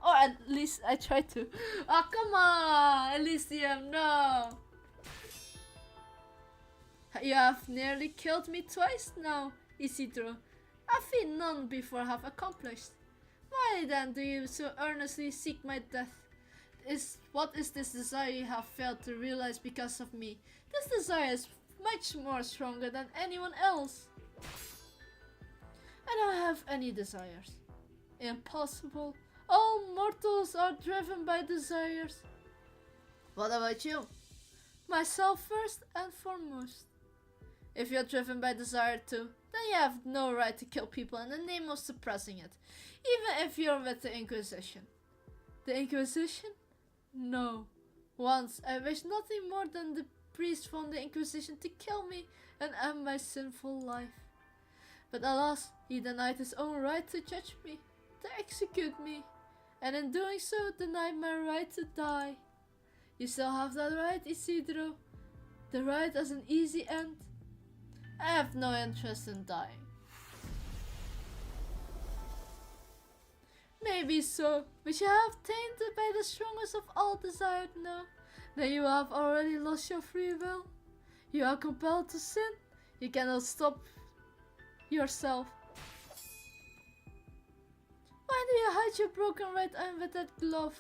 Or at least I try to. Oh, come on, Elysium, no. You have nearly killed me twice now, Isidro. A feat none before have accomplished. Why then do you so earnestly seek my death? What is this desire you have failed to realize because of me? This desire is much more stronger than anyone else. I don't have any desires. Impossible. All mortals are driven by desires. What about you? Myself first and foremost. If you're driven by desire too, then you have no right to kill people in the name of suppressing it, even if you're with the Inquisition. The Inquisition? No. Once I wished nothing more than the priest from the Inquisition to kill me and end my sinful life. But alas, he denied his own right to judge me, to execute me, and in doing so denied my right to die. You still have that right, Isidro. The right as an easy end. I have no interest in dying. Maybe so, but you have tainted by the strongest of all desire to know that you have already lost your free will. You are compelled to sin. You cannot stop yourself. Why do you hide your broken right arm with that glove?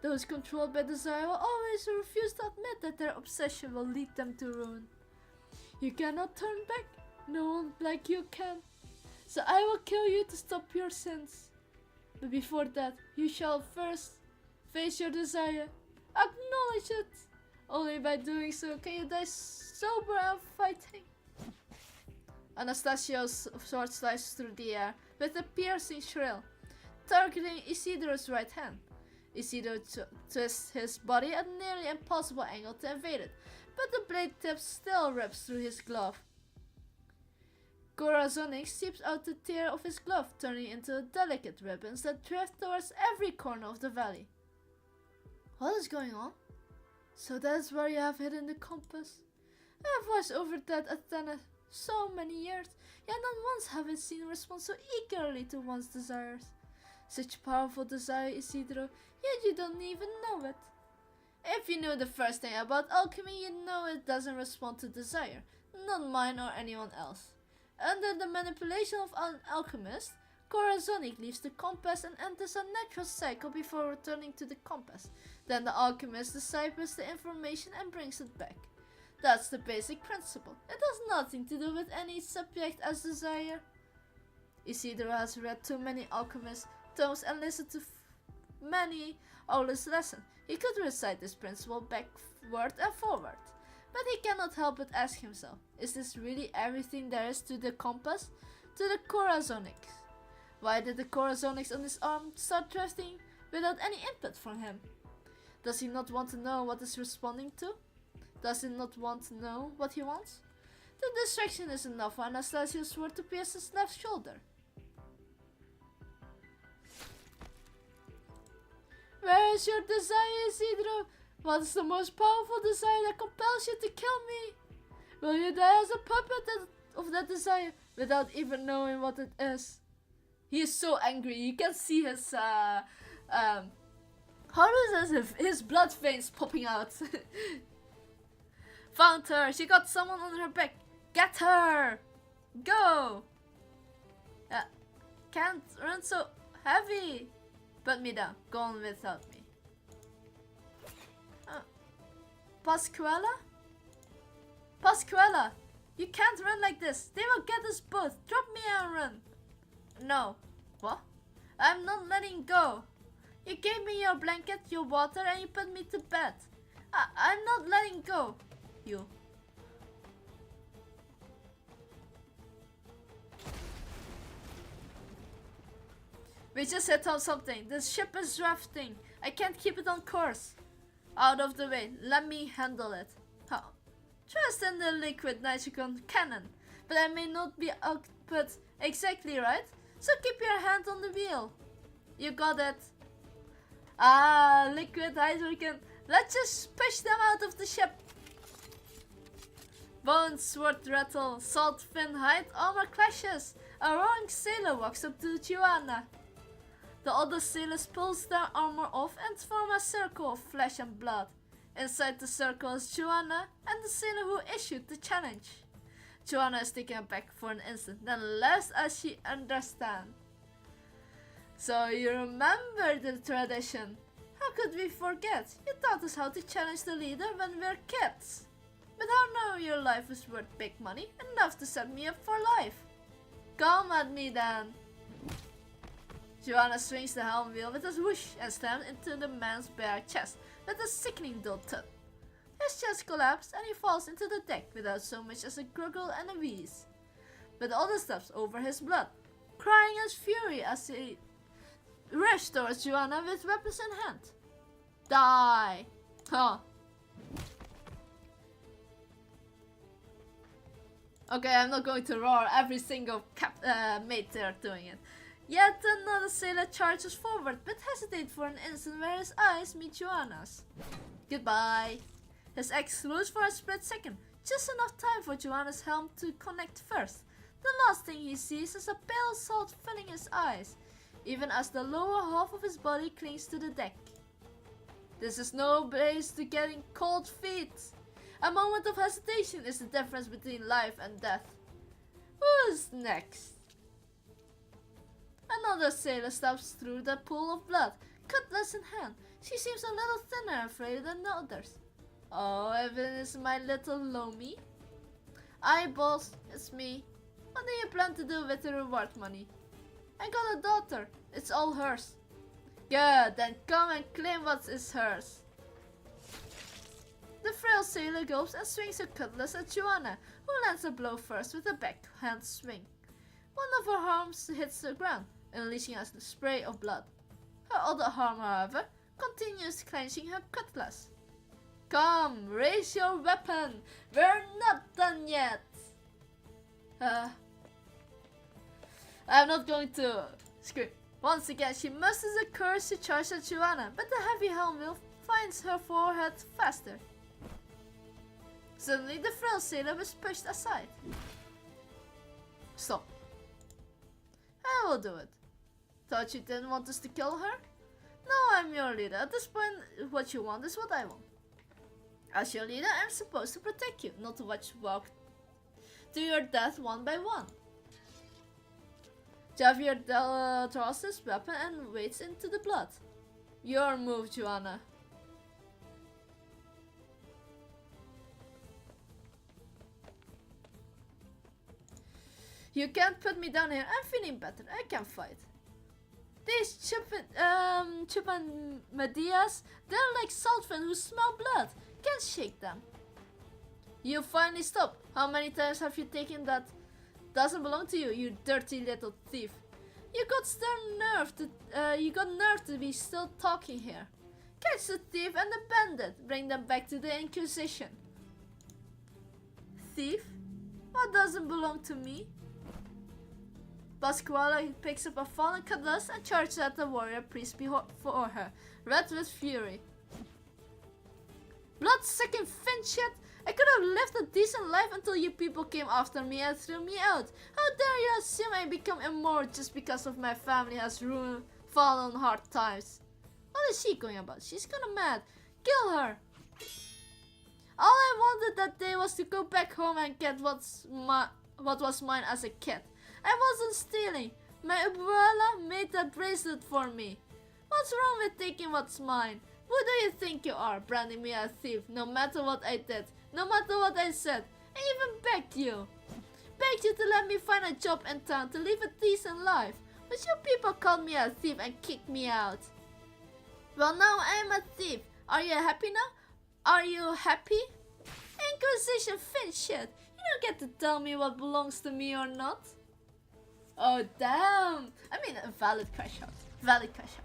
Those controlled by desire will always refuse to admit that their obsession will lead them to ruin. You cannot turn back. No one like you can. So I will kill you to stop your sins. But before that, you shall first face your desire. Acknowledge it. Only by doing so can you die sober and fighting. Anastasia's sword slices through the air with a piercing shrill, targeting Isidro's right hand. Isidro twists his body at a nearly impossible angle to evade it, but the blade tip still rips through his glove. Corazonic seeps out the tear of his glove, turning into delicate ribbons that drift towards every corner of the valley. What is going on? So that's where you have hidden the compass? I have watched over that Athena so many years, yet not once have I seen respond so eagerly to one's desires. Such powerful desire, Isidro, yet you don't even know it. If you knew the first thing about alchemy, you know it doesn't respond to desire, not mine or anyone else. Under the manipulation of an alchemist, Corazonic leaves the compass and enters a natural cycle before returning to the compass. Then the alchemist deciphers the information and brings it back. That's the basic principle. It has nothing to do with any subject as desire. Isidro has read too many alchemist tomes and listened to many Ola's lessons. He could recite this principle backward and forward. But he cannot help but ask himself, is this really everything there is to the compass? To the Corazonics? Why did the Corazonics on his arm start drifting without any input from him? Does he not want to know what it's responding to? Does he not want to know what he wants? The distraction is enough for Anastasia's sword to pierce his left shoulder. Where is your desire, Isidro? What is the most powerful desire that compels you to kill me? Will you die as a puppet of that desire without even knowing what it is? He is so angry. You can see his his blood veins popping out. Found her. She got someone on her back. Get her. Go. Can't run so heavy. Put me down. Go on without me. Pasquella? Pasquella! You can't run like this. They will get us both. Drop me and run. No. What? I'm not letting go. You gave me your blanket, your water, and you put me to bed. I'm not letting go. You. We just hit on something. The ship is drafting. I can't keep it on course. Out of the way. Let me handle it. Huh. Trust in the liquid nitrogen cannon. But I may not be output exactly right. So keep your hand on the wheel. You got it. Ah, liquid hydrogen. Let's just push them out of the ship. Bones, sword rattle, salt fin hide, armor clashes. A roaring sailor walks up to Joanna. The other sailors pulls their armor off and form a circle of flesh and blood. Inside the circle is Joanna and the sailor who issued the challenge. Joanna is taken aback for an instant, then laughs as she understands. So you remember the tradition. How could we forget? You taught us how to challenge the leader when we were kids. But how now your life is worth big money, enough to set me up for life? Come at me then. Joanna swings the helm wheel with a whoosh and slams into the man's bare chest with a sickening dull thud. His chest collapses and he falls into the deck without so much as a gurgle and a wheeze. But the other steps over his blood, crying as fury as he rushes towards Joanna with weapons in hand. Die! Huh. Okay, I'm not going to roar every single mate there doing it. Yet another sailor charges forward, but hesitates for an instant where his eyes meet Joanna's. Goodbye. His axe rose for a split second, just enough time for Joanna's helm to connect first. The last thing he sees is a pale salt filling his eyes, even as the lower half of his body clings to the deck. This is no place to getting cold feet. A moment of hesitation is the difference between life and death. Who's next? Another sailor steps through the pool of blood, cutlass in hand. She seems a little thinner and frailer than the others. Oh, if it is my little Lomi. Aye, boss, it's me. What do you plan to do with the reward money? I got a daughter. It's all hers. Good, then come and claim what is hers. The frail sailor gulps and swings her cutlass at Joanna, who lands a blow first with a backhand swing. One of her arms hits the ground, unleashing a spray of blood. Her other arm, however, continues clenching her cutlass. Come, raise your weapon. We're not done yet. I'm not going to scream. Once again, she musters the courage to charge at Joanna, but the heavy helm wheel finds her forehead faster. Suddenly, the frail sailor was pushed aside. Stop. I will do it. Thought you didn't want us to kill her? No, I'm your leader. At this point, what you want is what I want. As your leader, I'm supposed to protect you, not to watch you walk to your death one by one. Javier draws his weapon and wades into the blood. Your move, Joanna. You can't put me down here. I'm feeling better. I can fight. These Chupamedias, they're like saltfish who smell blood. Can't shake them. You finally stop. How many times have you taken that? Doesn't belong to you, you dirty little thief. You got nerve to be still talking here. Catch the thief and the bandit. Bring them back to the Inquisition. Thief? What doesn't belong to me? Pasquale picks up a fallen cutlass and charges at the warrior priest before her, red with fury. Blood-sucking Finchette! I could have lived a decent life until you people came after me and threw me out. How dare you assume I become immortal just because of my family has fallen on hard times? What is she going about? She's kinda mad. Kill her! All I wanted that day was to go back home and get what was mine as a kid. I wasn't stealing. My abuela made that bracelet for me. What's wrong with taking what's mine? Who do you think you are, branding me a thief, no matter what I did, no matter what I said? I even begged you. Begged you to let me find a job in town to live a decent life. But you people called me a thief and kicked me out. Well, now I am a thief. Are you happy now? Are you happy? Inquisition Finchette, you don't get to tell me what belongs to me or not. Oh, damn. I mean, a valid crash out. Valid crash out.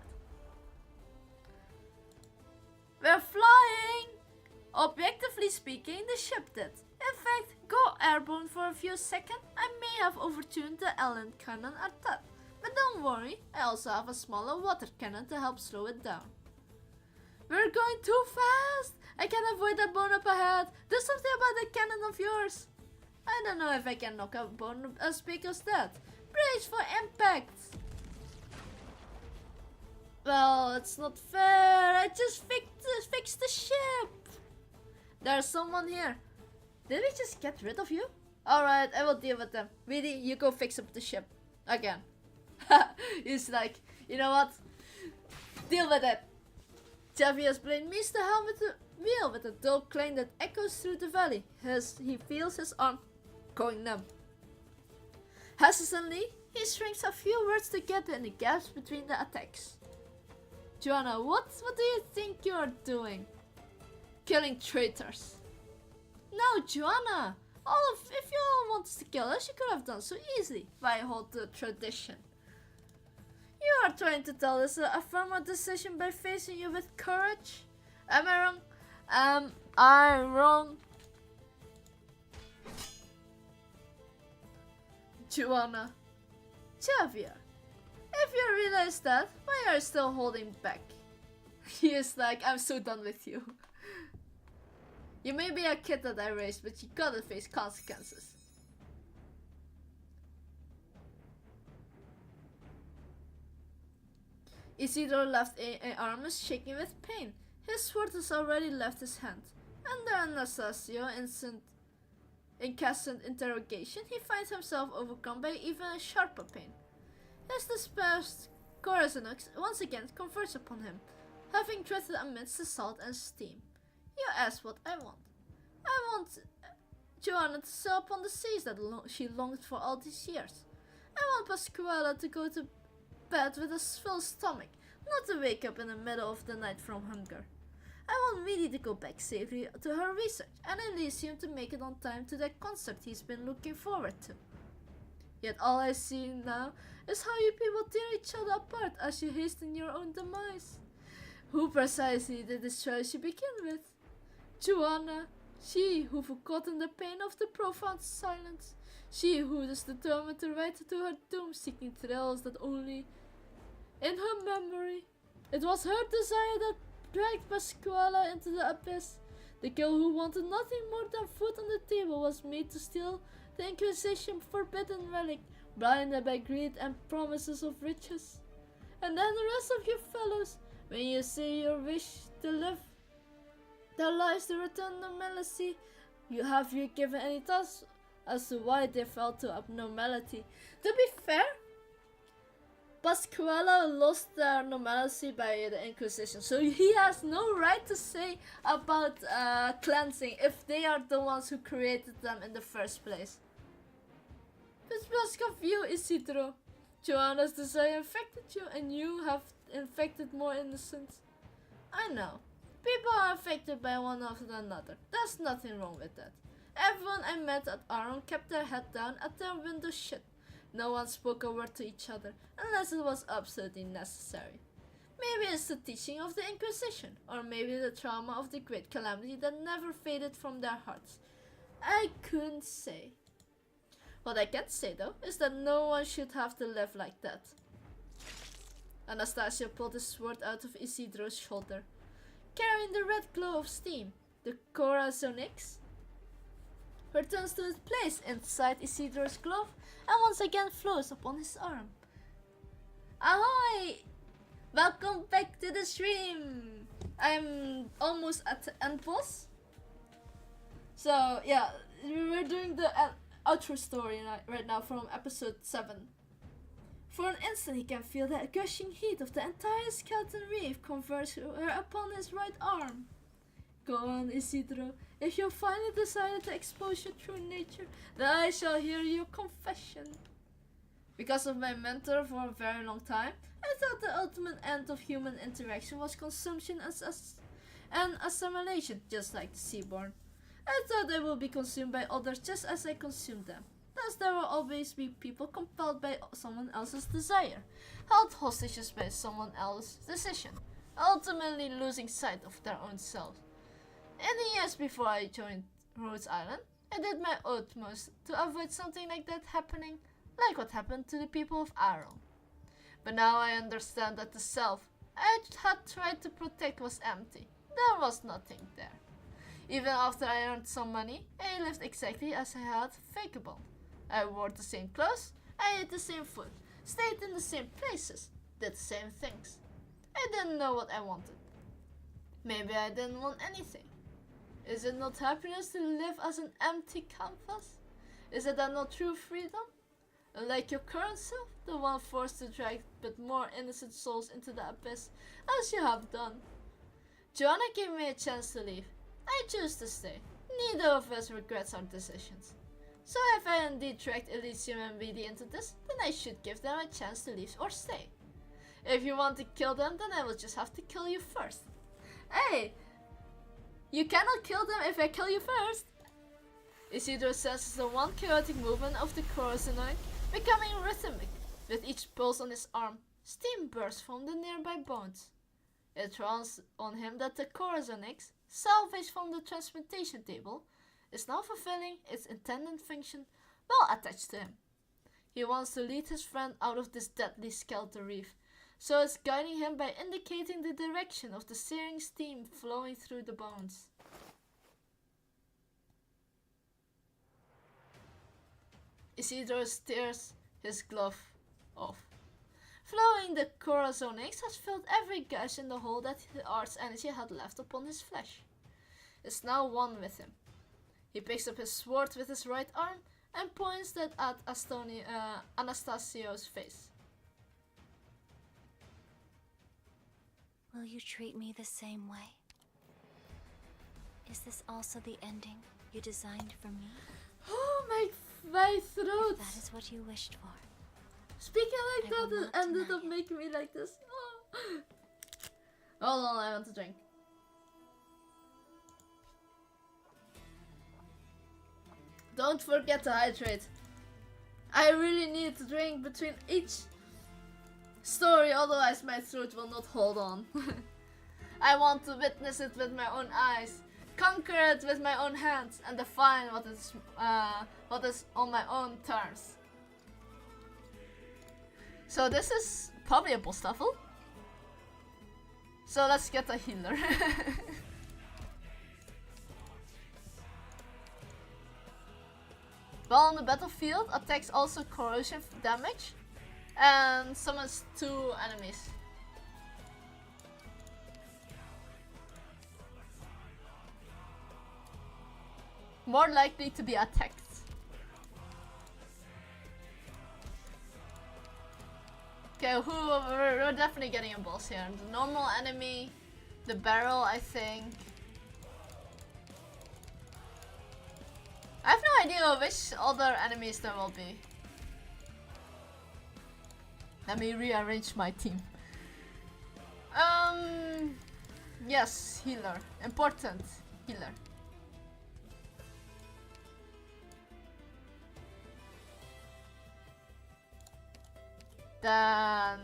We're flying! Objectively speaking, the ship did. In fact, go airborne for a few seconds. I may have overtuned the Ellen cannon at that. But don't worry, I also have a smaller water cannon to help slow it down. We're going too fast! I can't avoid that bone up ahead. Do something about the cannon of yours. I don't know if I can knock a bone as big as that. Brace for impact! Well, it's not fair. I just fixed the ship. There's someone here. Did we just get rid of you? Alright, I will deal with them. Really, you go fix up the ship. Again. He's like, you know what? Deal with it. Javier's blade meets the helm with the wheel with a dull clang that echoes through the valley. He feels his arm going numb. Hesitantly, he strings a few words together in the gaps between the attacks. Joanna, what do you think you're doing? Killing traitors. No, Joanna! If you all wanted to kill us, you could have done so easily. Why hold the tradition? You are trying to tell us to affirm our decision by facing you with courage? Am I wrong? Am I wrong? Joanna. Javier. If you realize that, why are you still holding back? He is like, I'm so done with you. You may be a kid that I raised, but you gotta face consequences. Isidro left arm is shaking with pain. His sword has already left his hand. Under Anastasio incessant interrogation, he finds himself overcome by even a sharper pain. His dispersed Corazonux once again converts upon him, having drifted amidst the salt and steam. You ask what I want. I want Joanna to sail upon the seas that she longed for all these years. I want Pasquale to go to bed with a full stomach, not to wake up in the middle of the night from hunger. I want Mealy to go back safely to her research, and Elysium to make it on time to that concert he's been looking forward to. Yet all I see now is how you people tear each other apart as you hasten your own demise. Who precisely did this choice you begin with? Joanna, she who forgotten the pain of the profound silence. She who is determined to ride to her doom, seeking thrills that only in her memory. It was her desire that dragged Pasquale into the abyss. The girl who wanted nothing more than food on the table was made to steal the Inquisition forbidden relic, blinded by greed and promises of riches. And then the rest of you fellows, when you say your wish to live their lives to return normalcy, have you given any thoughts as to why they fell to abnormality? To be fair, Pasquale lost their normalcy by the Inquisition, so he has no right to say about cleansing if they are the ones who created them in the first place. It's because of you, Isidro. Joanna's desire infected you, and you have infected more innocents. I know. People are affected by one after another. There's nothing wrong with that. Everyone I met at Aron kept their head down at their window shut. No one spoke a word to each other, unless it was absolutely necessary. Maybe it's the teaching of the Inquisition, or maybe the trauma of the Great Calamity that never faded from their hearts. I couldn't say. What I can say though, is that no one should have to live like that. Anastasia pulled his sword out of Isidro's shoulder. Carrying the red glow of steam, the Corazonix returns to its place inside Isidro's glove and once again flows upon his arm. Ahoy! Welcome back to the stream! I'm almost at the end boss. So yeah, we're doing the outro story right now from episode 7. For an instant he can feel the gushing heat of the entire skeleton reef converge upon his right arm. Go on, Isidro. If you finally decided to expose your true nature, then I shall hear your confession. Because of my mentor for a very long time, I thought the ultimate end of human interaction was consumption and assimilation, just like the Seaborn. I thought they would be consumed by others just as I consumed them. Thus there will always be people compelled by someone else's desire, held hostages by someone else's decision, ultimately losing sight of their own selves. In the years before I joined Rhodes Island, I did my utmost to avoid something like that happening, like what happened to the people of Aron. But now I understand that the self I had tried to protect was empty. There was nothing there. Even after I earned some money, I lived exactly as I had fakeable. I wore the same clothes, I ate the same food, stayed in the same places, did the same things. I didn't know what I wanted. Maybe I didn't want anything. Is it not happiness to live as an empty canvas? Is it that not true freedom? Unlike your current self, the one forced to drag but more innocent souls into the abyss, as you have done. Joanna gave me a chance to leave. I choose to stay. Neither of us regrets our decisions. So if I indeed dragged Elysium and BD into this, then I should give them a chance to leave or stay. If you want to kill them, then I will just have to kill you first. Hey! You cannot kill them if I kill you first! Isidro senses the one chaotic movement of the Corazonite, becoming rhythmic. With each pulse on his arm, steam bursts from the nearby bones. It dawns on him that the Corazonix, salvaged from the transmutation table, is now fulfilling its intended function while attached to him. He wants to lead his friend out of this deadly skeletal reef, so it's guiding him by indicating the direction of the searing steam flowing through the bones. Isidro tears his glove off. Flowing the corazon ink has filled every gash in the hole that the art's energy had left upon his flesh. It's now one with him. He picks up his sword with his right arm and points it at Anastasio's face. Will you treat me the same way? Is this also the ending you designed for me? Oh, my throat! That is what you wished for. Speaking like I will that, it not ended deny up it. making me like this. Oh. Hold on, I want to drink. Don't forget to hydrate. I really need to drink between each story, otherwise my throat will not hold on. I want to witness it with my own eyes, conquer it with my own hands, and define what is on my own terms. So this is probably a boss level. So let's get a healer. While on the battlefield, attacks also corrosion damage and summons 2 enemies. More likely to be attacked. Okay, we're definitely getting a boss here. The normal enemy, the barrel, I think. I have no idea which other enemies there will be. Let me rearrange my team. Yes, healer. Important. Healer. Then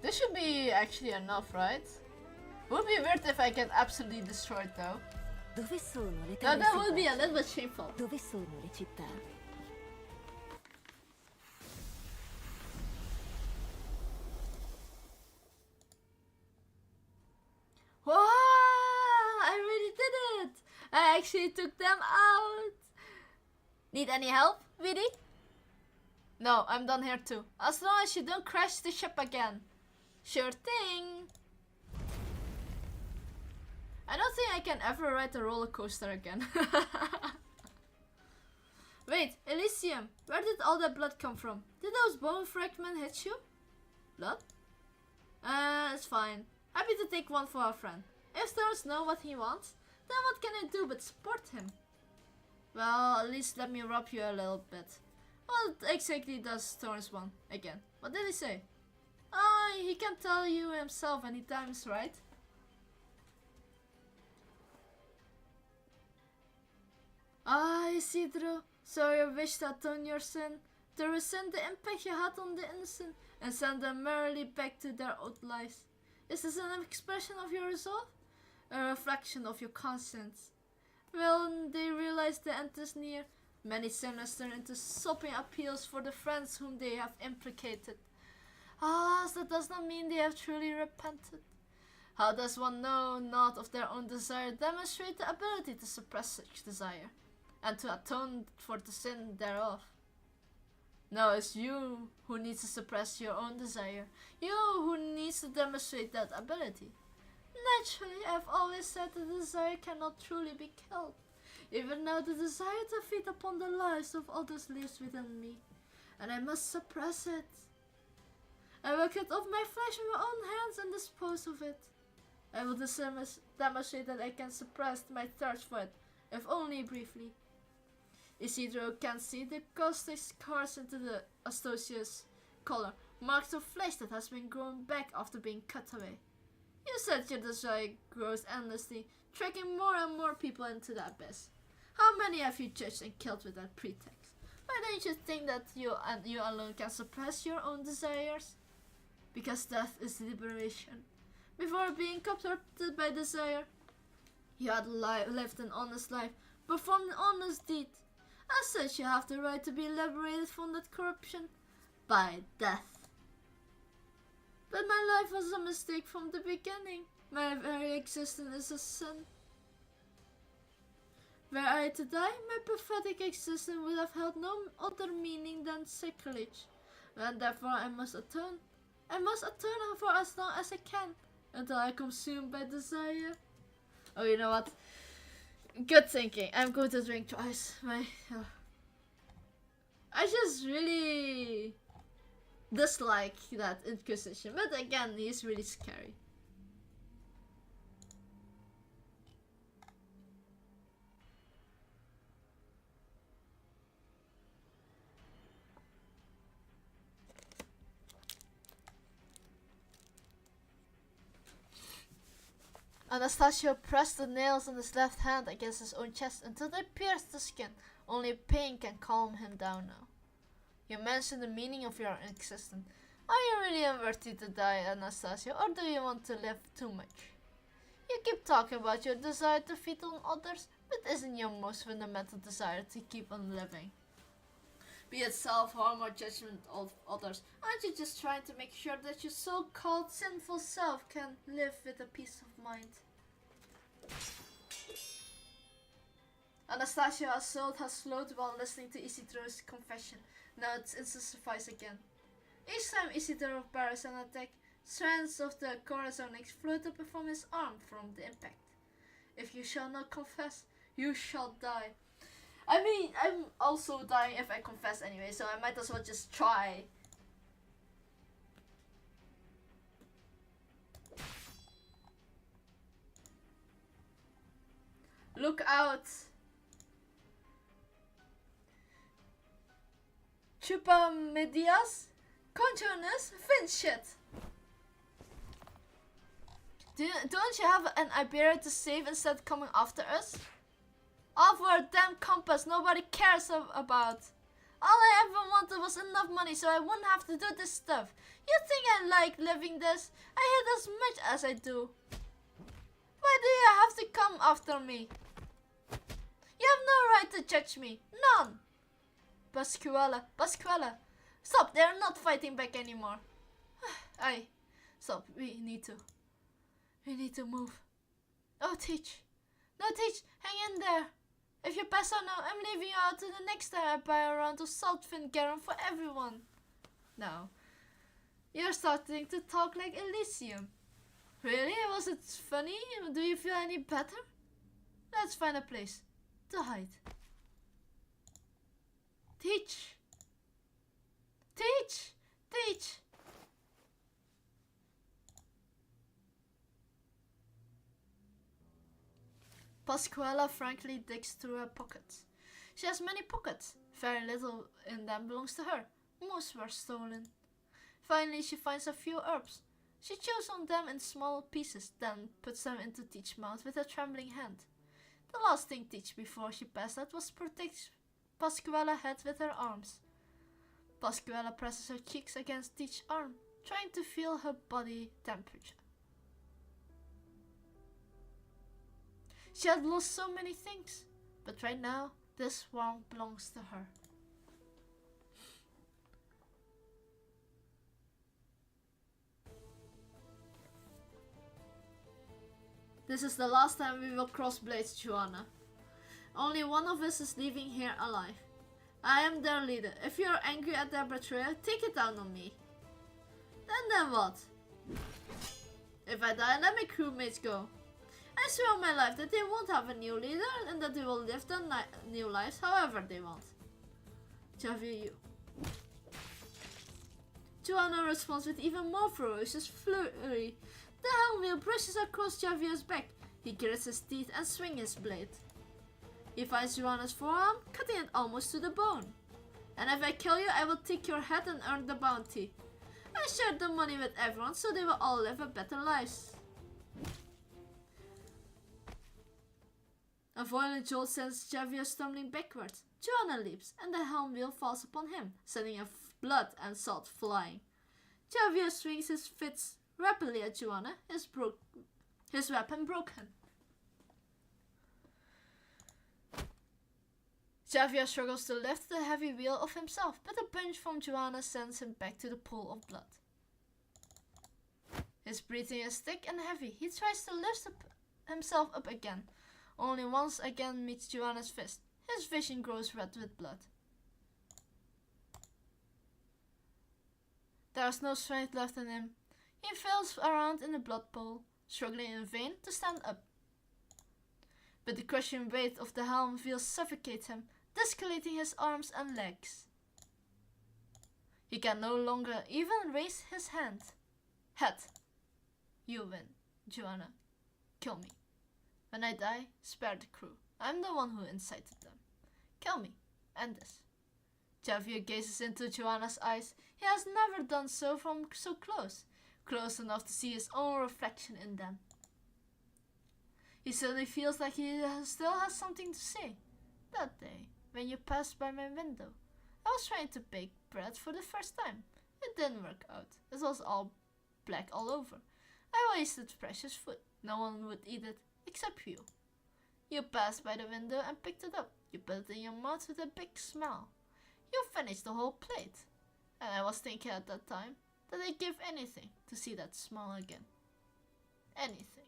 this should be actually enough, right? Would be weird if I get absolutely destroyed though. Dove sono le No, terre that would be a selvagge? little bit shameful. Dove sono le città? Wow! I really did it! I actually took them out! Need any help, Vidi? No, I'm done here too. As long as you don't crash the ship again. Sure thing! I don't think I can ever ride a roller coaster again. Wait, Elysium, where did all that blood come from? Did those bone fragments hit you? Blood? It's fine. Happy to take one for our friend. If Stones know what he wants, then what can I do but support him? Well, at least let me rub you a little bit. What exactly does Stones want? Again, what did he say? He can tell you himself anytime is right. Isidro, so you wish to atone your sin, to resent the impact you had on the innocent, and send them merrily back to their old lives. Is this an expression of your resolve? A reflection of your conscience? Will they realize the end is near? Many sinners turn into sobbing appeals for the friends whom they have implicated. Alas, that does not mean they have truly repented. How does one know not of their own desire demonstrate the ability to suppress such desire, and to atone for the sin thereof? No, it's you who needs to suppress your own desire. You who needs to demonstrate that ability. Naturally, I've always said the desire cannot truly be killed. Even now, the desire to feed upon the lives of others lives within me, and I must suppress it. I will cut off my flesh with my own hands and dispose of it. I will demonstrate that I can suppress my thirst for it, if only briefly. Isidro can see the caustic scars into the Astosia's collar, marks of flesh that has been grown back after being cut away. You said your desire grows endlessly, tracking more and more people into the abyss. How many have you judged and killed with that pretext? Why don't you think that you and you alone can suppress your own desires? Because death is liberation. Before being corrupted by desire, you had lived an honest life, performed an honest deed. As such, you have the right to be liberated from that corruption by death. But my life was a mistake from the beginning. My very existence is a sin. Were I to die, my pathetic existence would have held no other meaning than sacrilege. And therefore I must atone. I must atone for as long as I can, until I consumed by desire. Oh, you know what? Good thinking. I'm going to drink twice. I just really dislike that Inquisition, but again, he's really scary. Anastasio pressed the nails on his left hand against his own chest until they pierced the skin. Only pain can calm him down now. You mentioned the meaning of your existence. Are you really unworthy to die, Anastasio, or do you want to live too much? You keep talking about your desire to feed on others, but isn't your most fundamental desire to keep on living? Be it self-harm or judgment of others, aren't you just trying to make sure that your so-called sinful self can live with a peace of mind? Anastasia's soul has slowed while listening to Isidore's confession. Now it intensifies again. Each time Isidore bears an attack, strands of the corazonix float up from his arm from the impact. If you shall not confess, you shall die. I mean, I'm also dying if I confess anyway, so I might as well just try. Look out! Chupamedias, Conjonas, Finchit. Don't you have an Iberia to save instead of coming after us? All for a damn compass nobody cares about. All I ever wanted was enough money so I wouldn't have to do this stuff. You think I like living this? I hate as much as I do. Why do you have to come after me? You have no right to judge me. None. Pasquale, stop, they're not fighting back anymore. Stop, we need to move. Oh, Teach. No, Teach, hang in there. If you pass out now, I'm leaving you out to the next time I buy a round of Saltfin Garum for everyone. Now, you're starting to talk like Elysium. Really? Was it funny? Do you feel any better? Let's find a place to hide. Teach! Teach! Teach! Pasquale frankly digs through her pockets. She has many pockets. Very little in them belongs to her. Most were stolen. Finally, she finds a few herbs. She chews on them in small pieces, then puts them into Teach's mouth with a trembling hand. The last thing Teach before she passed out was protect Pasquale's head with her arms. Pasquale presses her cheeks against Teach's arm, trying to feel her body temperature. She had lost so many things, but right now, this warmth belongs to her. This is the last time we will cross blades, Joanna. Only one of us is leaving here alive. I am their leader. If you are angry at their betrayal, take it out on me. Then what? If I die, let my crewmates go. I swear on my life that they won't have a new leader and that they will live their new lives however they want. Javier, you. Joanna responds with even more ferocious fury. The helm wheel brushes across Javier's back. He grits his teeth and swings his blade. He finds Joanna's forearm, cutting it almost to the bone. And if I kill you, I will take your head and earn the bounty. I shared the money with everyone so they will all live a better lives. A violent jolt sends Javier stumbling backwards. Joanna leaps, and the helm wheel falls upon him, sending blood and salt flying. Javier swings his fists rapidly at Joanna, his weapon broken. Javier struggles to lift the heavy wheel of himself, but a punch from Joanna sends him back to the pool of blood. His breathing is thick and heavy. He tries to lift himself up again, only once again meets Joanna's fist. His vision grows red with blood. There is no strength left in him. He feels around in the blood pool, struggling in vain to stand up. But the crushing weight of the helm feels suffocate him, discolorating his arms and legs. He can no longer even raise his head. You win, Joanna. Kill me. When I die, spare the crew. I'm the one who incited them. Kill me. End this. Javier gazes into Joanna's eyes. He has never done so from so close enough to see his own reflection in them. He suddenly feels like he still has something to say. That day, when you passed by my window, I was trying to bake bread for the first time. It didn't work out. It was all black all over. I wasted precious food. No one would eat it, except you. You passed by the window and picked it up. You put it in your mouth with a big smile. You finished the whole plate. And I was thinking at that time that I'd give anything to see that smile again. Anything.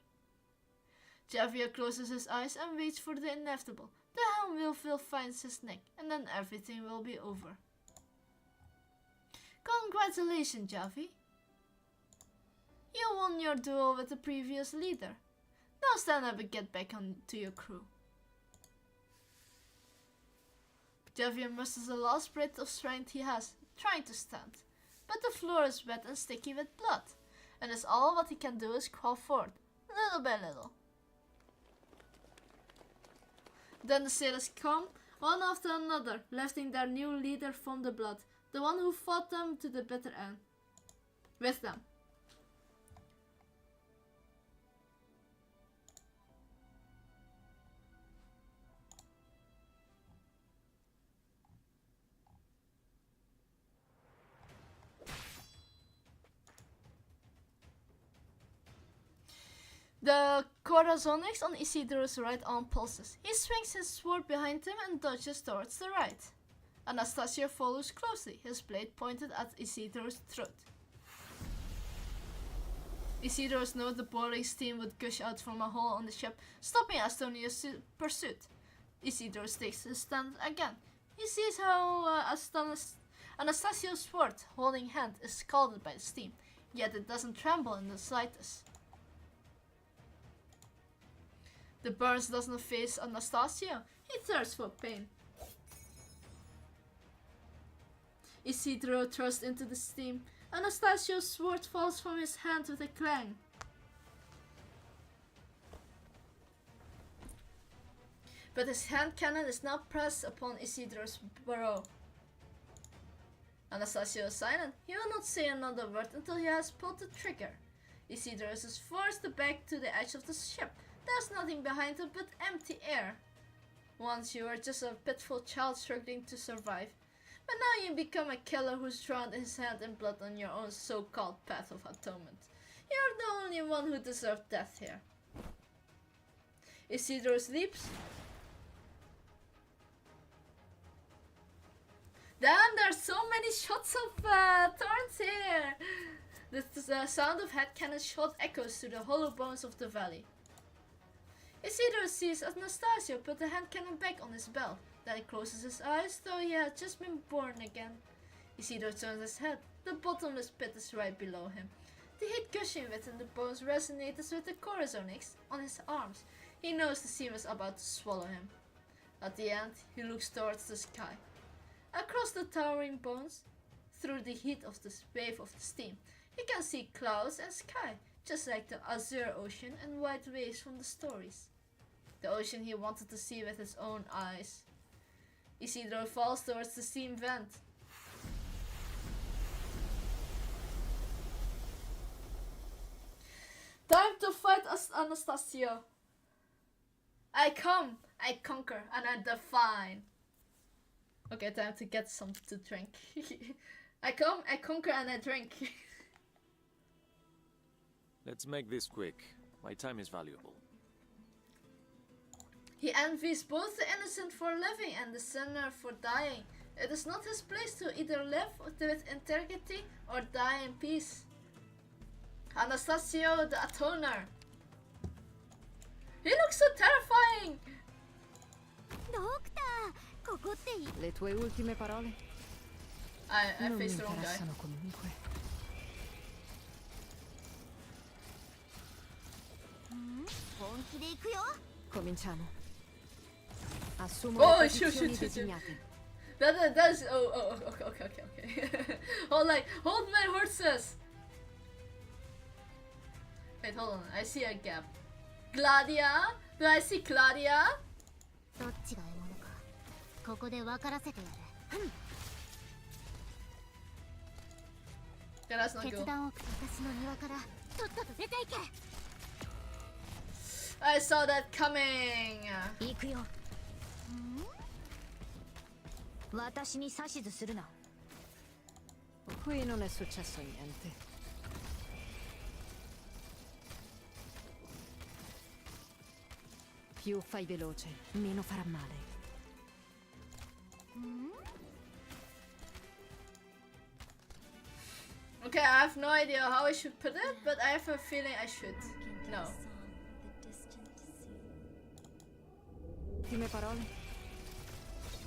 Javier closes his eyes and waits for the inevitable. The helm wheel finds his neck, and then everything will be over. Congratulations, Javi. You won your duel with the previous leader. Now stand up and get back on to your crew. Javier musters the last bit of strength he has, trying to stand. But the floor is wet and sticky with blood, and as all what he can do is crawl forward, little by little. Then the sailors come, one after another, lifting their new leader from the blood, the one who fought them to the bitter end. With them. The Corazonix on Isidro's right arm pulses. He swings his sword behind him and dodges towards the right. Anastasia follows closely, his blade pointed at Isidro's throat. Isidro's knows the boiling steam would gush out from a hole on the ship, stopping Astonia's pursuit. Isidro takes his stand again. He sees how Anastasia's sword, holding hand, is scalded by the steam, yet it doesn't tremble in the slightest. The burns doesn't face Anastasia. He thirsts for pain. Isidro thrusts into the steam. Anastasia's sword falls from his hand with a clang. But his hand cannon is now pressed upon Isidro's brow. Anastasio is silent. He will not say another word until he has pulled the trigger. Isidro is forced back to the edge of the ship. There's nothing behind him but empty air. Once you were just a pitiful child struggling to survive, but now you become a killer who's drowned his hand in blood on your own so-called path of atonement. You're the only one who deserves death here. Isidro sleeps. Damn, there's so many shots of thorns here. The sound of head cannon shot echoes through the hollow bones of the valley. Isidro sees Anastasia put the hand cannon back on his belt, then he closes his eyes, though he had just been born again. Isidro turns his head. The bottomless pit is right below him. The heat gushing within the bones resonates with the Corazonix on his arms. He knows the seam is about to swallow him. At the end, he looks towards the sky. Across the towering bones, through the heat of the wave of the steam, he can see clouds and sky, just like the azure ocean and white waves from the stories. The ocean he wanted to see with his own eyes. Isidro falls towards the steam vent. Time to fight Anastasia. I come, I conquer, and I define. Okay, time to get something to drink. I come, I conquer, and I drink. Let's make this quick. My time is valuable. He envies both the innocent for living and the sinner for dying. It is not his place to either live with integrity or die in peace. Anastasio the Atoner. He looks so terrifying. Le tue ultime parole? I Non mi faced the wrong guy. interessano comunque. Cominciamo. Assumo Oh, le shoot, posizioni shoot, shoot, shoot. designate. That's okay. hold my horses. Wait, hold on. I see a gap. Gladia? Do I see Gladia? どっちが獲物かここで分からせてやる Yeah, that's not 決 good. 断を私の庭からとっとと出ていけ I saw that coming. 行くよ私に指図するな Qui non è successo niente. Più fai veloce, meno farà male. Okay, I have no idea how I should put it, but I have a feeling I should. No. Ultime parole?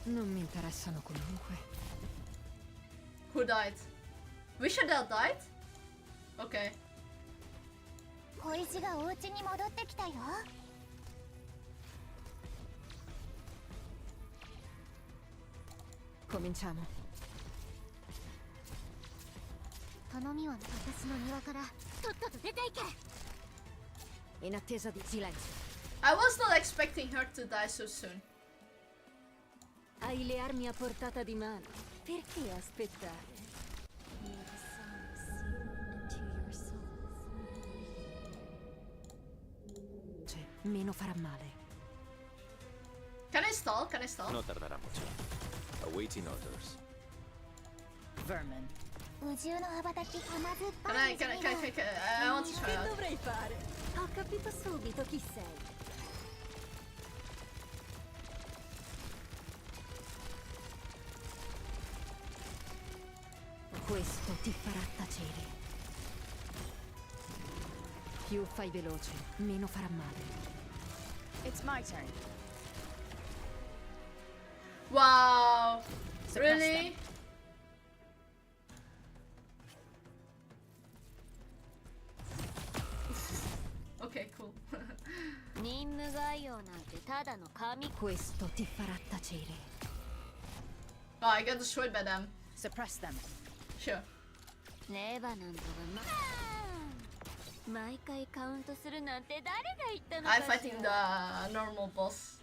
Non mi interessano comunque. Who died? Wishadel died? Okay. 小石がお家に戻ってきたよ Cominciamo. 頼みは私の庭からとっとと出ていけ In attesa di silenzio. I was not expecting her to die so soon. Hai le armi a portata di mano. Perché aspettare? Cioè, meno farà male. Can I stall? Can I stall? No tardará mucho. Awaiting orders. Vermin. 宇宙の羽ばたき甘酸っ Can ぱ I, い can I, can I, can I, I want to try out. dovrei fare? Ho capito subito chi sei. Questo ti farà tacere. Più fai veloce, meno farà male. It's my turn. Wow. Suppress Really? Okay, cool. 任務概要なんてただの紙 Questo ti farà tacere. Oh, I got destroyed by them. Suppress them. Sure. レバナントが毎回カウントするなんて誰が言ったのか I'm しら fighting the normal boss.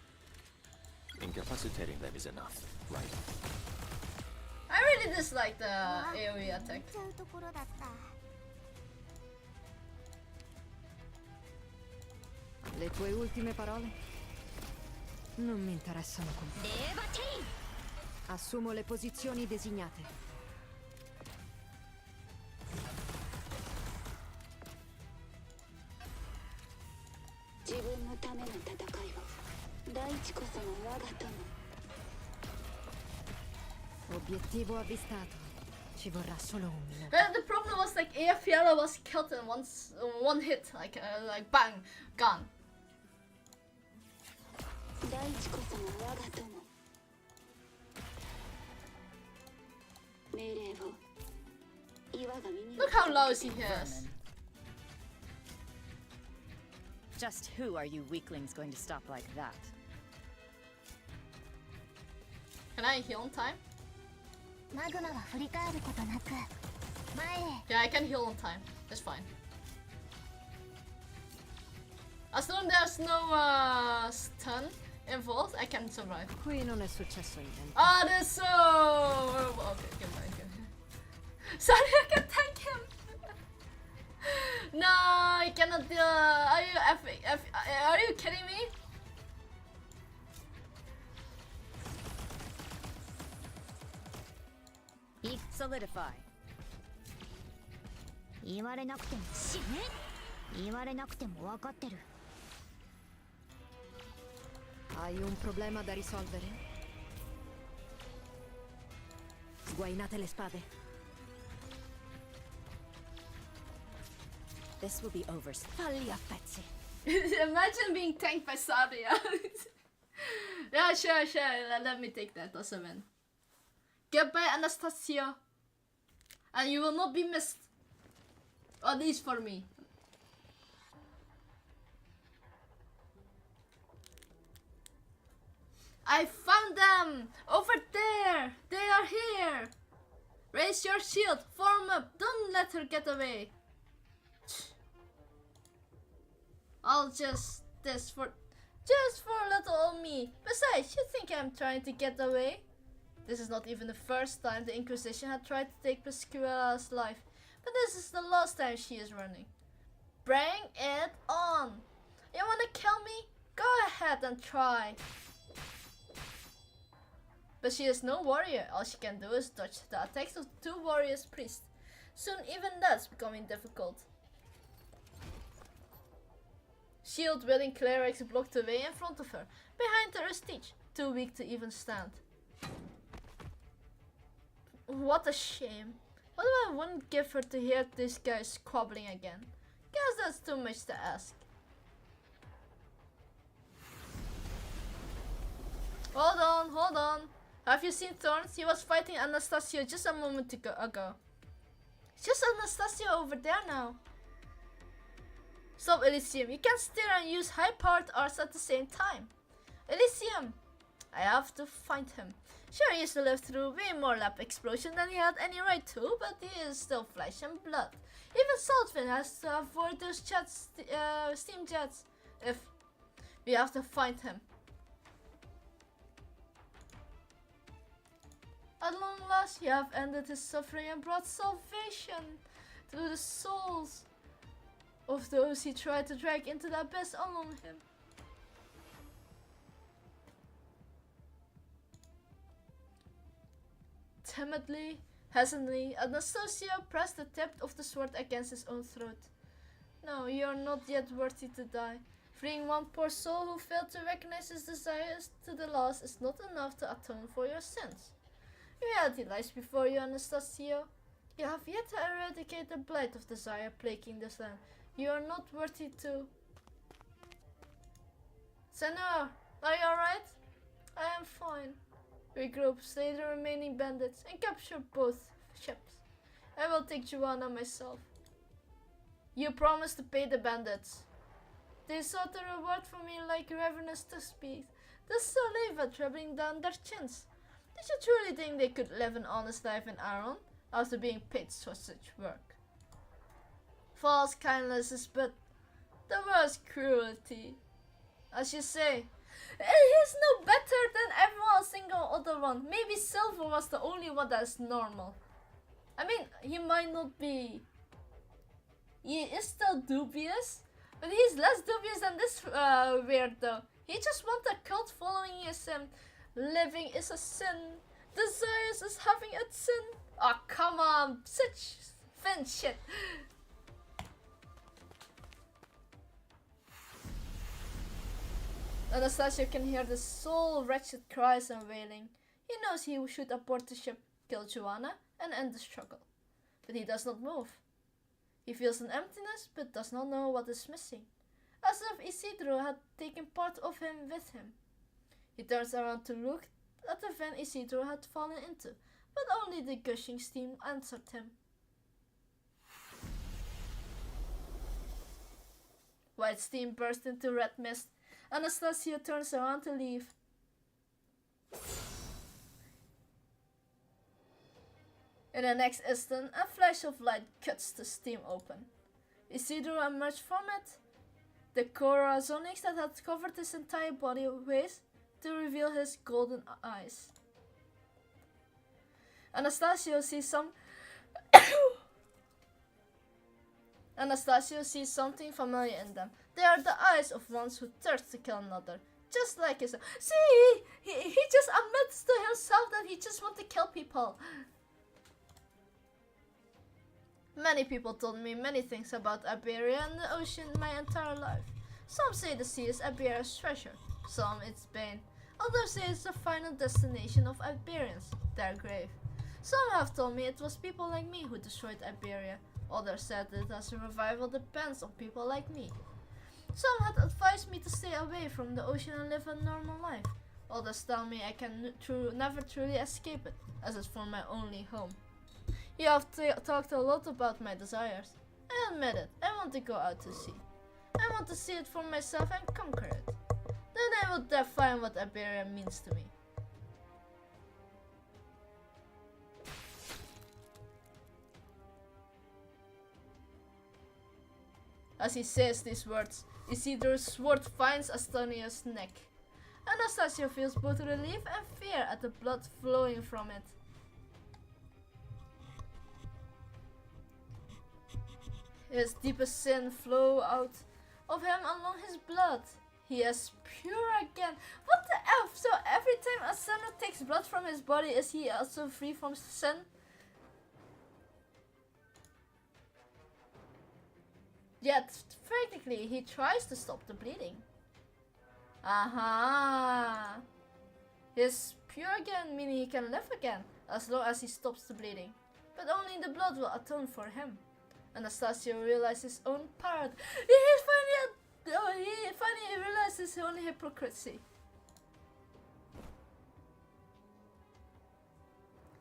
Incapacitating them is enough, right? I really dislike the AoE attack. ちゃうところだった Le tue ultime parole? Non mi interessano comunque. レバティン Assumo le posizioni designate. Obiettivo avvistato. Ci vorrà solo un minuto. The problem was like Fiala was killed in one hit, like bang, gone. Look how lousy he is. Just who are you weaklings going to stop like that? Can I heal in time? マグマは振り返ることなく前へ Yeah, I can heal in time. That's fine. As long as there's no stun involved, I can survive. Qui non è successo niente. Ah, this so. Okay, get back. Sorry, I can tank him. No, I cannot do. Are you kidding me? Solidify. 言われなくても死ね言われなくても分かってる Hai un problema da risolvere? Sguainate le spade. This will be over. Fallia Pezzi. Imagine being tanked by Sadia. Yeah, sure. Let me take that as a win. Goodbye, Anastasia. And you will not be missed. At least for me. I found them! Over there! They are here! Raise your shield! Form up! Don't let her get away! I'll just for little old me. Besides, you think I'm trying to get away? This is not even the first time the Inquisition had tried to take Pasquale's life, but this is the last time she is running. Bring it on! You wanna kill me? Go ahead and try. But she is no warrior. All she can do is dodge the attacks of two warriors priests. Soon even that's becoming difficult. Shield-wielding clerics blocked the way in front of her. Behind her is Teach, too weak to even stand. What a shame. What I wouldn't give her to hear these guys squabbling again. Guess that's too much to ask. Hold on. Have you seen Thorns? He was fighting Anastasia just a moment ago. Just Anastasia over there now. Stop, Elysium. You can't steer and use high-powered arts at the same time. Elysium! I have to find him. Sure, he used to live through way more lab explosion than he had any right to, but he is still flesh and blood. Even Saltwind has to avoid those steam jets. If we have to find him. At long last, you have ended his suffering and brought salvation to the souls of those he tried to drag into the abyss along him. Timidly, hesitantly, Anastasia pressed the tip of the sword against his own throat. No, you are not yet worthy to die. Freeing one poor soul who failed to recognize his desires to the last is not enough to atone for your sins. Reality lies before you, Anastasia. You have yet to eradicate the blight of desire plaguing this land. You are not worthy to... Senor, are you alright? I am fine. Regroup, slay the remaining bandits, and capture both ships. I will take Joanna myself. You promised to pay the bandits. They sought a reward from me like ravenous tuskbees, the saliva dribbling down their chins. Did you truly think they could live an honest life in Aron after being paid for such work? False kindness is but the worst cruelty. As you say, he's no better than every single other one. Maybe Silver was the only one that's normal. I mean, he might not be... He is still dubious, but he's less dubious than this weirdo. He just wants a cult following his living is a sin. Desires is having a sin. Oh, come on. Such thin shit. Anastasia can hear the soul wretched cries and wailing. He knows he should abort the ship, kill Joanna, and end the struggle. But he does not move. He feels an emptiness, but does not know what is missing. As if Isidro had taken part of him with him. He turns around to look at the van Isidro had fallen into, but only the gushing steam answered him. White steam burst into red mist. Anastasia turns around to leave. In the next instant, a flash of light cuts the steam open. Isidro emerged from it. The corazonics that had covered his entire body waves to reveal his golden eyes. Anastasia sees something familiar in them. They are the eyes of one who thirsts to kill another, just like his. See, he just admits to himself that he just wants to kill people. Many people told me many things about Iberia and the ocean my entire life. Some say the sea is Iberia's treasure, some its bane. Others say it's the final destination of Iberians, their grave. Some have told me it was people like me who destroyed Iberia, Others said that the survival depends on people like me. Some had advised me to stay away from the ocean and live a normal life. Others tell me I can never truly escape it, as it's for my only home. You have talked a lot about my desires. I admit it, I want to go out to sea. I want to see it for myself and conquer it. Then I will define what Iberia means to me. As he says these words, Isidor's sword finds Astonia's neck. Anastasia feels both relief and fear at the blood flowing from it. His deepest sin flow out of him along his blood. He is pure again. What the F? So every time Asano takes blood from his body, is he also free from sin? Yet, practically, he tries to stop the bleeding. Aha! He's pure again, meaning he can live again, as long as he stops the bleeding. But only the blood will atone for him. Anastasio realizes his own power. He finally realizes his own hypocrisy.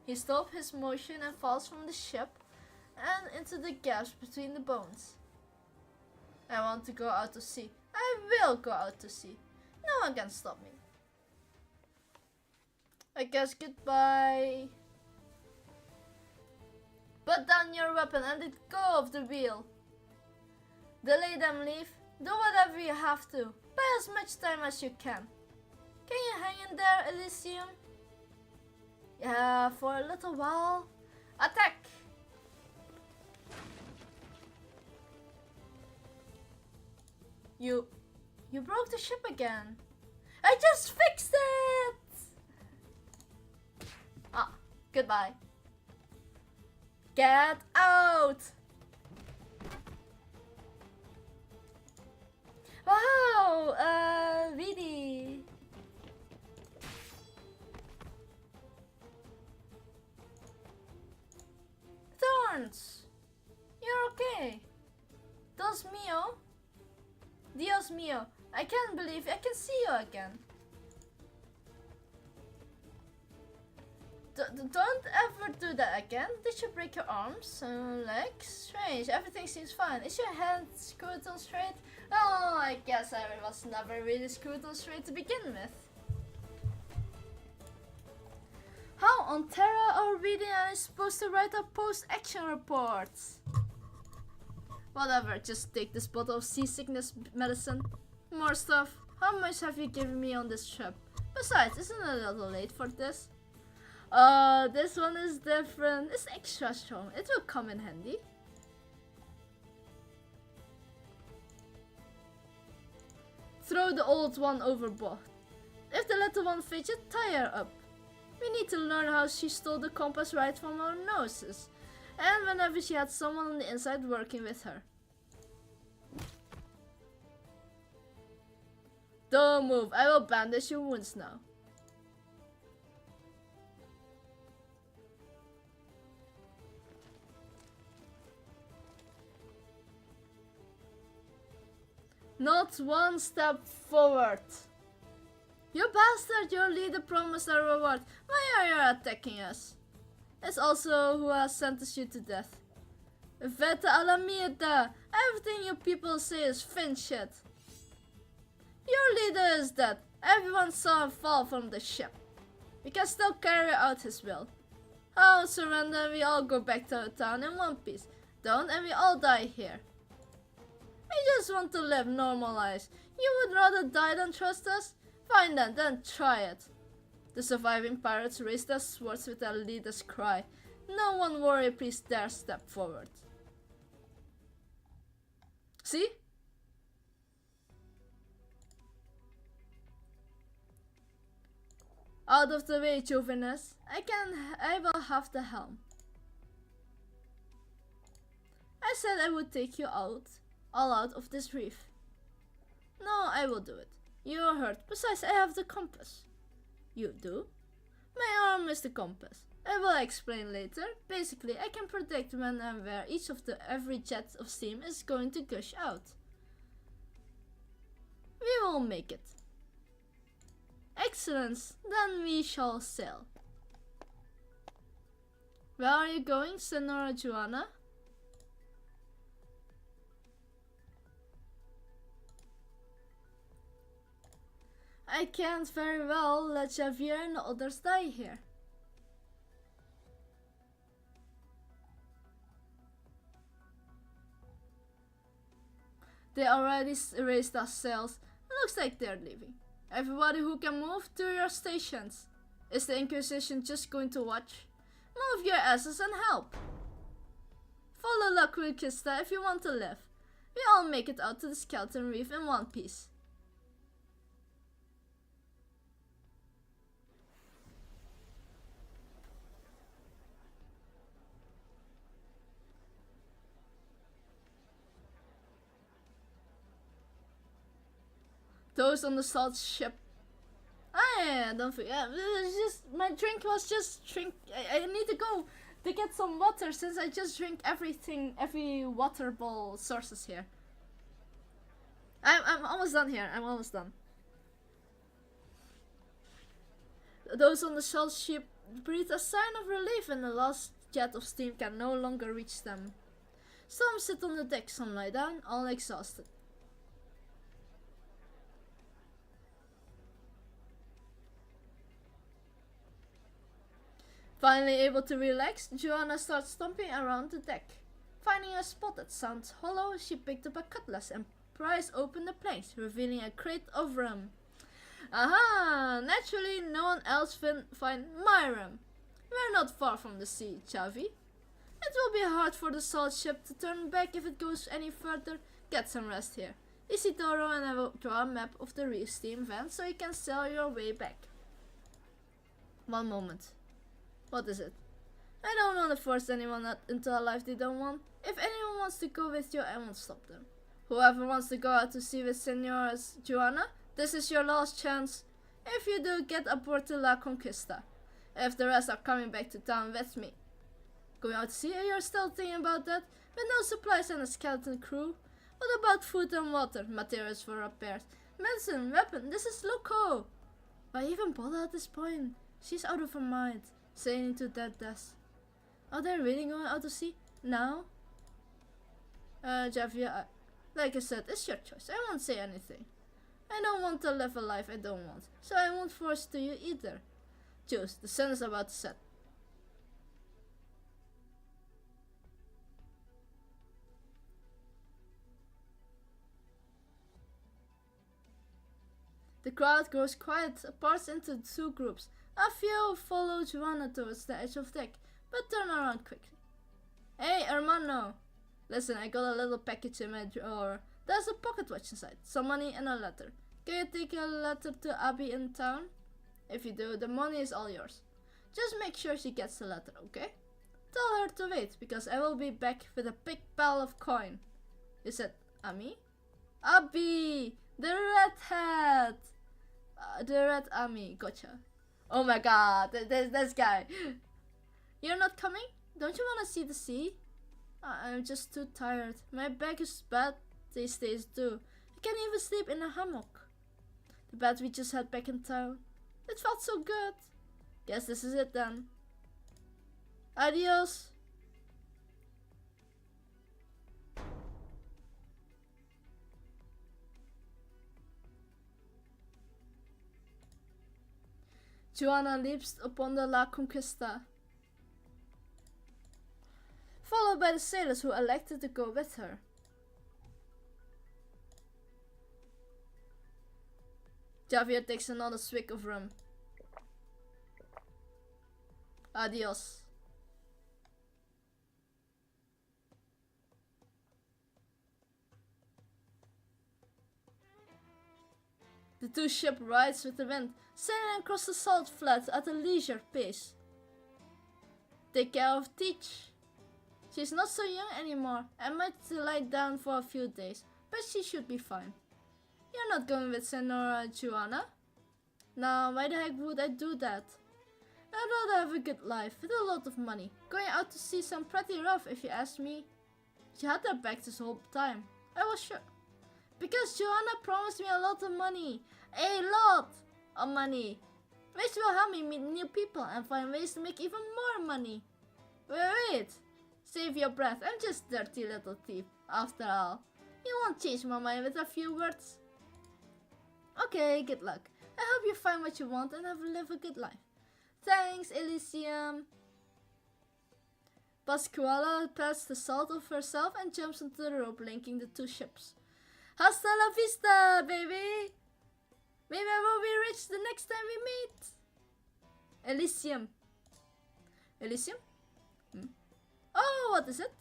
He stops his motion and falls from the ship and into the gaps between the bones. I want to go out to sea. I will go out to sea. No one can stop me. I guess goodbye. Put down your weapon and let go of the wheel. Delay them, leave. Do whatever you have to. Buy as much time as you can. Can you hang in there, Elysium? Yeah, for a little while. Attack! You broke the ship again. I just fixed it! Ah, goodbye. Get out! Wow, really? Thorns! You're okay. Dios mío, I can't believe I can see you again. Don't ever do that again. Did you break your arms and legs? Strange, everything seems fine. Is your hand screwed on straight? Oh, I guess I was never really screwed on straight to begin with. How on Terra are we supposed to write a post-action reports? Whatever, just take this bottle of seasickness medicine. More stuff. How much have you given me on this trip? Besides, isn't it a little late for this? This one is different. It's extra strong. It will come in handy. Throw the old one overboard. If the little one fidgets, tie her up. We need to learn how she stole the compass right from our noses. And whenever she had someone on the inside working with her. Don't move. I will bandage your wounds now. Not one step forward. You bastard, your leader promised a reward. Why are you attacking us? It's also who has sentenced you to death. Vete a la mierda. Everything you people say is fin shit. Your leader is dead. Everyone saw him fall from the ship. We can still carry out his will. Oh, surrender and we all go back to our town in one piece. Don't and we all die here. We just want to live normal lives. You would rather die than trust us? Fine then try it. The surviving pirates raised their swords with their leader's cry. No one warrior priest dare step forward. See? Out of the way, Jovinus. I will have the helm. I said I would take you out, all out of this reef. No, I will do it. You are hurt. Besides, I have the compass. You do? My arm is the compass. I will explain later. Basically, I can predict when and where each of every jet of steam is going to gush out. We will make it. Excellent, then we shall sail. Where are you going, Senora Joanna? I can't very well let Javier and the others die here. They already raised our sails. It looks like they're leaving. Everybody who can move to your stations. Is the Inquisition just going to watch? Move your asses and help. Follow La Conquista if you want to live. We all make it out to the skeleton reef in one piece. Those on the salt ship. Ah, yeah, don't forget. It's just my drink was just drink. I need to go to get some water since I just drink everything, every water bowl sources here. I'm almost done here. I'm almost done. Those on the salt ship breathe a sign of relief when the last jet of steam can no longer reach them. Some sit on the deck, some lie down, all exhausted. Finally able to relax, Joanna starts stomping around the deck. Finding a spot that sounds hollow, she picked up a cutlass and prized open the planks, revealing a crate of rum. Aha! Naturally, no one else find my rum. We're not far from the sea, Chavi. It will be hard for the salt ship to turn back if it goes any further. Get some rest here. Isidoro and I will draw a map of the reef steam van so you can sail your way back. One moment. What is it? I don't want to force anyone into a life they don't want. If anyone wants to go with you, I won't stop them. Whoever wants to go out to sea with Senora Joanna, this is your last chance. If you do, get aboard to La Conquista. If the rest are coming back to town with me. Going out to sea, you're still thinking about that? With no supplies and a skeleton crew? What about food and water, materials for repairs, medicine, weapon? This is loco. Why even bother at this point? She's out of her mind. Saying to that death. Are they really going out to sea? Now? Javier, like I said, it's your choice. I won't say anything. I don't want to live a life I don't want, so I won't force it to you either. Choose, the sun is about to set. The crowd grows quiet, parts into two groups. A few follow Joanna towards the edge of the deck, but turn around quickly. Hey, hermano! Listen, I got a little package in my drawer. There's a pocket watch inside, some money and a letter. Can you take a letter to Abby in town? If you do, the money is all yours. Just make sure she gets the letter, okay? Tell her to wait, because I will be back with a big pile of coin. You said Ami? Abby! The redhead! The red Ami, gotcha. Oh my god, this guy. You're not coming? Don't you want to see the sea? I'm just too tired. My back is bad these days too. I can't even sleep in a hammock. The bed we just had back in town. It felt so good. Guess this is it then. Adios. Joanna leaps upon the La Conquista, followed by the sailors who elected to go with her. Javier takes another swig of rum. Adios. The two ship rides with the wind, sailing across the salt flat at a leisure pace. Take care of Teach. She's not so young anymore and might lie down for a few days, but she should be fine. You're not going with Senora Joanna? Now, why the heck would I do that? I'd rather have a good life with a lot of money. Going out to sea sounds pretty rough if you ask me. She had her back this whole time. I was sure. Because Joanna promised me a lot of money. A lot of money. Which will help me meet new people and find ways to make even more money. Wait. Save your breath. I'm just a dirty little thief, after all. You won't change my mind with a few words. Okay, good luck. I hope you find what you want and live a good life. Thanks, Elysium. Pasquale pats the salt off herself and jumps onto the rope linking the two ships. Hasta la vista, baby! Maybe I will be rich the next time we meet. Elysium. Elysium? Oh, what is it?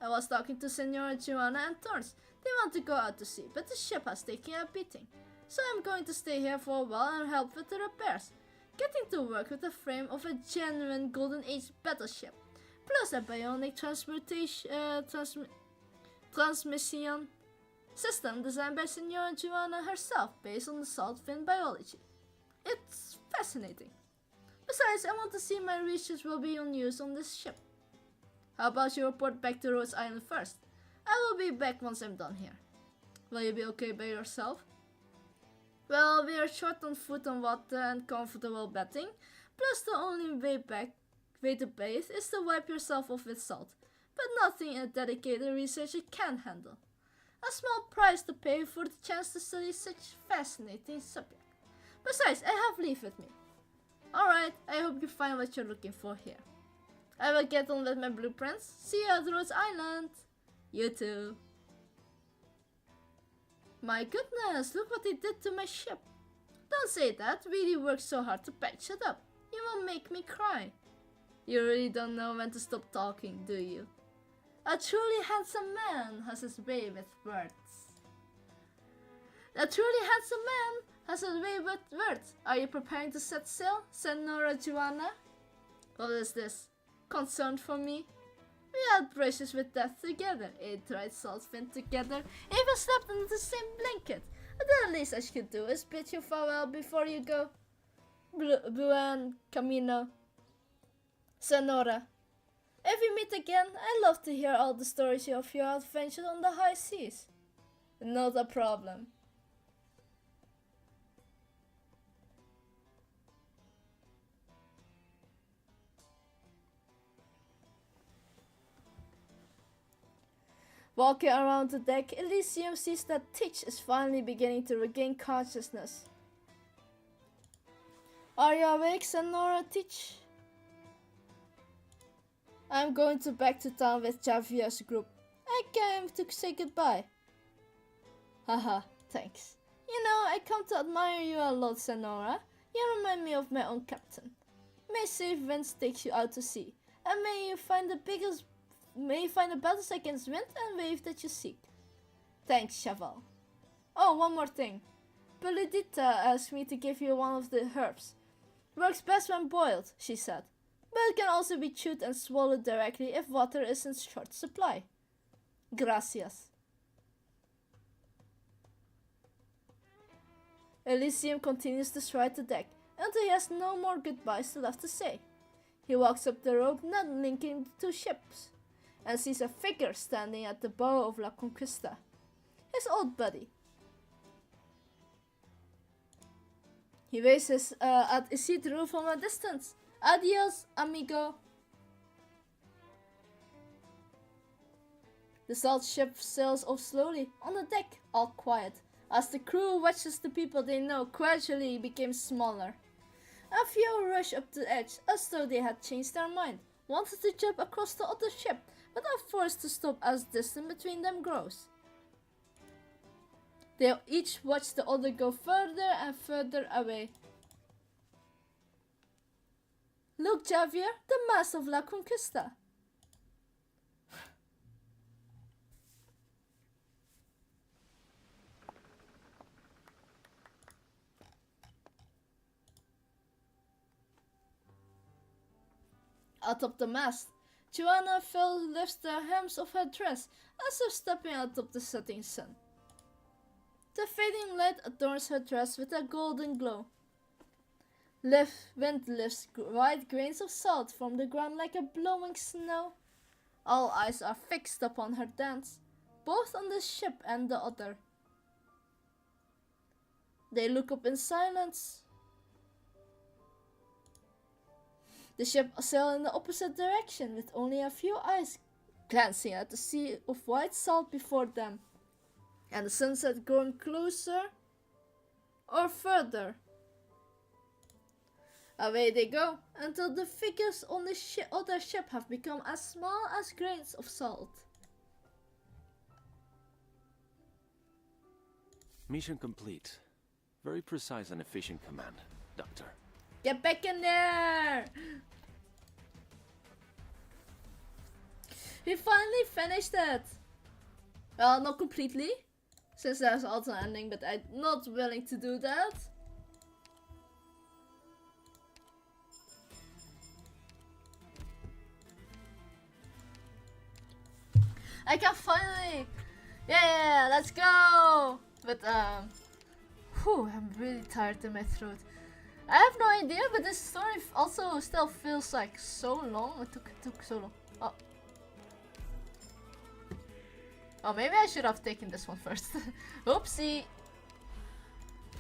I was talking to Senora Joanna and Thorns. They want to go out to sea, but the ship has taken a beating. So I'm going to stay here for a while and help with the repairs. Getting to work with the frame of a genuine Golden Age battleship, plus a bionic transmission system designed by Senora Joanna herself based on the salt fin biology. It's fascinating. Besides, I want to see my research will be on use on this ship. How about you report back to Rhodes Island first? I will be back once I'm done here. Will you be okay by yourself? Well, we are short on food and water and comfortable bedding, plus the only way to bathe is to wipe yourself off with salt, but nothing a dedicated researcher can handle. A small price to pay for the chance to study such fascinating subject. Besides, I have leave with me. Alright, I hope you find what you're looking for here. I will get on with my blueprints. See you at Rhodes Island. You too. My goodness, look what they did to my ship. Don't say that, really worked so hard to patch it up. You will make me cry. You really don't know when to stop talking, do you? A truly handsome man has his way with words. A truly handsome man has his way with words. Are you preparing to set sail, Senora Joanna? What is this? Concerned for me? We had brushes with death together, ate dried salt fin together, even slept in the same blanket. The least I could do is bid you farewell before you go. Buen camino, Senora. If we meet again, I'd love to hear all the stories of your adventures on the high seas. Not a problem. Walking around the deck, Elysium sees that Teach is finally beginning to regain consciousness. Are you awake, Senora Teach? I'm going back to town with Javier's group. I came to say goodbye. Haha, thanks. You know, I come to admire you a lot, Senora. You remind me of my own captain. May safe winds take you out to sea, and may you find the battles against wind and wave that you seek. Thanks, Chaval. Oh, one more thing. Perdita asked me to give you one of the herbs. Works best when boiled, she said, but it can also be chewed and swallowed directly if water is in short supply. Gracias. Elysium continues to stride the deck until he has no more goodbyes left to say. He walks up the rope not linking the two ships, and sees a figure standing at the bow of La Conquista. His old buddy. He waves at Isidro from a distance. Adios, amigo. The salt ship sails off slowly on the deck, all quiet, as the crew watches the people they know gradually become smaller. A few rush up the edge as though they had changed their mind, wanted to jump across the other ship, but are forced to stop as distance between them grows. They each watch the other go further and further away. Look, Javier, the mast of La Conquista. Atop the mast, Joanna lifts the hems of her dress as if stepping atop the setting sun. The fading light adorns her dress with a golden glow. Wind lifts white grains of salt from the ground like a blowing snow. All eyes are fixed upon her dance, both on the ship and the other. They look up in silence. The ship sailed in the opposite direction, with only a few eyes glancing at the sea of white salt before them, and the sunset growing closer or further. Away they go, until the figures on the other ship have become as small as grains of salt. Mission complete. Very precise and efficient command, Doctor. Get back in there! We finally finished it! Well, not completely, since there's also an ending, but I'm not willing to do that. I can finally... Yeah, let's go! But, whew, I'm really tired in my throat. I have no idea, but this story also still feels like so long. It took so long. Oh. Oh, maybe I should have taken this one first. Oopsie.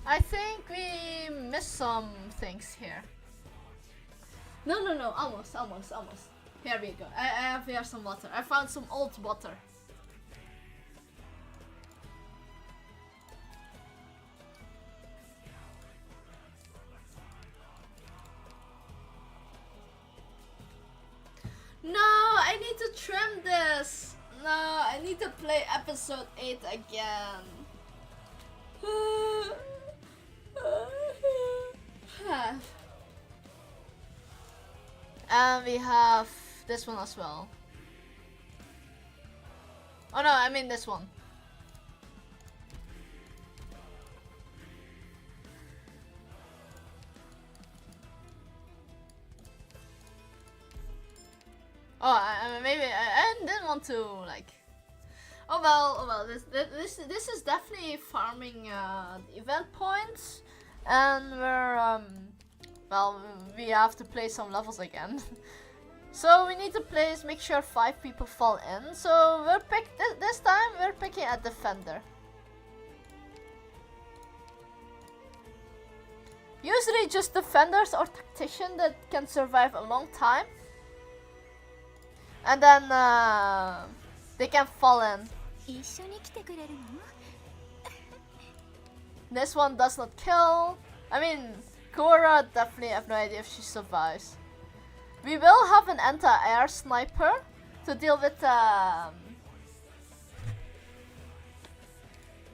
I think we missed some things here. No, almost. Here we go. I have here some water. I found some old water. No, I need to trim this. No, I need to play episode 8 again. And we have this one as well. Oh no, I mean this one. Oh, I didn't want to like. Oh well. This is definitely farming event points, and we're well, we have to play some levels again. So we need to make sure 5 people fall in. So this time we're picking a defender. Usually just defenders or tactician that can survive a long time. And then they can fall in. This one does not kill. I mean, Cora definitely have no idea if she survives. We will have an anti-air sniper to deal with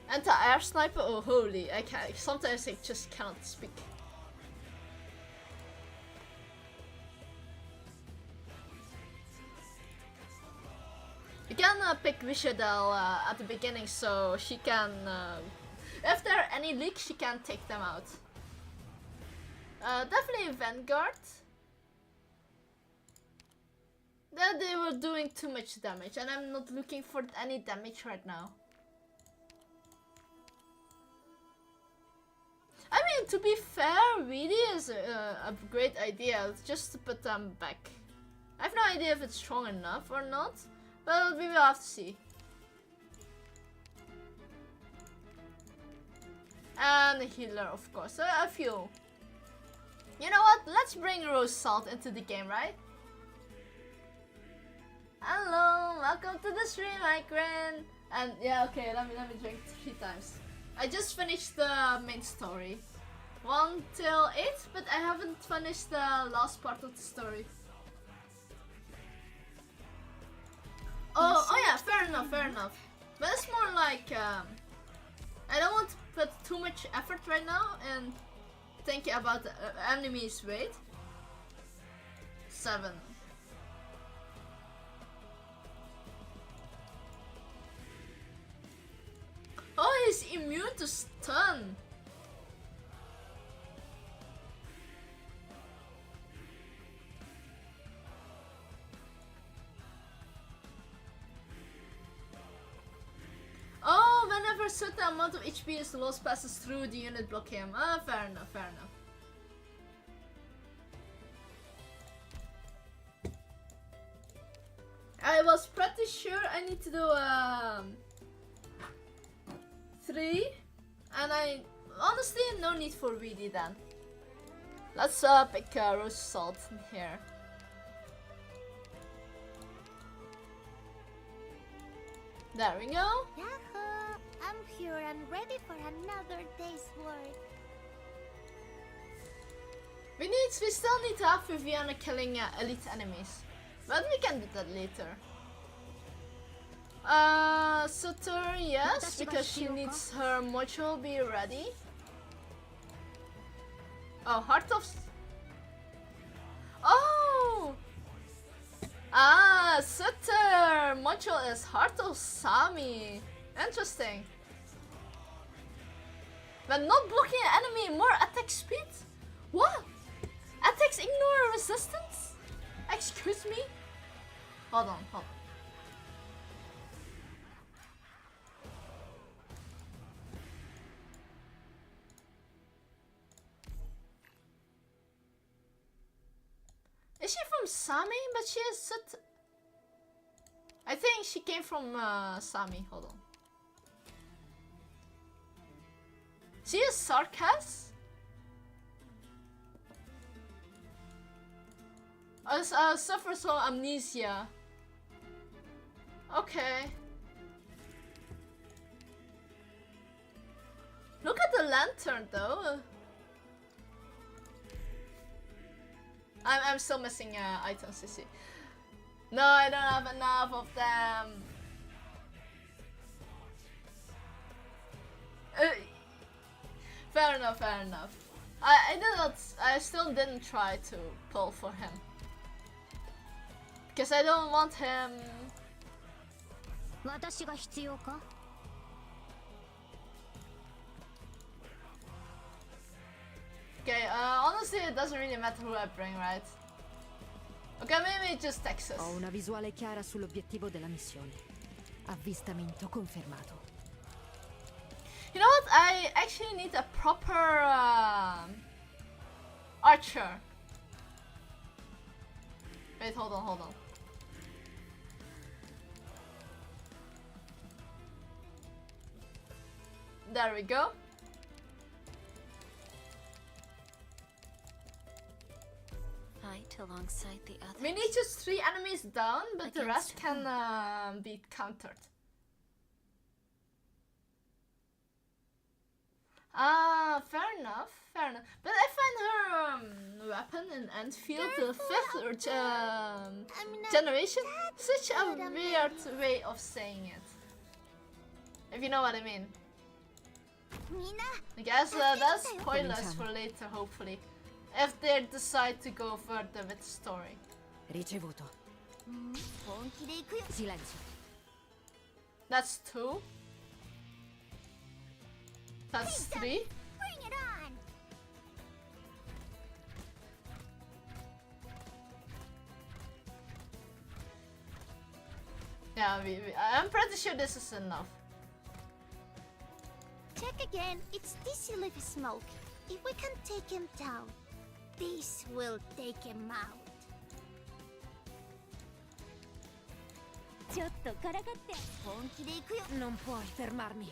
anti-air sniper. Oh holy! I can't. Sometimes I just cannot speak. You can pick Vishadel at the beginning, so she can, if there are any leaks, she can take them out. Definitely Vanguard. That they were doing too much damage, and I'm not looking for any damage right now. I mean, to be fair, really is a great idea, just to put them back. I have no idea if it's strong enough or not. Well, we will have to see. And a healer, of course. A few. You know what? Let's bring Rose Salt into the game, right? Hello, welcome to the stream, Icran. And yeah, okay, let me drink 3 times. I just finished the main story. 1 till 8, but I haven't finished the last part of the story. Oh yeah, fair enough. But it's more like, I don't want to put too much effort right now and thinking about the enemy's weight. 7. Oh, he's immune to stun. Oh, whenever a certain amount of HP is lost passes through the unit, block him. Fair enough. I was pretty sure I need to do 3, and I honestly no need for VD then. Let's pick rose salt here. There we go. Yahoo! I'm here and ready for another day's work. We still need to have Viviana killing elite enemies, but we can do that later. Sutter, yes, because she needs her module be ready. Oh, Heart of... Oh! Ah, Sutter module is Heart of Sami. Interesting. When not blocking an enemy, more attack speed? What? Attacks ignore resistance? Excuse me? Hold on, hold on. Is she from Sami? But she is such... I think she came from Sami. Hold on. She is Sarkas? Suffers from amnesia. Okay. Look at the lantern though. I'm still missing items, you see. No, I don't have enough of them. Fair enough, fair enough. I still didn't try to pull for him. Because I don't want him... Okay, honestly it doesn't really matter who I bring, right? Okay, maybe just Texas. Ho una visuale chiara sull'obiettivo della missione. Avvistamento confermato. You know what? I actually need a proper archer. Wait, hold on, hold on. There we go. Fight alongside the others. We need just 3 enemies down, but the rest can be countered. Ah, fair enough, fair enough. But I find her weapon in Enfield, the 5th generation, such a weird way of saying it. If you know what I mean. I guess that's spoilers for later, hopefully. If they decide to go further with the story. Ricevuto. Silenzio. That's 2. That's 3. Bring it on! Yeah, I'm pretty sure this is enough. Check again. It's this leaf smoke. If we can take him down, this will take him out. Non puoi fermarmi.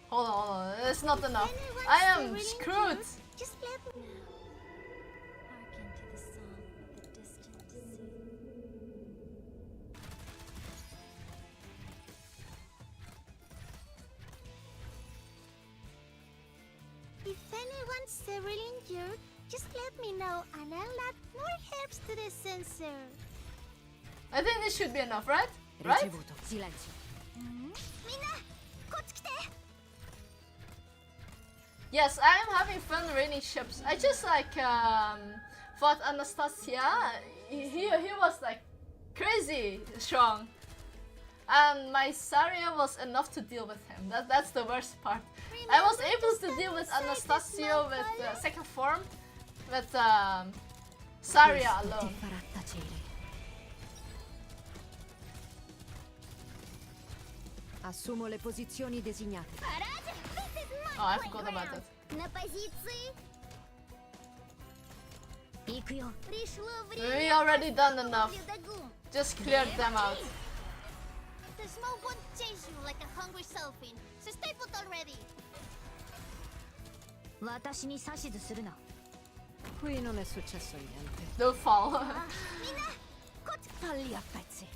Hold on, hold on. It's not enough. I am screwed. Just let me. Hearken to the song of the distant sea. If anyone's severely injured, just let me know and I'll add more herbs to the sensor. I think this should be enough, right? Right? Ricevuto. Silenzio. Mina, こっち来て! Yes, I am having fun raining ships. I just like fought Anastasia. He was like crazy strong, and my Saria was enough to deal with him. That's the worst part. I was able to deal with Anastasia with second form, with Saria alone. Assumo le posizioni designate. Oh, I forgot about that. На позиции. 行くよ。 We already done enough. Just clear them out. The smoke won't chase you like a hungry selfie. So stay put already. 私に指図するな。 Qui non è successo niente. Don't fall. Falli a pezzi.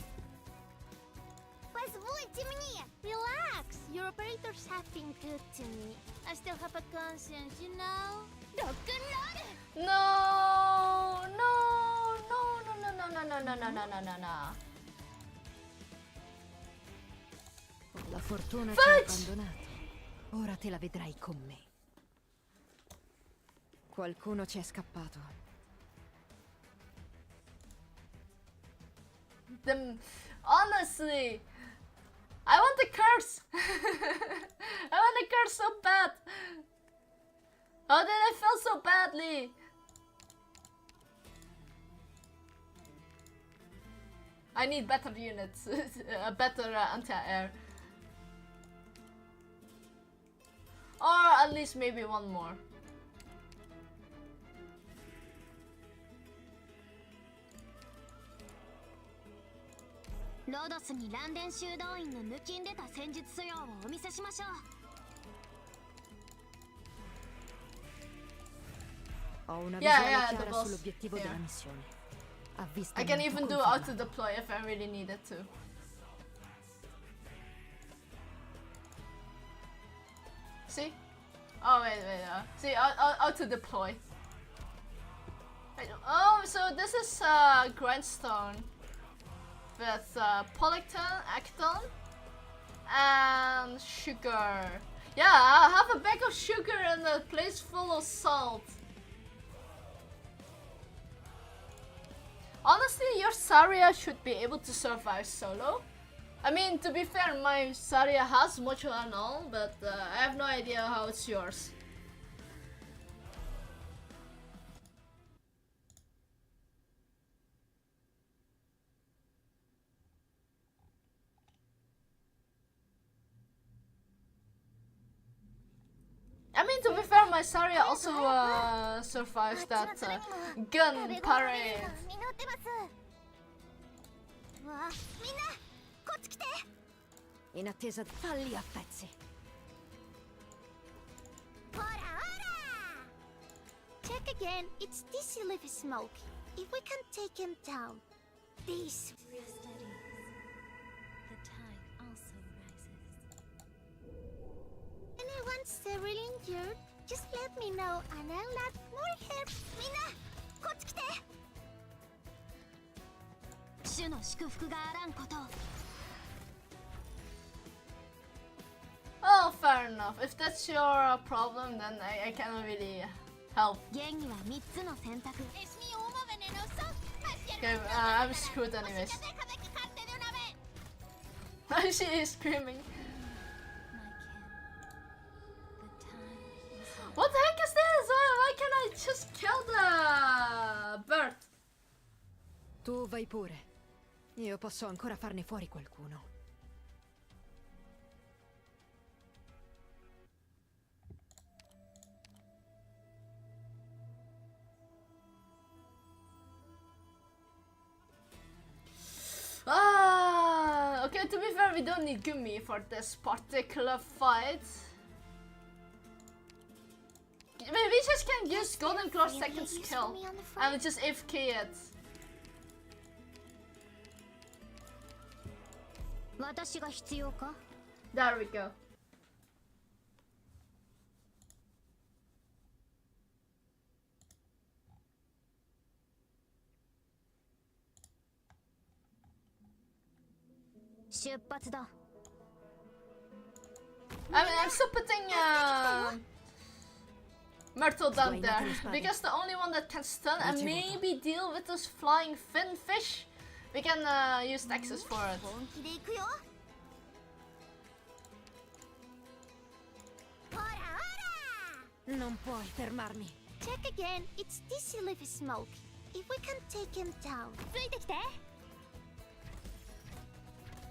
Relax. Your operators have been good to me. I still have a conscience, you know. Rock and roll. No, no, no, no, no, no, no, no, no, no, no, no. La fortuna ci ha abbandonato. Ora te la vedrai con me. Qualcuno ci è scappato. Honestly, I want the curse. I want the curse so bad. How did I feel so badly? I need better units, a better anti-air. Or at least maybe one more. Lodosにランデン修道院の抜きん出た戦術素養をお見せしましょう。 Ho una Yeah, visuale yeah, the chiara boss. sull'obiettivo Yeah. della missione. I can Avvistamento even do confermato. auto deploy if I really needed to. See? Oh wait, see, auto deploy. Oh, so this is grindstone with polycton, acton, and sugar. Yeah, I have a bag of sugar and a place full of salt. Honestly, your Saria should be able to survive solo. I mean, to be fair, my Saria has modular and all, but I have no idea how it's yours. I mean, to be fair, my Saria also survives that gun parade. わあ、みんなこっち来て。 In attesa, falli a pezzi. ほらほら。Check again. It's this you live smoke. If we can take him down, this. Steady. The tide also rises. Anyone severely injured? Just let me know and I'll add more help. みんなこっち来て。 主の祝福があらんことを。 Oh, fair enough. If that's your problem, then I cannot really help. 現には3つの選択。 Es mi humo venenoso. Okay, I'm screwed anyways. She is screaming. The time is What the heck is this? Why can't I just kill the bird? Tu vai pure. Io posso ancora farne fuori qualcuno. Okay, to be fair, we don't need Gumi for this particular fight. We just can use Golden Claw second skill and just AFK it. 私が必要か？ There we go. I mean, I'm still putting Myrtle down there because the only one that can stun and maybe deal with those flying fin fish, we can use Nexus for it. 本気で行くよ。ほらほら。 Non puoi fermarmi. Check again. It's this you live smoke. If we can take him down. ついてきて。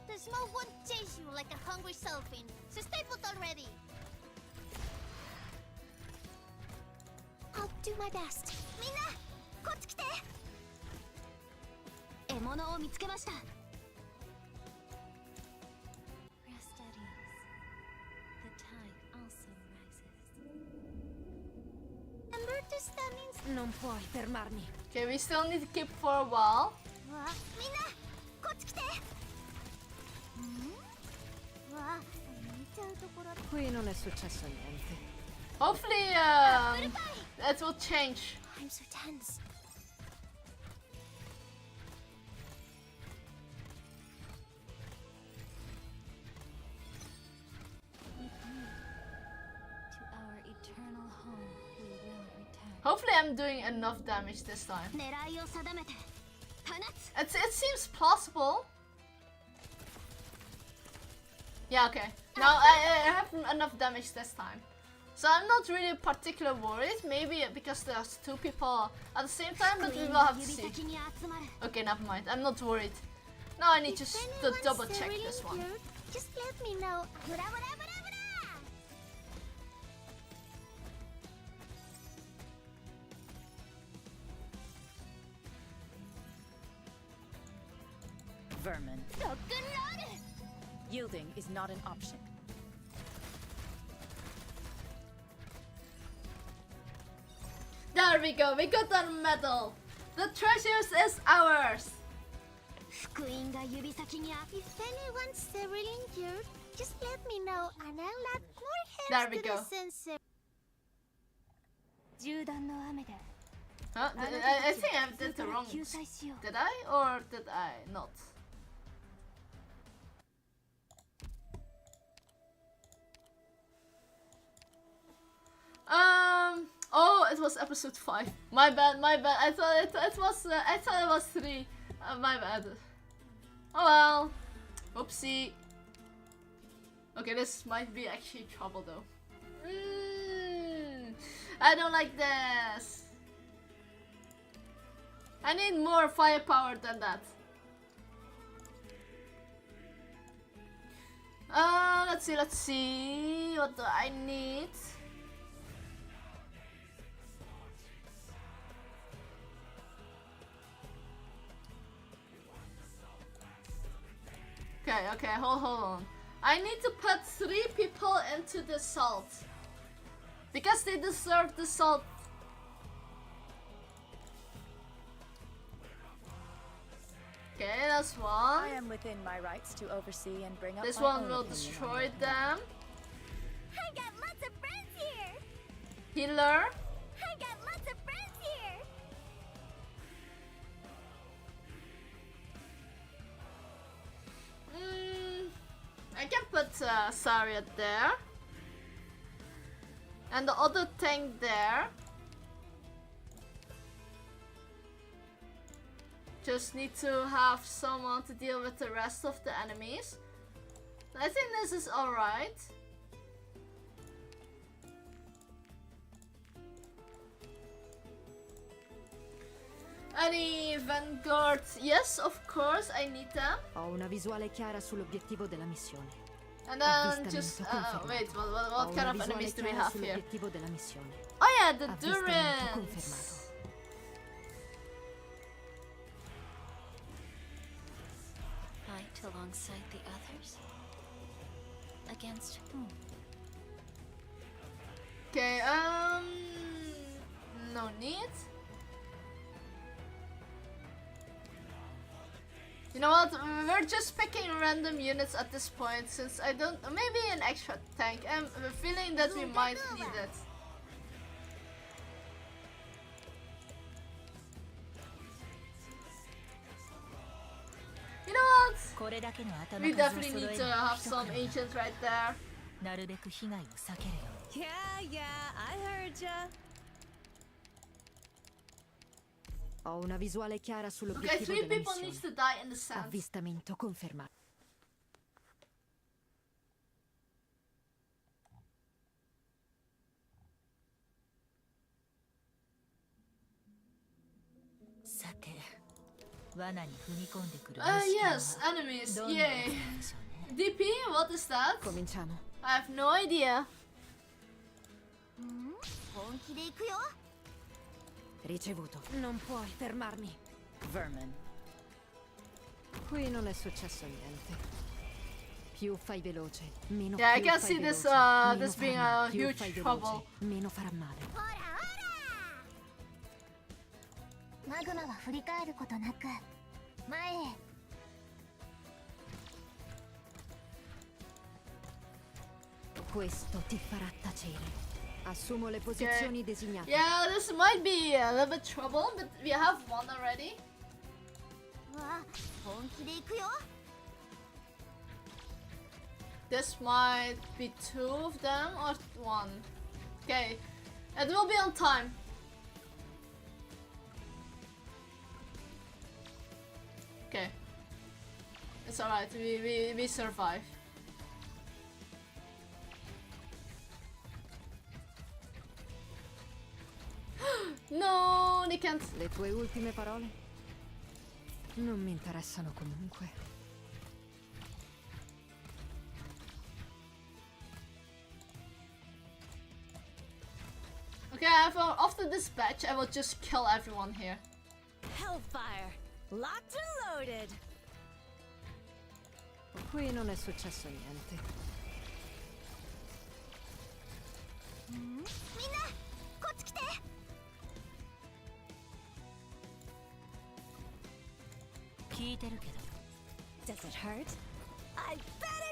The smoke won't chase you like a hungry selfie. So stay put already. I'll do my best. みんなこっちち来て。獲物を見つけました。 Rest at ease. The tide also rises. Remember to stand in. Non puoi fermarmi. Okay, we still need to keep for a while. わ、みんなこっち来て。わ、見ちゃうところ。 Qui non è successo niente. Hopefully, that will change. I'm so tense. To our eternal home, we will return. Hopefully, I'm doing enough damage this time. 狙いを定めて放つ。 It seems plausible. Yeah, okay. Now I have enough damage this time. So I'm not really particularly worried. Maybe because there's two people at the same time, but we will have to see. Okay, never mind. I'm not worried. Now I need to double check this one. Just let me know. Vermin. Rock and roll. Yielding is not an option. There we go. We got our medal. The treasures is ours. 福音が指先にあ。If anyone's severely injured, just let me know and I'll add more There we hands to go. the sensor. 銃弾の雨で Huh? I think I did the wrong. 救済しよう。 Did I or did I not? Oh, it was episode 5. My bad, my bad. I thought it was 3. My bad. Oh well. Whoopsie. Okay, this might be actually trouble though. I don't like this. I need more firepower than that. Let's see. What do I need? Okay, hold on. I need to put 3 people into the salt. Because they deserve the salt. Okay, that's one. I am within my rights to oversee and bring up This my one own will opinion on destroy what them. I got lots of friends here. Healer. I got lots of friends here. I can put Saria there. And the other tank there. Just need to have someone to deal with the rest of the enemies. I think this is alright. Any vanguard? Yes, of course, I need them. Ho una visuale chiara sull'obiettivo della missione. And then just wait, what kind of enemies do we have here? Sull'obiettivo della missione. Oh yeah, the Avvistamento Durins. confermato. Fight alongside the others? Against whom? Okay, no need. You know what? We're just picking random units at this point since I don't. Maybe an extra tank. I'm feeling that we might need it. You know what? We definitely need to have some ancients right there. Yeah, I heard ya. Ho una visuale chiara Okay, sull'obiettivo 3 della people needs to missione. die in the sand. Avvistamento confermato. Yes, enemies. Yay. DP, what is that? Cominciamo. I have no idea. 本気で行くよ。Ricevuto. Non puoi fermarmi. Vermin. Qui non è successo niente. Più fai veloce, meno Yeah, I più can fai see this veloce, meno this being farà a male. Più huge fai trouble. veloce, meno farà male. マグマは振り返ることなく前へ。 Questo ti farà tacere. Assumo le posizioni designate. Yeah, this might be a little bit trouble, but we have one already. わ、本気で行くよ。 This might be 2 of them or 1. Okay, it will be on time. Okay, it's alright. We survive. No, they can't. Le tue ultime parole? Non mi interessano comunque. Okay, after this batch, I will just kill everyone here. Hellfire. Locked and loaded. Qui non è successo niente. みんなこっち来て。聞いてるけど Does it hurt? I bet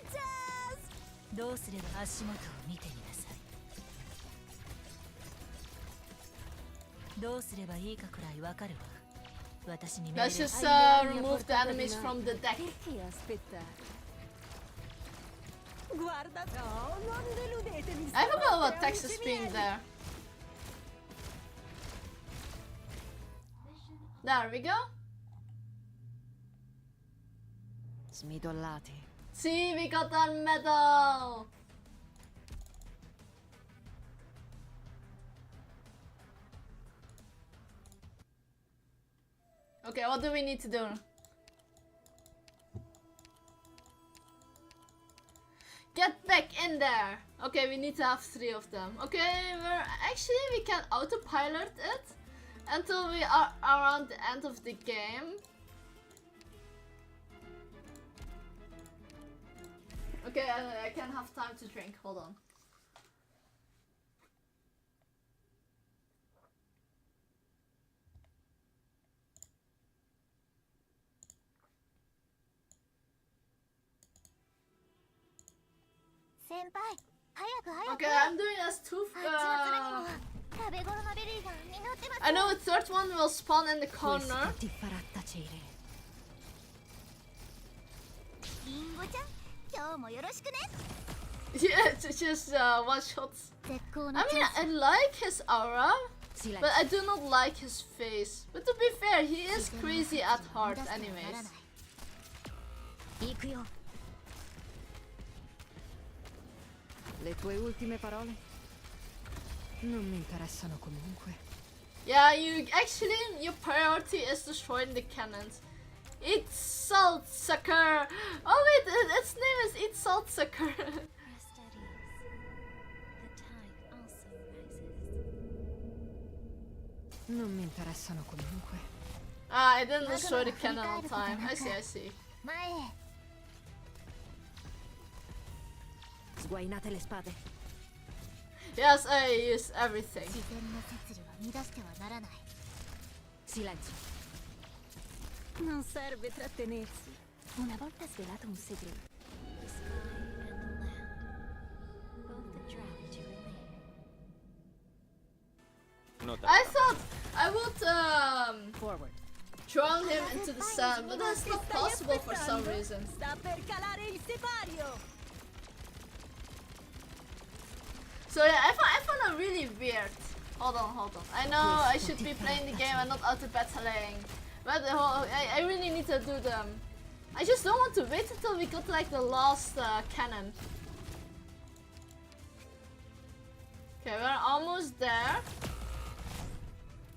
it does! どうすれば足元を見てみなさいどうすればいいかくらいわかるわ私に命令 Let's just remove the enemies from the deck. Perché aspettare? Guarda, no, non deludetemi. I forgot about Texas being there. There we go. Smidollati. See, we got that medal. Okay, what do we need to do? Get back in there. Okay, we need to have 3 of them. Okay, we can autopilot it until we are around the end of the game. Okay, I can have time to drink. Hold on. Okay, I'm doing as 2. I know a 3rd one will spawn in the corner. Questo ti farà tacere. リンゴちゃん、今日もよろしくね。 Yeah, just one shots. 絶好 I のチ mean, ャン I like his aura, Silenzio. but I do not like his face. But to be fair, he is crazy at heart, anyways. 行くよ。 Le tue ultime parole? Non mi interessano comunque. Yeah, your priority is destroying the cannons. Eat salt, sucker! Oh wait, its name is Eat Salt, sucker. Rest at ease. The tide also rises. Non mi interessano comunque. Ah, I didn't destroy the cannon on time. I see. 前へ。 Sguainate le spade. Yes, I use everything. 自然の摂理は乱してはならない。 Silenzio. Non serve trattenersi. Una volta svelato un segreto. The sky and the land. Both the drought to relieve. Nota. I thought I would Forward. drown him into the sand, but that's not possible for some reason. Sta per calare il sipario. So yeah, I found it really weird. Hold on. I know I should be playing the game and not auto-battling. But I really need to do them. I just don't want to wait until we got like the last cannon. Okay, we're almost there.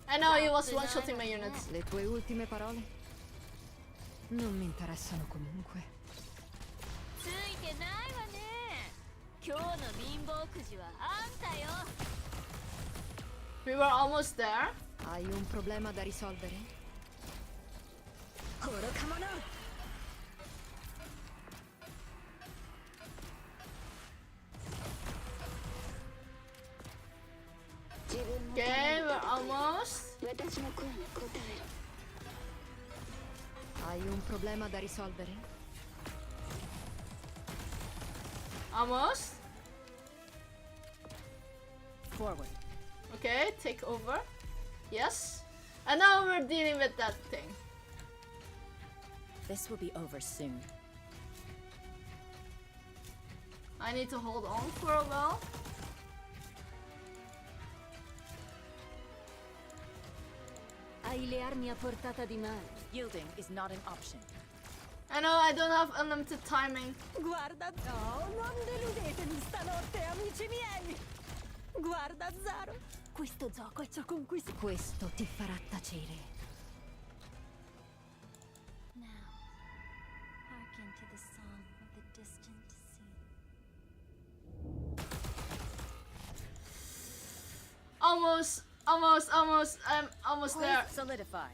I know he was one-shotting my units. Le tue ultime parole? Non mi interessano comunque. ついてないわね。今日の貧乏くじはあんたよ。 We were almost there. Hai un problema da risolvere? Okay, we're almost. Hai un problema da risolvere? Almost. Forward. Okay, take over. Yes. And now we're dealing with that thing. This will be over soon. I need to hold on for a while. Hai le armi a portata di mano. Yielding is not an option. I know I don't have unlimited timing. Guarda, no, non deludetemi stanotte, amici miei. Guarda, Zaro, questo gioco è ciò con cui si... Questo ti farà tacere. Now, hearken to the song of the distant sea. Almost. I'm almost there. Solidify.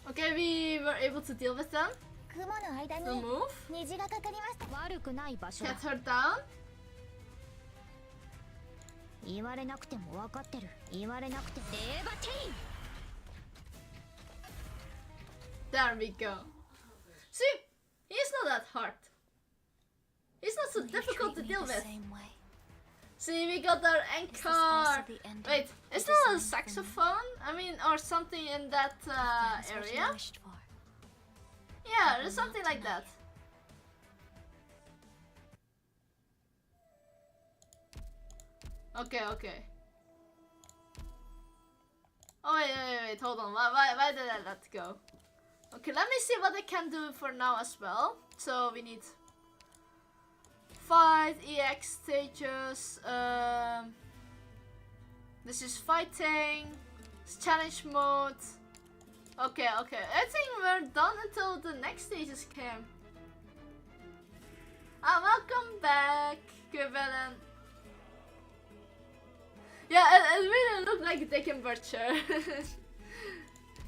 Okay, we were able to deal with them. 雲の間 The に move. 虹がかかりました。悪くない場所だ。 Get her down. 言われなくても分かってる。言われなくても。レーバテイン。 There we go. See, he's not that hard. He's not so Will you difficult to treat me deal the with. same way? See, we got our Is this also anchor. the ending Wait, you is that a designed for me? saxophone? I mean, or something in that That's what you area? wished for. Yeah, there's something like that. Okay. Oh wait, hold on. Why did I let go? Okay, let me see what I can do for now as well. So we need fight, EX stages. This is fighting. It's challenge mode. Okay. I think we're done until the next stages came. Welcome back, Kevin. Yeah, it really looked like Dick and Butcher.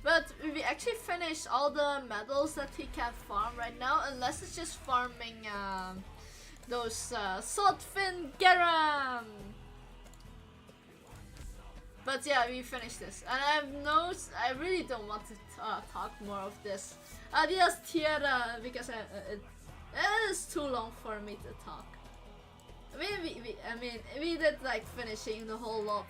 But we actually finished all the medals that he can farm right now, unless it's just farming those Saltfin Garam. But yeah, we finished this, and I really don't want to talk more of this. Adios, Tierra, because it is too long for me to talk. We did like finishing the whole lot.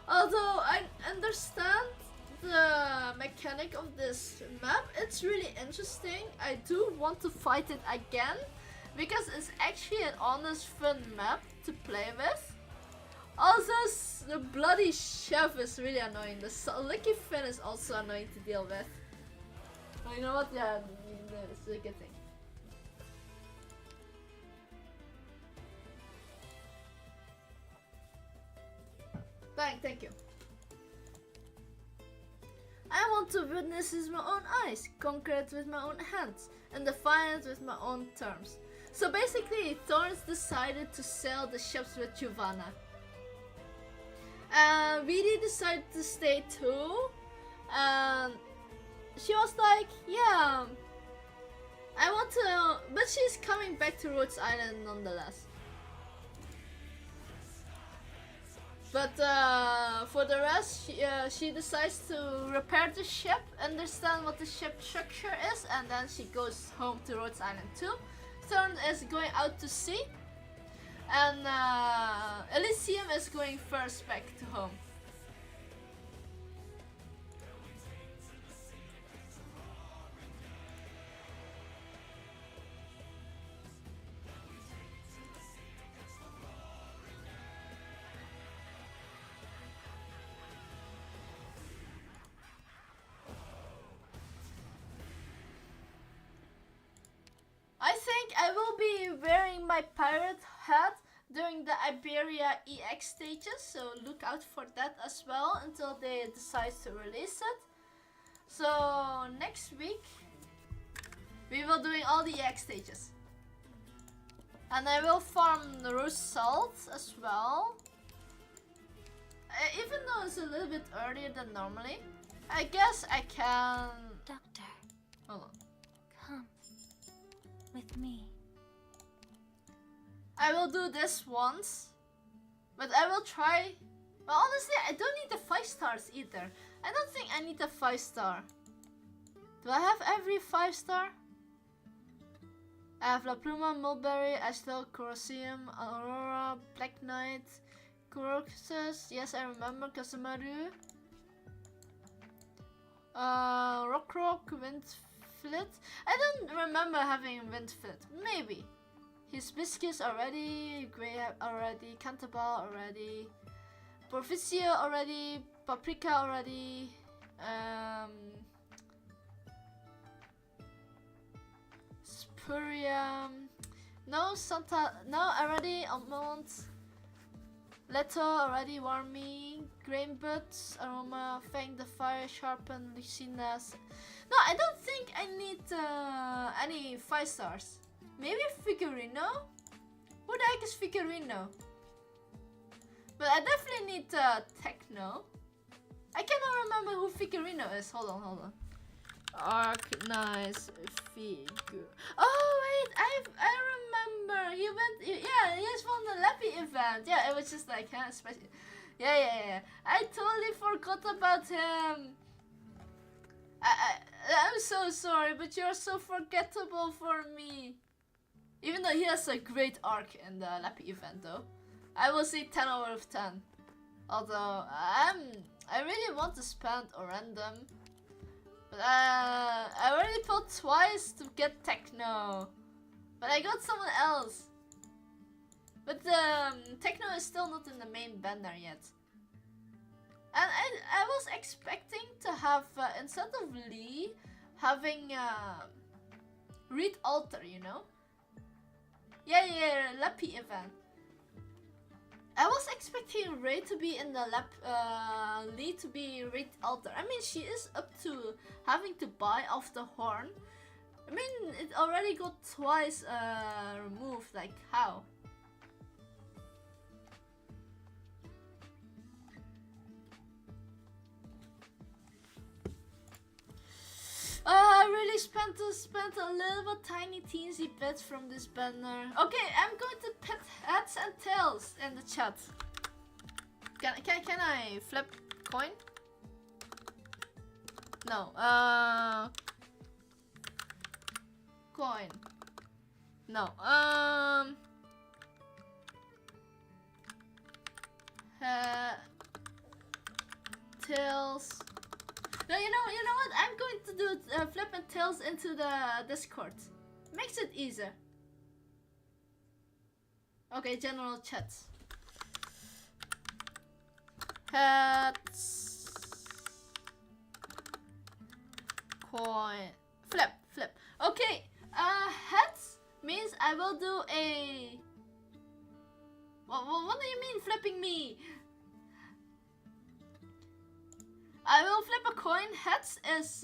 Although I understand the mechanic of this map, it's really interesting. I do want to fight it again because it's actually an honest fun map to play with. Also, the bloody chef is really annoying. The Licky Fin is also annoying to deal with. But you know what? Yeah, it's a good thing. Thank you. I want to witness this with my own eyes, conquer it with my own hands, and define it with my own terms. So basically, Thorns decided to sail the ships with Giovanna. And Vidi decided to stay too. And she was like, yeah, I want to, but she's coming back to Rhodes Island nonetheless. But for the rest, she decides to repair the ship, understand what the ship structure is, and then she goes home to Rhodes Island too. Thorn is going out to sea, and Elysium is going first back to home. I think I will be wearing my pirate hat during the Iberia EX stages, so look out for that as well until they decide to release it. So next week we will doing all the EX stages. And I will farm the rose salt as well. Even though it's a little bit earlier than normally, I guess I can... Doctor, Hold on. come with me. I will do this once, but I will try. But honestly, I don't need the 5 stars either. I don't think I need a 5 star. Do I have every 5 star? I have La Pluma, Mulberry, Ashtel, Colosseum, Aurora, Black Knight, Coroxus. Yes, I remember Kasamaru. Rock, Windflit. I don't remember having Windflit. Maybe. Hibiscus already, Grey already, Cantabile already, Porficia already, Paprika already, Spurium, no Santa, no already, Almond, Leto already, Warmy, Grain Butts, Aroma, Fang the Fire, Sharpen, Lucinas. No, I don't think I need any 5 stars. Maybe Figurino? Who the heck is Figurino? But I definitely need Techno. I cannot remember who Figurino is. Hold on. Arcnice Figure. Oh wait, I remember. He went. Yeah, he's from the Lappy event. Yeah, it was just like special. Yeah. I totally forgot about him. I'm so sorry, but you're so forgettable for me. Even though he has a great arc in the Lappy event though. I will say 10 out of 10. Although, I really want to spend a random. But I already fought twice to get Techno. But I got someone else. But Techno is still not in the main banner yet. And I was expecting to have, instead of Lee, having Reed Alter, you know? Yeah, Lappy event. I was expecting Ray to be in the Lee to be Reed Alter. I mean, she is up to having to buy off the horn. I mean, it already got twice removed, like how? I really spent a little tiny teensy bit from this banner. Okay, I'm going to put heads and tails in the chat. Can I flip coin? No. Coin. No. Tails. No, you know what? I'm going to do flip and tails into the Discord. Makes it easier. Okay, general chat. Heads. Coin. Flip. Okay. Heads means I will do a. What do you mean flipping me? I will flip a coin. Heads is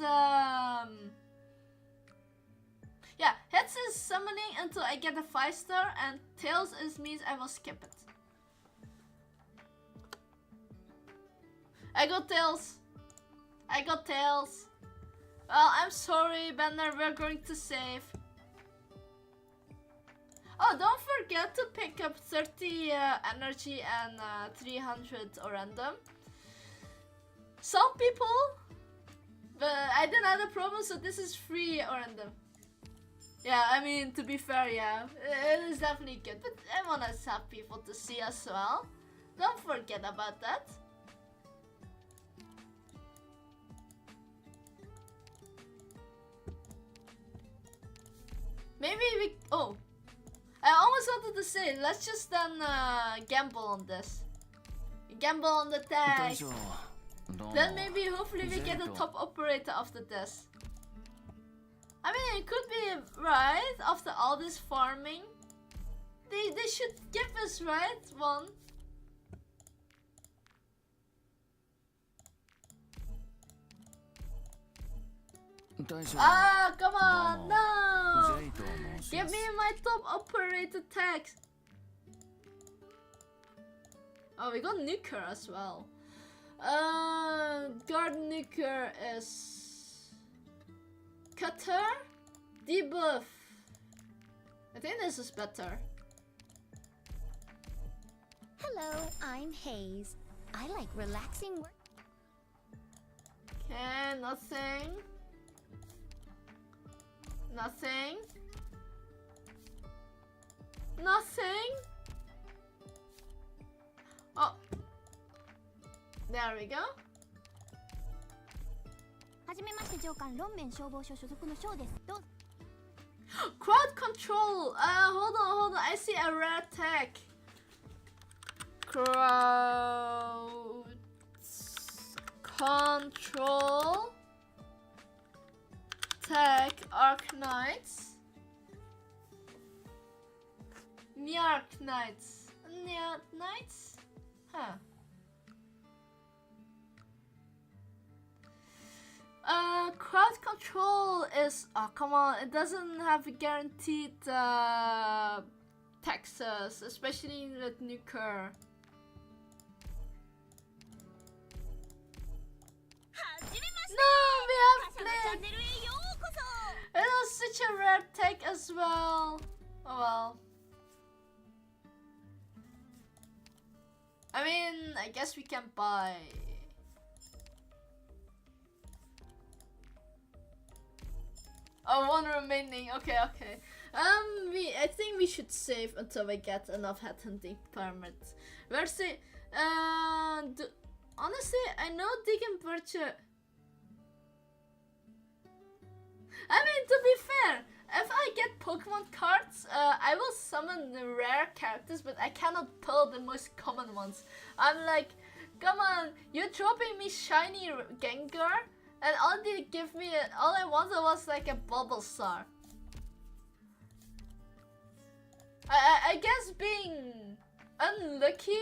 yeah, heads is summoning until I get a 5 star, and tails is means I will skip it. I got tails. Well, I'm sorry, Banner, we're going to save. Oh, don't forget to pick up 30 energy and 300 random. Some people, but I didn't have a problem, so this is free random. Yeah, I mean, to be fair, yeah, it is definitely good, but I want to have people to see as well. Don't forget about that. Maybe we, oh, I almost wanted to say, let's just then gamble on this. Gamble on the tags. Then maybe hopefully we get a top operator after this. I mean, it could be right after all this farming. They should give us, right, one. Ah, come on, no! Give me my top operator tag. Oh, we got nuker as well. Guard nuker is cutter, debuff. I think this is better. Hello, I'm Hayes. I like relaxing work. Okay, nothing. Nothing. Nothing. Oh. There we go. はじめまして上官、ロンメン消防署所属のショーです。どう Crowd control. Hold on. I see a rare tag. Crowd control. Tag Arknights. Knights. Knights? Huh. Crowd control is, oh come on, it doesn't have guaranteed taxes, especially with nuker. No, we have played. It was such a rare tag as well. Oh well. I mean, I guess we can buy. Oh, one remaining. Okay. I think we should save until we get enough headhunting permits. Where's the honestly, I know Deacon Bircher. I mean, to be fair, if I get Pokemon cards, I will summon the rare characters, but I cannot pull the most common ones. I'm like, come on, you're dropping me shiny Gengar, and all I wanted was like a Bulbasaur. I guess being lucky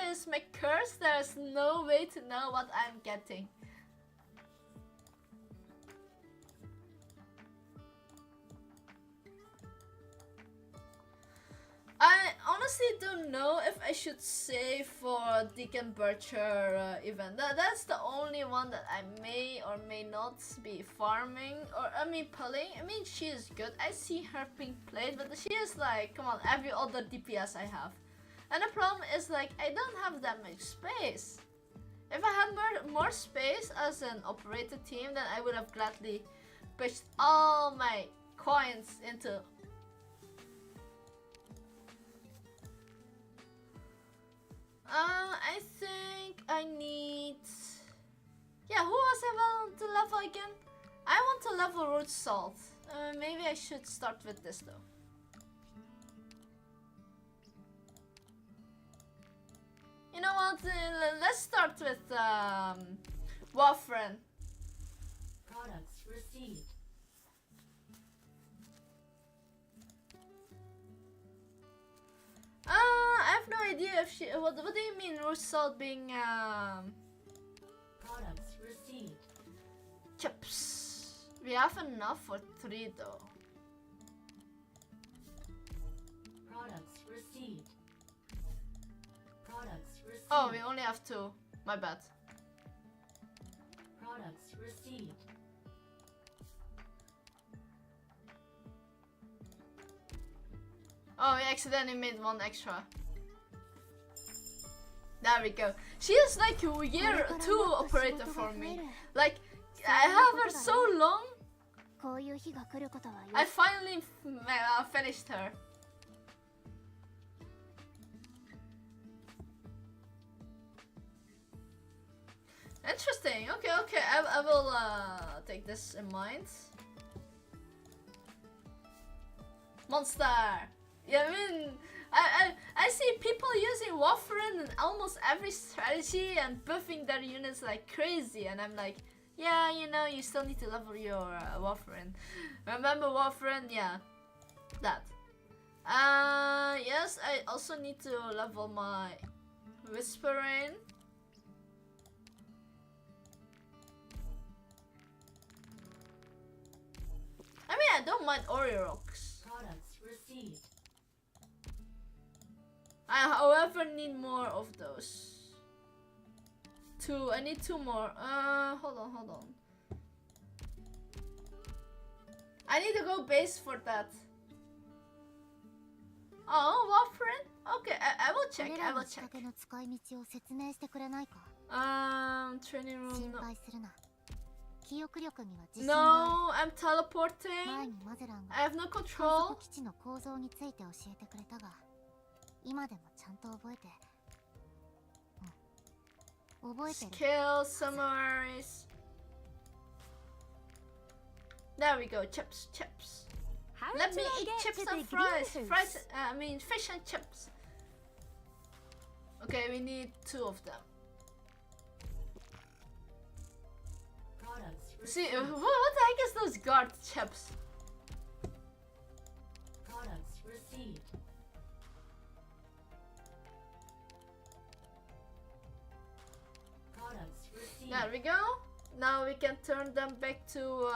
is my curse. There's no way to know what I'm getting. I honestly don't know if I should save for Deacon Bircher event. That's the only one that I may or may not be farming or pulling. I mean, she is good. I see her being played, but she is like, come on, every other DPS I have. And the problem is like, I don't have that much space. If I had more space as an operator team, then I would have gladly pushed all my coins into. I think I need. Yeah, who was I want to level again? I want to level Root Salt. Maybe I should start with this though. You know what? Let's start with Warfren. Products received. I have no idea if she. What do you mean, Root Salt being Products received. chips? We have enough for 3 though. Products received. Products received. Oh, we only have 2. My bad. Products received. Oh, we accidentally made 1 extra. There we go. She is like a year 2 operator for me. Like, I have her so long. I finally finished her. Interesting. Okay. I will take this in mind. Monster. Yeah, I mean, I see people using Warfren in almost every strategy and buffing their units like crazy, and I'm like, yeah, you know, you still need to level your Warfren. Remember Warfren? Yeah, that. Yes, I also need to level my Whispering. I mean, I don't mind Oreo rocks. Products received. I, however, need more of those. Two. I need 2 more. Hold on. I need to go base for that. Oh, Warframe? Okay, I will check. これ I ら will の仕 check. 掛けの使い道を説明してくれないか。 Training 心 room. No. 配するな。記憶力には自信があ No, I'm る。前 teleporting. にマゼラン I が have no 観 control. 測基地の構造について教えてくれたが、今でもちゃんと覚えて。うん。覚えてる。 Skill summaries. There we go. Chips. How Let do me I eat get chips to and the fries. greenhouse? I mean fish and chips. Okay, we need 2 of them. Products See, received. what the heck is those guard chips? Products received. Products received. There we go. Now we can turn them back to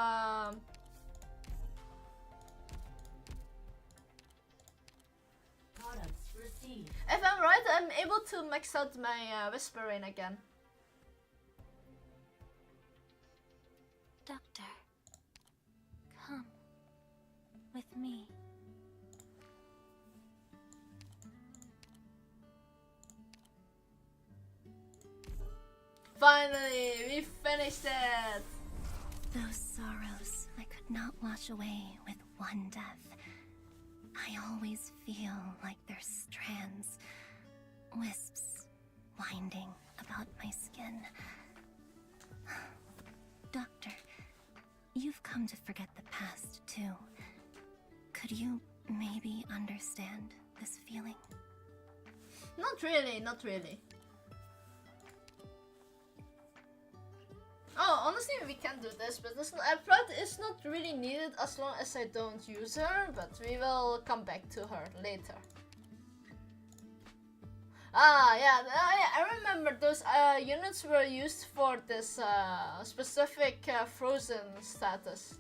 Products received. if I'm right, I'm able to max out my whispering again. Doctor, come with me. Finally, we finished it. Those sorrows I could not wash away with one death. I always feel like there's strands, wisps, winding about my skin. Doctor, you've come to forget the past too. Could you maybe understand this feeling? Not really. Oh, honestly, we can do this, but it's not really needed as long as I don't use her, but we will come back to her later. Ah, yeah, I remember those units were used for this specific frozen status.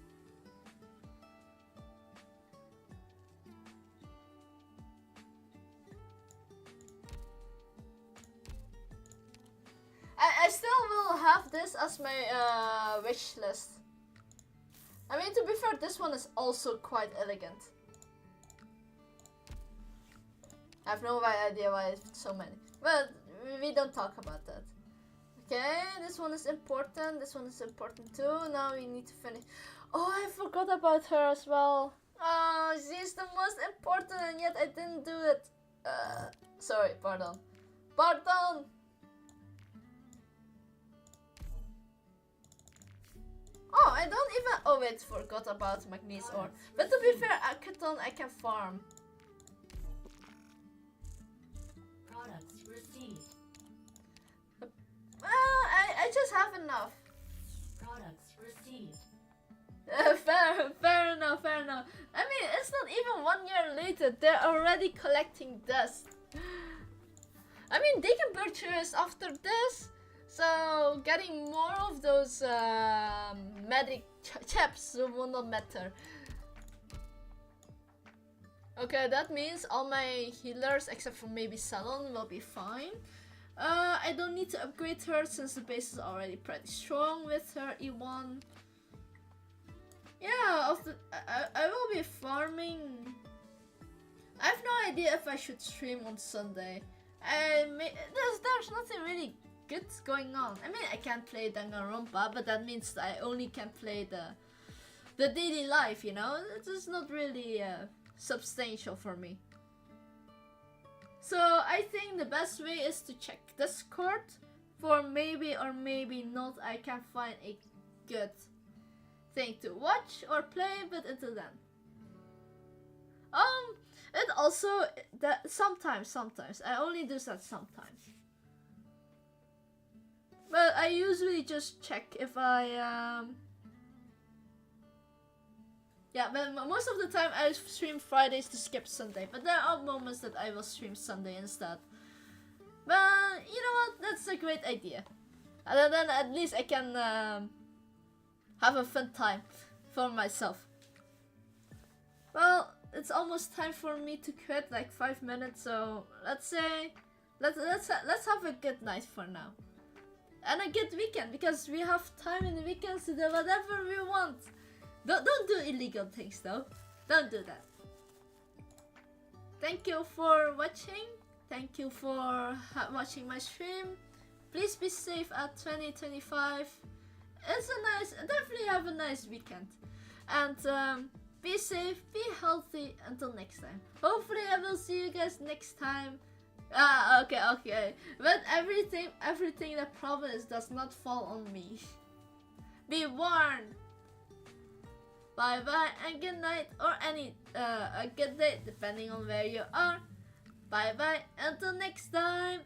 I still will have this as my wish list. I mean, to be fair, this one is also quite elegant. I have no idea why it's so many. But we don't talk about that. Okay, this one is important. This one is important too. Now we need to finish. Oh, I forgot about her as well. Oh, she's the most important and yet I didn't do it. Sorry, pardon. Pardon! Oh, I don't even. Oh wait, forgot about Magnesium ore. But to be fair, Akaton I can farm. Products received. I just have enough. Products received. Fair enough. I mean, it's not even 1 year later. They're already collecting dust. I mean, they can purchase after this. So getting more of those medic chips will not matter. Okay, that means all my healers except for maybe Salon will be fine. I don't need to upgrade her since the base is already pretty strong with her E1. Yeah, I will be farming. I have no idea if I should stream on Sunday. There's nothing really good going on. I mean, I can't play Danganronpa, but that means I only can play the daily life, you know? It is not really substantial for me. So I think the best way is to check Discord for maybe or maybe not I can find a good thing to watch or play, but until then. It also that sometimes I only do that sometimes. But I usually just check if I yeah, but most of the time I stream Fridays to skip Sunday, but there are moments that I will stream Sunday instead. But you know what? That's a great idea. And then at least I can have a fun time for myself. Well, it's almost time for me to quit, like 5 minutes. So let's say, let's have a good night for now, and a good weekend, because we have time in the weekends to do whatever we want. Don't do illegal things though. Don't do that. Thank you for watching. Thank you for watching my stream. Please be safe at 2025. It's a nice, definitely have a nice weekend. And be safe, be healthy until next time. Hopefully I will see you guys next time. Okay. But everything that promise does not fall on me. Be warned. Bye bye and good night, or a good day depending on where you are. Bye bye until next time.